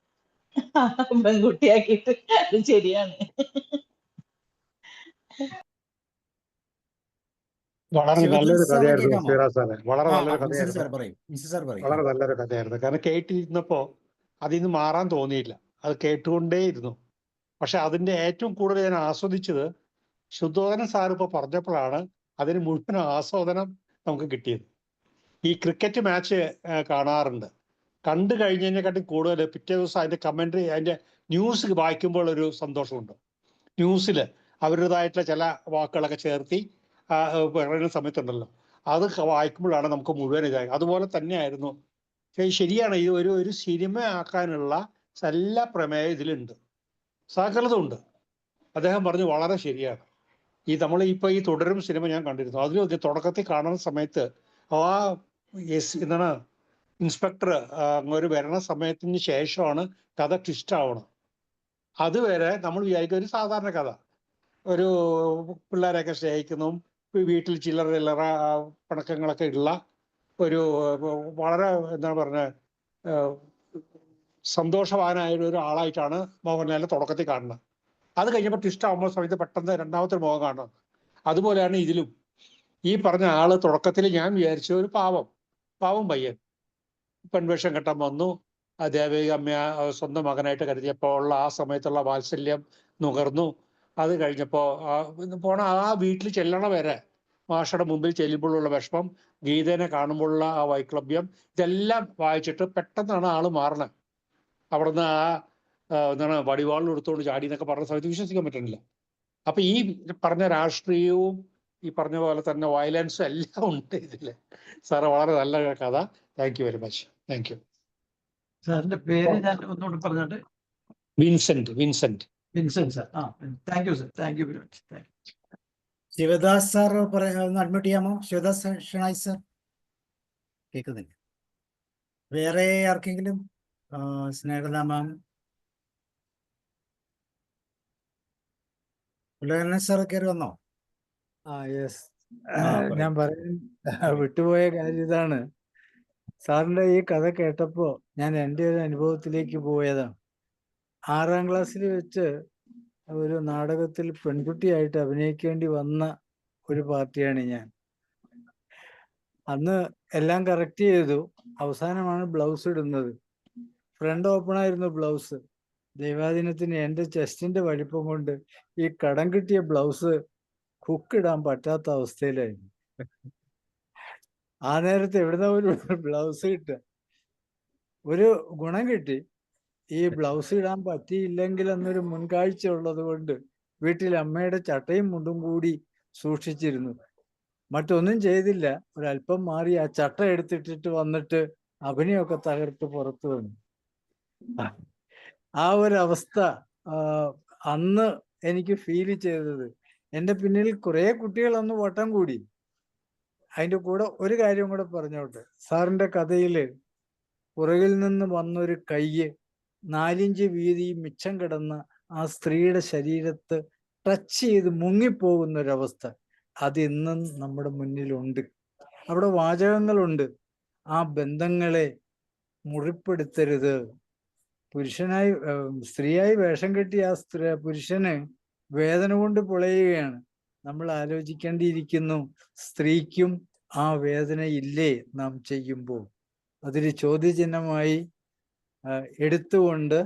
പെൺകുട്ടിയാക്കിയിട്ട്. അത് ശരിയാണ്. വളരെ നല്ലൊരു ശിവദാസ് സാറെ കഥയായിരുന്നു കേൾക്കാമോ? ശ്രീറാജ് സാറേ. വളരെ നല്ലൊരു മിസ്റ്റർ കഥയായിരുന്നു. സാർ പറയും, മിസ്റ്റർ സാർ പറയും. വളരെ നല്ലൊരു കഥയായിരുന്നു. കാരണം കേട്ടിരുന്നപ്പോ അതിൽ നിന്ന് മാറാൻ തോന്നിയില്ല. അത് കേട്ടുകൊണ്ടേയിരുന്നു. പക്ഷെ അതിന്റെ ഏറ്റവും കൂടുതൽ ഞാൻ ആസ്വദിച്ചത് ശുദ്ധോധന സാർ ഇപ്പൊ പറഞ്ഞപ്പോഴാണ് അതിന് മുഴുവൻ ആസ്വാദനം നമുക്ക് കിട്ടിയത്. ഈ ക്രിക്കറ്റ് മാച്ച് കാണാറുണ്ട്. കണ്ടു കഴിഞ്ഞതിനെക്കാട്ടും കൂടുതൽ പിറ്റേ ദിവസം അതിന്റെ കമന്ററി, അതിന്റെ ന്യൂസ് വായിക്കുമ്പോൾ ഒരു സന്തോഷമുണ്ട്. ന്യൂസിൽ അവരുടേതായിട്ടുള്ള ചില വാക്കുകളൊക്കെ ചേർത്തി പറയുന്ന സമയത്തുണ്ടല്ലോ, അത് വായിക്കുമ്പോഴാണ് നമുക്ക് മുഴുവൻ ഇതായി. അതുപോലെ തന്നെയായിരുന്നു. ശരിയാണ്, ഇത് ഒരു സിനിമ ആക്കാനുള്ള എല്ലാ പ്രമേയം ഇതിലുണ്ട്, സകലതുണ്ട്. അദ്ദേഹം പറഞ്ഞു വളരെ ശരിയാണ്. നമ്മൾ ഇപ്പൊ ഈ തുടരും സിനിമ ഞാൻ കണ്ടിരുന്നു. അതിലും തുടക്കത്തിൽ കാണുന്ന സമയത്ത് ആ എന്താണ് ഇൻസ്പെക്ടർ ഒരു വരണ സമയത്തിന് ശേഷമാണ് കഥ ട്വിസ്റ്റ് ആവണം. അതുവരെ നമ്മൾ വിചാരിക്കും ഒരു സാധാരണ കഥ, ഒരു പിള്ളേരെയൊക്കെ സ്നേഹിക്കുന്നതും വീട്ടിൽ ചില്ലറ പണക്കങ്ങളൊക്കെ ഉള്ള ഒരു വളരെ എന്താണ് പറഞ്ഞ സന്തോഷവാനായ ഒരു ആളായിട്ടാണ് മോഹൻലാലിനെ തുടക്കത്തിൽ കാണുന്നത്. അത് കഴിഞ്ഞപ്പോൾ ട്വിസ്റ്റ് ആകുമ്പോൾ സമയത്ത് പെട്ടെന്ന് രണ്ടാമത്തെ മുഖം കാണുന്നത്. അതുപോലെയാണ് ഇതിലും. ഈ പറഞ്ഞ ആള് തുടക്കത്തിൽ ഞാൻ വിചാരിച്ച ഒരു പാവം പയ്യൻ പെൺവേഷം കെട്ടാൻ വന്നു. ദേവകി അമ്മ സ്വന്തം മകനായിട്ട് കരുതിയപ്പോൾ ഉള്ള ആ സമയത്തുള്ള വാത്സല്യം നുകർന്നു. അത് കഴിഞ്ഞപ്പോൾ ആ വീട്ടിൽ ചെല്ലണ വരെ മാഷയുടെ മുമ്പിൽ ചെല്ലുമ്പോഴുള്ള വിഷമം, ഗീതേനെ കാണുമ്പോഴുള്ള ആ വൈക്ലഭ്യം, ഇതെല്ലാം വായിച്ചിട്ട് പെട്ടെന്നാണ് ആള് മാറണത്. അവിടുന്ന് എന്താണ് വടിവാളിൽ എടുത്തുകൊണ്ട് ചാടി എന്നൊക്കെ പറഞ്ഞ സമയത്ത് വിശ്വസിക്കാൻ പറ്റുന്നില്ല. അപ്പൊ ഈ പറഞ്ഞ രാഷ്ട്രീയവും ഈ പറഞ്ഞ പോലെ തന്നെ വയലൻസും എല്ലാം ഉണ്ട് ഇതില്. സാറ് വളരെ നല്ല കഥ. Thank you very much. Thank you. സാറിന്റെ പേര് ഞാൻ ഒന്നുകൂടി പറഞ്ഞിട്ട്. Vincent. Vincent sir. Thank you sir. Thank you very much. Shivadas sir ഒന്ന് അഡ്മിറ്റ് ചെയ്യാമോ? ശിവദാസ് ഷണായി സാർ കേൾക്കുന്നില്ല. വേറെ ആർക്കെങ്കിലും? സ്നേഹദ മാം, സാർ കയറി വന്നോ? യെസ്. ഞാൻ വിട്ടുപോയ കാര്യം ഇതാണ്. സാറിന്റെ ഈ കഥ കേട്ടപ്പോ ഞാൻ എൻ്റെ ഒരു അനുഭവത്തിലേക്ക് പോയതാണ്. 6ാം ക്ലാസ്സിൽ വെച്ച് ഒരു നാടകത്തിൽ പെൺകുട്ടിയായിട്ട് അഭിനയിക്കേണ്ടി വന്ന ഒരു പാർട്ടിയാണ് ഞാൻ. അന്ന് എല്ലാം കറക്റ്റ് ചെയ്തു. അവസാനമാണ് ബ്ലൗസ് ഇടുന്നത്. ഫ്രണ്ട് ഓപ്പൺ ആയിരുന്നു ബ്ലൗസ്. ദൈവാദിനത്തിന് എൻ്റെ ചെസ്റ്റിന്റെ വലിപ്പം കൊണ്ട് ഈ കടം കിട്ടിയ ബ്ലൗസ് ഹുക്കിടാൻ പറ്റാത്ത അവസ്ഥയിലായിരുന്നു. ആ നേരത്തെ എവിടുന്ന ഒരു ബ്ലൗസ് കിട്ടുക? ഒരു ഗുണം കിട്ടി, ഈ ബ്ലൗസ് ഇടാൻ പറ്റിയില്ലെങ്കിൽ എന്നൊരു മുൻകാഴ്ച ഉള്ളത് കൊണ്ട് വീട്ടിൽ അമ്മയുടെ ചട്ടയും മുണ്ടും കൂടി സൂക്ഷിച്ചിരുന്നു. മറ്റൊന്നും ചെയ്തില്ല. ഒരല്പം മാറി ആ ചട്ട എടുത്തിട്ടിട്ട് വന്നിട്ട് അഭിനയൊക്കെ തകർത്ത് പുറത്തു വന്നു. ആ ഒരവസ്ഥ അന്ന് എനിക്ക് ഫീൽ ചെയ്തത്. എൻ്റെ പിന്നിൽ കുറെ കുട്ടികൾ അന്ന് വട്ടം കൂടി. അതിൻ്റെ കൂടെ ഒരു കാര്യം കൂടെ പറഞ്ഞോട്ടെ. സാറിൻ്റെ കഥയിൽ പുറകിൽ നിന്ന് വന്നൊരു കയ്യ് 4 ഇഞ്ച് വീതി മിച്ചം കിടന്ന ആ സ്ത്രീയുടെ ശരീരത്ത് ടച്ച് ചെയ്ത് മുങ്ങിപ്പോകുന്ന ഒരവസ്ഥ, അത് ഇന്നും നമ്മുടെ മുന്നിലുണ്ട്. അവിടെ വാചകങ്ങളുണ്ട്. ആ ബന്ധങ്ങളെ മുറിപ്പെടുത്തരുത്. പുരുഷനായി സ്ത്രീയായി വേഷം കെട്ടിയ ആ പുരുഷന് വേദന കൊണ്ട് പൊളയുകയാണ്. നമ്മൾ ആലോചിക്കേണ്ടിയിരിക്കുന്നു, സ്ത്രീക്കും ആ വേദന ഇല്ലേ നാം ചെയ്യുമ്പോൾ? അതൊരു ചോദ്യചിഹ്നമായി എടുത്തുകൊണ്ട്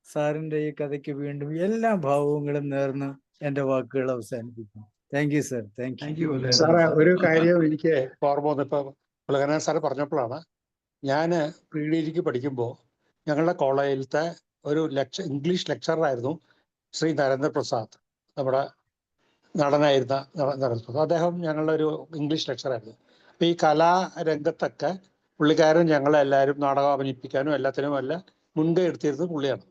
സാറിന്റെ ഈ കഥയ്ക്ക് വീണ്ടും എല്ലാ ഭാവങ്ങളും നേർന്ന് എൻ്റെ വാക്കുകൾ അവസാനിപ്പിക്കുന്നു. Thank you sir. Thank U. സാറേ, ഒരു കാര്യം എനിക്ക് ഓർമ്മ വന്നു. ഇപ്പൊ പുലകനാൻ സാറ് പറഞ്ഞപ്പോഴാണ്. ഞാൻ പ്രീ ഡിഗ്രിക്ക് പഠിക്കുമ്പോൾ ഞങ്ങളുടെ കോളേജിലത്തെ ഒരു ഇംഗ്ലീഷ് ലെക്ചറായിരുന്നു ശ്രീ നരേന്ദ്രപ്രസാദ്. നമ്മുടെ നടനായിരുന്ന നരേന്ദ്രപ്രസാദ്. അദ്ദേഹം ഞങ്ങളുടെ ഒരു ഇംഗ്ലീഷ് ലെക്ചറായിരുന്നു. അപ്പൊ ഈ കലാരംഗത്തൊക്കെ പുള്ളിക്കാരൻ ഞങ്ങളെ എല്ലാവരും നാടകം അഭിനയിപ്പിക്കാനും എല്ലാത്തിനും എല്ലാം മുൻകൈ എടുത്തിരുന്നത് പുള്ളിയാണ്.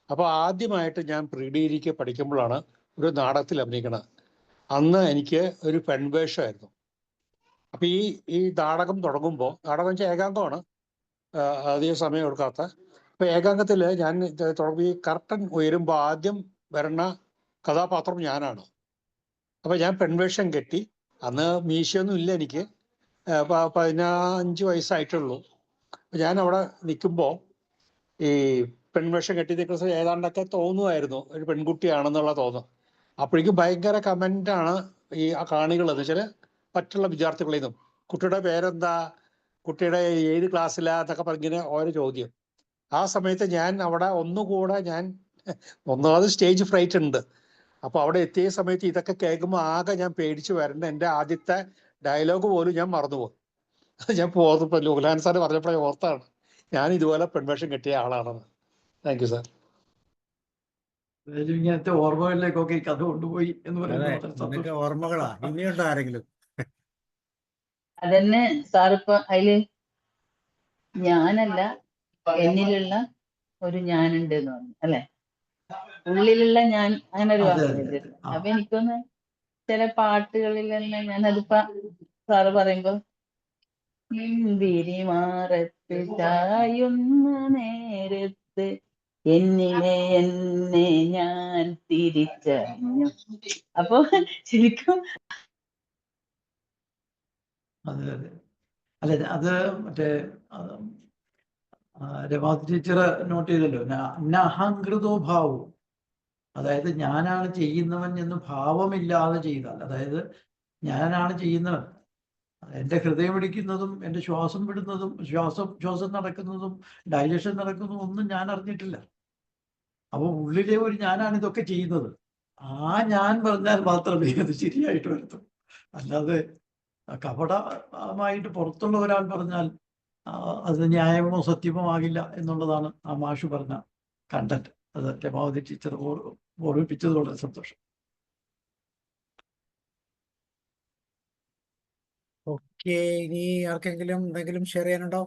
അപ്പോൾ ആദ്യമായിട്ട് ഞാൻ പ്രീ ഡിഗ്രിക്ക് പഠിക്കുമ്പോഴാണ് ഒരു നാടകത്തിൽ അഭിനയിക്കുന്നത്. അന്ന് എനിക്ക് ഒരു പെൺവേഷമായിരുന്നു. അപ്പൊ ഈ നാടകം തുടങ്ങുമ്പോൾ, നാടകം വെച്ചാൽ ഏകാന്തമാണ്, അധികം സമയം എടുക്കാത്ത. അപ്പൊ ഏകാംഗത്തില് ഞാൻ ഈ കർട്ടൻ ഉയരുമ്പോ ആദ്യം വരണ കഥാപാത്രം ഞാനാണ്. അപ്പൊ ഞാൻ പെൺവേഷം കെട്ടി. അന്ന് മീശയൊന്നും ഇല്ല എനിക്ക്. 15 വയസ്സായിട്ടുള്ളൂ. ഞാൻ അവിടെ നിൽക്കുമ്പോൾ ഈ പെൺവേഷം കെട്ടി നിൽക്കുന്ന ഏതാണ്ടൊക്കെ തോന്നുമായിരുന്നു ഒരു പെൺകുട്ടിയാണെന്നുള്ള തോന്നും. അപ്പോഴേക്കും ഭയങ്കര കമൻ്റാണ് ഈ കാണികൾ എന്ന് വെച്ചാൽ മറ്റുള്ള വിദ്യാർത്ഥികളിൽ നിന്നും. കുട്ടിയുടെ പേരെന്താ, കുട്ടിയുടെ ഏത് ക്ലാസ്സിലാ എന്നൊക്കെ പറഞ്ഞിങ്ങനെ ഓരോ ചോദ്യം. ആ സമയത്ത് ഞാൻ അവിടെ ഒന്നുകൂടെ ഞാൻ ഒന്നാമത് സ്റ്റേജ് ഫ്രൈറ്റ് ഉണ്ട്. അപ്പോൾ അവിടെ എത്തിയ സമയത്ത് ഇതൊക്കെ കേൾക്കുമ്പോൾ ആകെ ഞാൻ പേടിച്ചു വരേണ്ട. എൻ്റെ ആദ്യത്തെ ഡയലോഗ് പോലും ഞാൻ മറന്നുപോകും. ഞാൻ പോന്നപ്പോൾ ലോകലാൻ സാറ് പറഞ്ഞപ്പോഴേ ഓർത്താണ് ഞാൻ ഇതുപോലെ പെൺവേഷം കെട്ടിയ ആളാണെന്ന്. Thank you sir. ഇങ്ങനത്തെ ഓർമ്മകളിലേക്കൊക്കെ ഈ കഥ കൊണ്ടുപോയി എന്ന് അതെ, പറയുന്നത് വളരെ നിനക്ക് സന്തോഷം. ഓർമ്മകളാ. ഇനിയുണ്ടോ ആരെങ്കിലും? അതന്നെ സാറിപ്പോ അതില് ഞാനല്ല, എന്നിലുള്ള ഒരു ഞാനുണ്ട് എന്ന് പറഞ്ഞു അല്ലെ, ഉള്ളിലുള്ള ഞാൻ, അങ്ങനെ ഒരു അതെ വാക്ക് അതെ ഉണ്ട്. അതെ. ആ അപ്പൊ എനിക്കൊന്ന് ചില പാട്ടുകളിൽ തന്നെ ഞാനതിപ്പോ സാറ് പറയുമ്പോ മുന്തിരി മാറത്ത് ചായുന്ന നേരത്ത് എന്നിലെ എന്നെ ഞാൻ തിരിച്ചറിഞ്ഞു. അപ്പൊ ശരിക്കും അതെ അതെ. അല്ല അത് മറ്റേ രമാ ടീച്ചർ നോട്ട് ചെയ്തല്ലോ, അഹങ്കൃതോ ഭാവവും. അതായത് ഞാനാണ് ചെയ്യുന്നവൻ എന്ന് ഭാവമില്ലാതെ ചെയ്താൽ, അതായത് ഞാനാണ് ചെയ്യുന്നവൻ, എൻ്റെ ഹൃദയം ഇടിക്കുന്നതും എൻ്റെ ശ്വാസം വിടുന്നതും ശ്വാസം നടക്കുന്നതും ഡൈജഷൻ നടക്കുന്നതും ഒന്നും ഞാൻ അറിഞ്ഞിട്ടില്ല. അപ്പോൾ ഉള്ളിലെ ഒരു ഞാനാണ് ഇതൊക്കെ ചെയ്യുന്നത്. ആ ഞാൻ പറഞ്ഞാൽ മാത്രമേ അത് ശരിയായിട്ട് വരത്തുള്ളൂ. അല്ലാതെ കപടമായിട്ട് പുറത്തുള്ള ഒരാൾ പറഞ്ഞാൽ അത് ന്യായമോ സത്യമോ ആകില്ല എന്നുള്ളതാണ് ആ മാഷ് പറഞ്ഞ കണ്ടന്റ്. അത് രമാവതി ടീച്ചർ ഓർമ്മിപ്പിച്ചത് വളരെ സന്തോഷം. ഓക്കെ, ഇനി ആർക്കെങ്കിലും എന്തെങ്കിലും ഷെയർ ചെയ്യാനുണ്ടോ?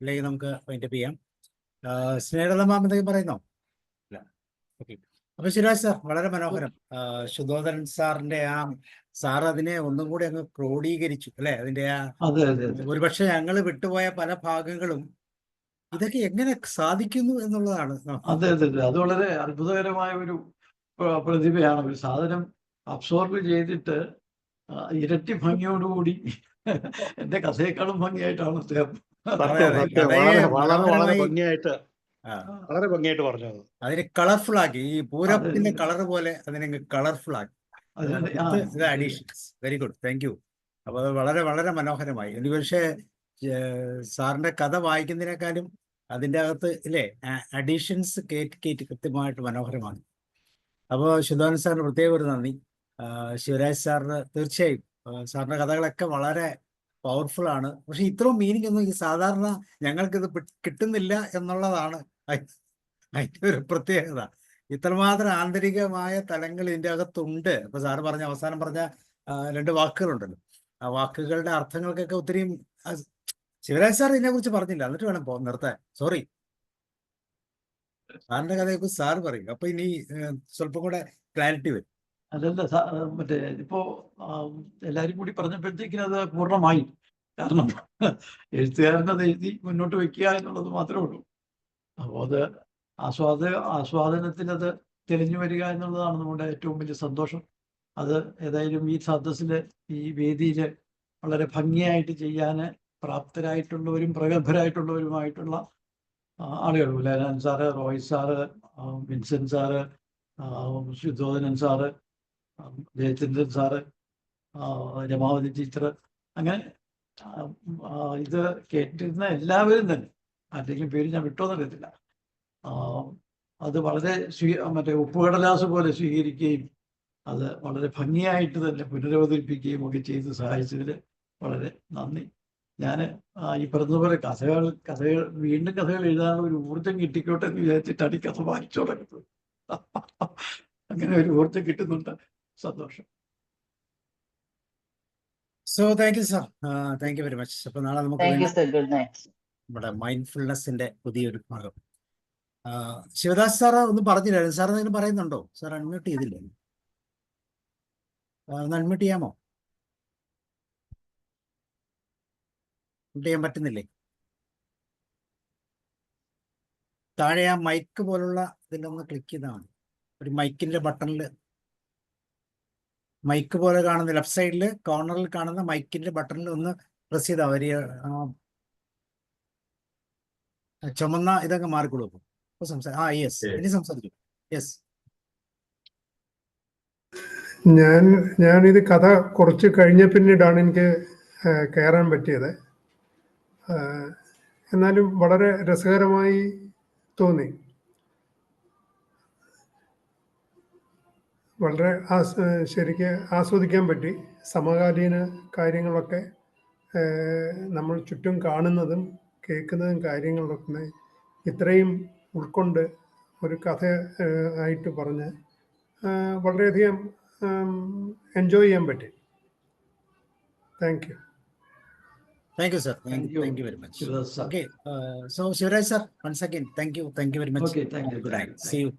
അല്ലെങ്കിൽ നമുക്ക് വൈൻഡപ്പ് ചെയ്യാം. സ്നേഹലത മാം എന്തെങ്കിലും പറയുന്നോ? ഇല്ല. ഓക്കെ. അപ്പൊ ശിവരാജ് സാർ, വളരെ മനോഹരം. ശുദ്ധോധരൻ സാറിന്റെ സാർ അതിനെ ഒന്നും കൂടി അങ്ങ് ക്രോഡീകരിച്ചു അല്ലെ? അതിന്റെ അതെ അതെ അതെ ഒരുപക്ഷെ ഞങ്ങൾ വിട്ടുപോയ പല ഭാഗങ്ങളും ഇതൊക്കെ എങ്ങനെ സാധിക്കുന്നു എന്നുള്ളതാണ്. അതെ അതെ അതെ. അത് വളരെ അത്ഭുതകരമായ ഒരു പ്രതിഭയാണ്. ഒരു സാധനം അബ്സോർബ് ചെയ്തിട്ട് ഇരട്ടി ഭംഗിയോടുകൂടി എൻ്റെ കഥയെക്കാളും ഭംഗിയായിട്ടാണ് അദ്ദേഹം അതെ അതെ, സത്യം. കഥയെ വളരെ വളരെ വളരെ മനോഹരമായി ഭംഗിയായിട്ട് വളരെ ഭംഗിയായിട്ട് പറഞ്ഞത്. അതിനെ കളർഫുൾ ആക്കി. ഈ പൂരത്തിന്റെ അതെ. കളർ പോലെ അതിനെ കളർഫുൾ ആക്കി. Additions very good, thank you. അപ്പൊ അത് വളരെ വളരെ മനോഹരമായി. എനിക്ക് പക്ഷേ സാറിന്റെ കഥ വായിക്കുന്നതിനേക്കാളും അതിൻ്റെ അകത്ത് ഇല്ലേ അഡീഷൻസ് കേറ്റി കൃത്യമായിട്ട് മനോഹരമാണ്. അപ്പോൾ ശുദ്ധോധരൻ സാറിന് പ്രത്യേക ഒരു നന്ദി. ശിവരാജ് സാറിന് തീർച്ചയായും സാറിന്റെ കഥകളൊക്കെ വളരെ പവർഫുൾ ആണ്. പക്ഷെ ഇത്രയും മീനിങ് ഒന്നും ഈ സാധാരണ ഞങ്ങൾക്കിത് കിട്ടുന്നില്ല എന്നുള്ളതാണ് അതിൻ്റെ ഒരു പ്രത്യേകത. ഇത്രമാത്രം ആന്തരികമായ തലങ്ങൾ ഇതിൻ്റെ അകത്തുണ്ട്. ഇപ്പൊ സാറ് പറഞ്ഞ അവസാനം പറഞ്ഞ 2 വാക്കുകളുണ്ടല്ലോ, ആ വാക്കുകളുടെ അർത്ഥങ്ങൾക്കൊക്കെ ഒത്തിരി ശിവരാജ് സാർ ഇതിനെ കുറിച്ച് പറഞ്ഞില്ല. എന്നിട്ട് വേണം നിർത്താൻ. സോറി, സാറിന്റെ കഥയെക്കുറിച്ച് സാറ് പറയും. അപ്പൊ ഇനി സ്വല്പം കൂടെ ക്ലാരിറ്റി വരും. അതല്ല മറ്റേ ഇപ്പോ എല്ലാരും കൂടി പറഞ്ഞപ്പോഴത്തേക്കിനും അത് പൂർണ്ണമായി. കാരണം എഴുത്തുകാരനത് എഴുതി മുന്നോട്ട് വെക്കുക എന്നുള്ളത് മാത്രമേ ഉള്ളൂ. അപ്പോൾ അത് ആസ്വാദനത്തിൽ അത് തെളിഞ്ഞു വരിക എന്നുള്ളതാണ് നമ്മുടെ ഏറ്റവും വലിയ സന്തോഷം. അത് ഏതായാലും ഈ സദസ്സിൽ, ഈ വേദിയിൽ വളരെ ഭംഗിയായിട്ട് ചെയ്യാൻ പ്രാപ്തരായിട്ടുള്ളവരും പ്രഗത്ഭരായിട്ടുള്ളവരുമായിട്ടുള്ള ആളുകൾ, ലൈലാൻ sir, Roy sir, Vincent sir, Shuddhodhanan sir, Jayachandran sir, Ramavathi teacher, അങ്ങനെ ഇത് കേട്ടിരുന്ന എല്ലാവരും തന്നെ, ആരുടെയും പേര് ഞാൻ വിട്ടോന്നറിയത്തില്ല, അത് വളരെ മറ്റേ ഉപ്പുകടലാസ് പോലെ സ്വീകരിക്കുകയും അത് വളരെ ഭംഗിയായിട്ട് തന്നെ പുനരവതരിപ്പിക്കുകയും ഒക്കെ ചെയ്ത് സഹായിച്ചതിൽ വളരെ നന്ദി. ഞാൻ ഈ പറഞ്ഞതുപോലെ കഥകൾ വീണ്ടും കഥകൾ എഴുതാനുള്ള ഒരു ഊർജം കിട്ടിക്കോട്ടെ എന്ന് വിചാരിച്ചിട്ടാണ് ഈ കഥ വായിച്ചു തുടങ്ങുന്നത്. അങ്ങനെ ഒരു ഊർജം കിട്ടുന്നുണ്ട്. സന്തോഷം. So thank you sir, thank you very much. അപ്പൊ നാളെ നമുക്ക് നമ്മുടെ മൈൻഡ്ഫുൾനെസിന്റെ പുതിയൊരു ഭാഗം. ശിവദാസ് സാറ് ഒന്നും പറഞ്ഞില്ലായിരുന്നു. സാർ എന്തെങ്കിലും പറയുന്നുണ്ടോ? സാർ അൺമ്യൂട്ട് ചെയ്തില്ലേ? ഒന്ന് അൺമ്യൂട്ട് ചെയ്യാമോ? ചെയ്യാൻ പറ്റുന്നില്ലേ? താഴെ ആ മൈക്ക് പോലുള്ള ഇതിലൊന്ന് ക്ലിക്ക് ചെയ്താൽ മതി. ഒരു മൈക്കിന്റെ ബട്ടണിൽ മൈക്ക് പോലെ കാണുന്ന ലെഫ്റ്റ് സൈഡിൽ കോർണറിൽ കാണുന്ന മൈക്കിന്റെ ബട്ടണിൽ ഒന്ന് പ്രസ് ചെയ്താൽ മതി. ചുമന്ന ഇതൊക്കെ മാറിക്കൊള്ളു. യെസ്, ഇനി സംസാരിക്കും. യെസ്, ഞാനിത് കഥ കുറച്ച് കഴിഞ്ഞ പിന്നീടാണ് എനിക്ക് കയറാൻ പറ്റിയത്. എന്നാലും വളരെ രസകരമായി തോന്നി. വളരെ ശരിക്ക് ആസ്വദിക്കാൻ പറ്റി. സമകാലീന കാര്യങ്ങളൊക്കെ നമ്മൾ ചുറ്റും കാണുന്നതും കേൾക്കുന്നതും കാര്യങ്ങളൊക്കെ ഇത്രയും ഉൾക്കൊണ്ട് ഒരു കഥ ആയിട്ട് പറഞ്ഞ് വളരെയധികം എൻജോയ് ചെയ്യാൻ പറ്റി. Thank you. Thank you sir. Thank you. Thank you very much. Shivadas sir. Okay, so Shivaraj sir, once again thank you very much. Okay, thank you. Good night. See you.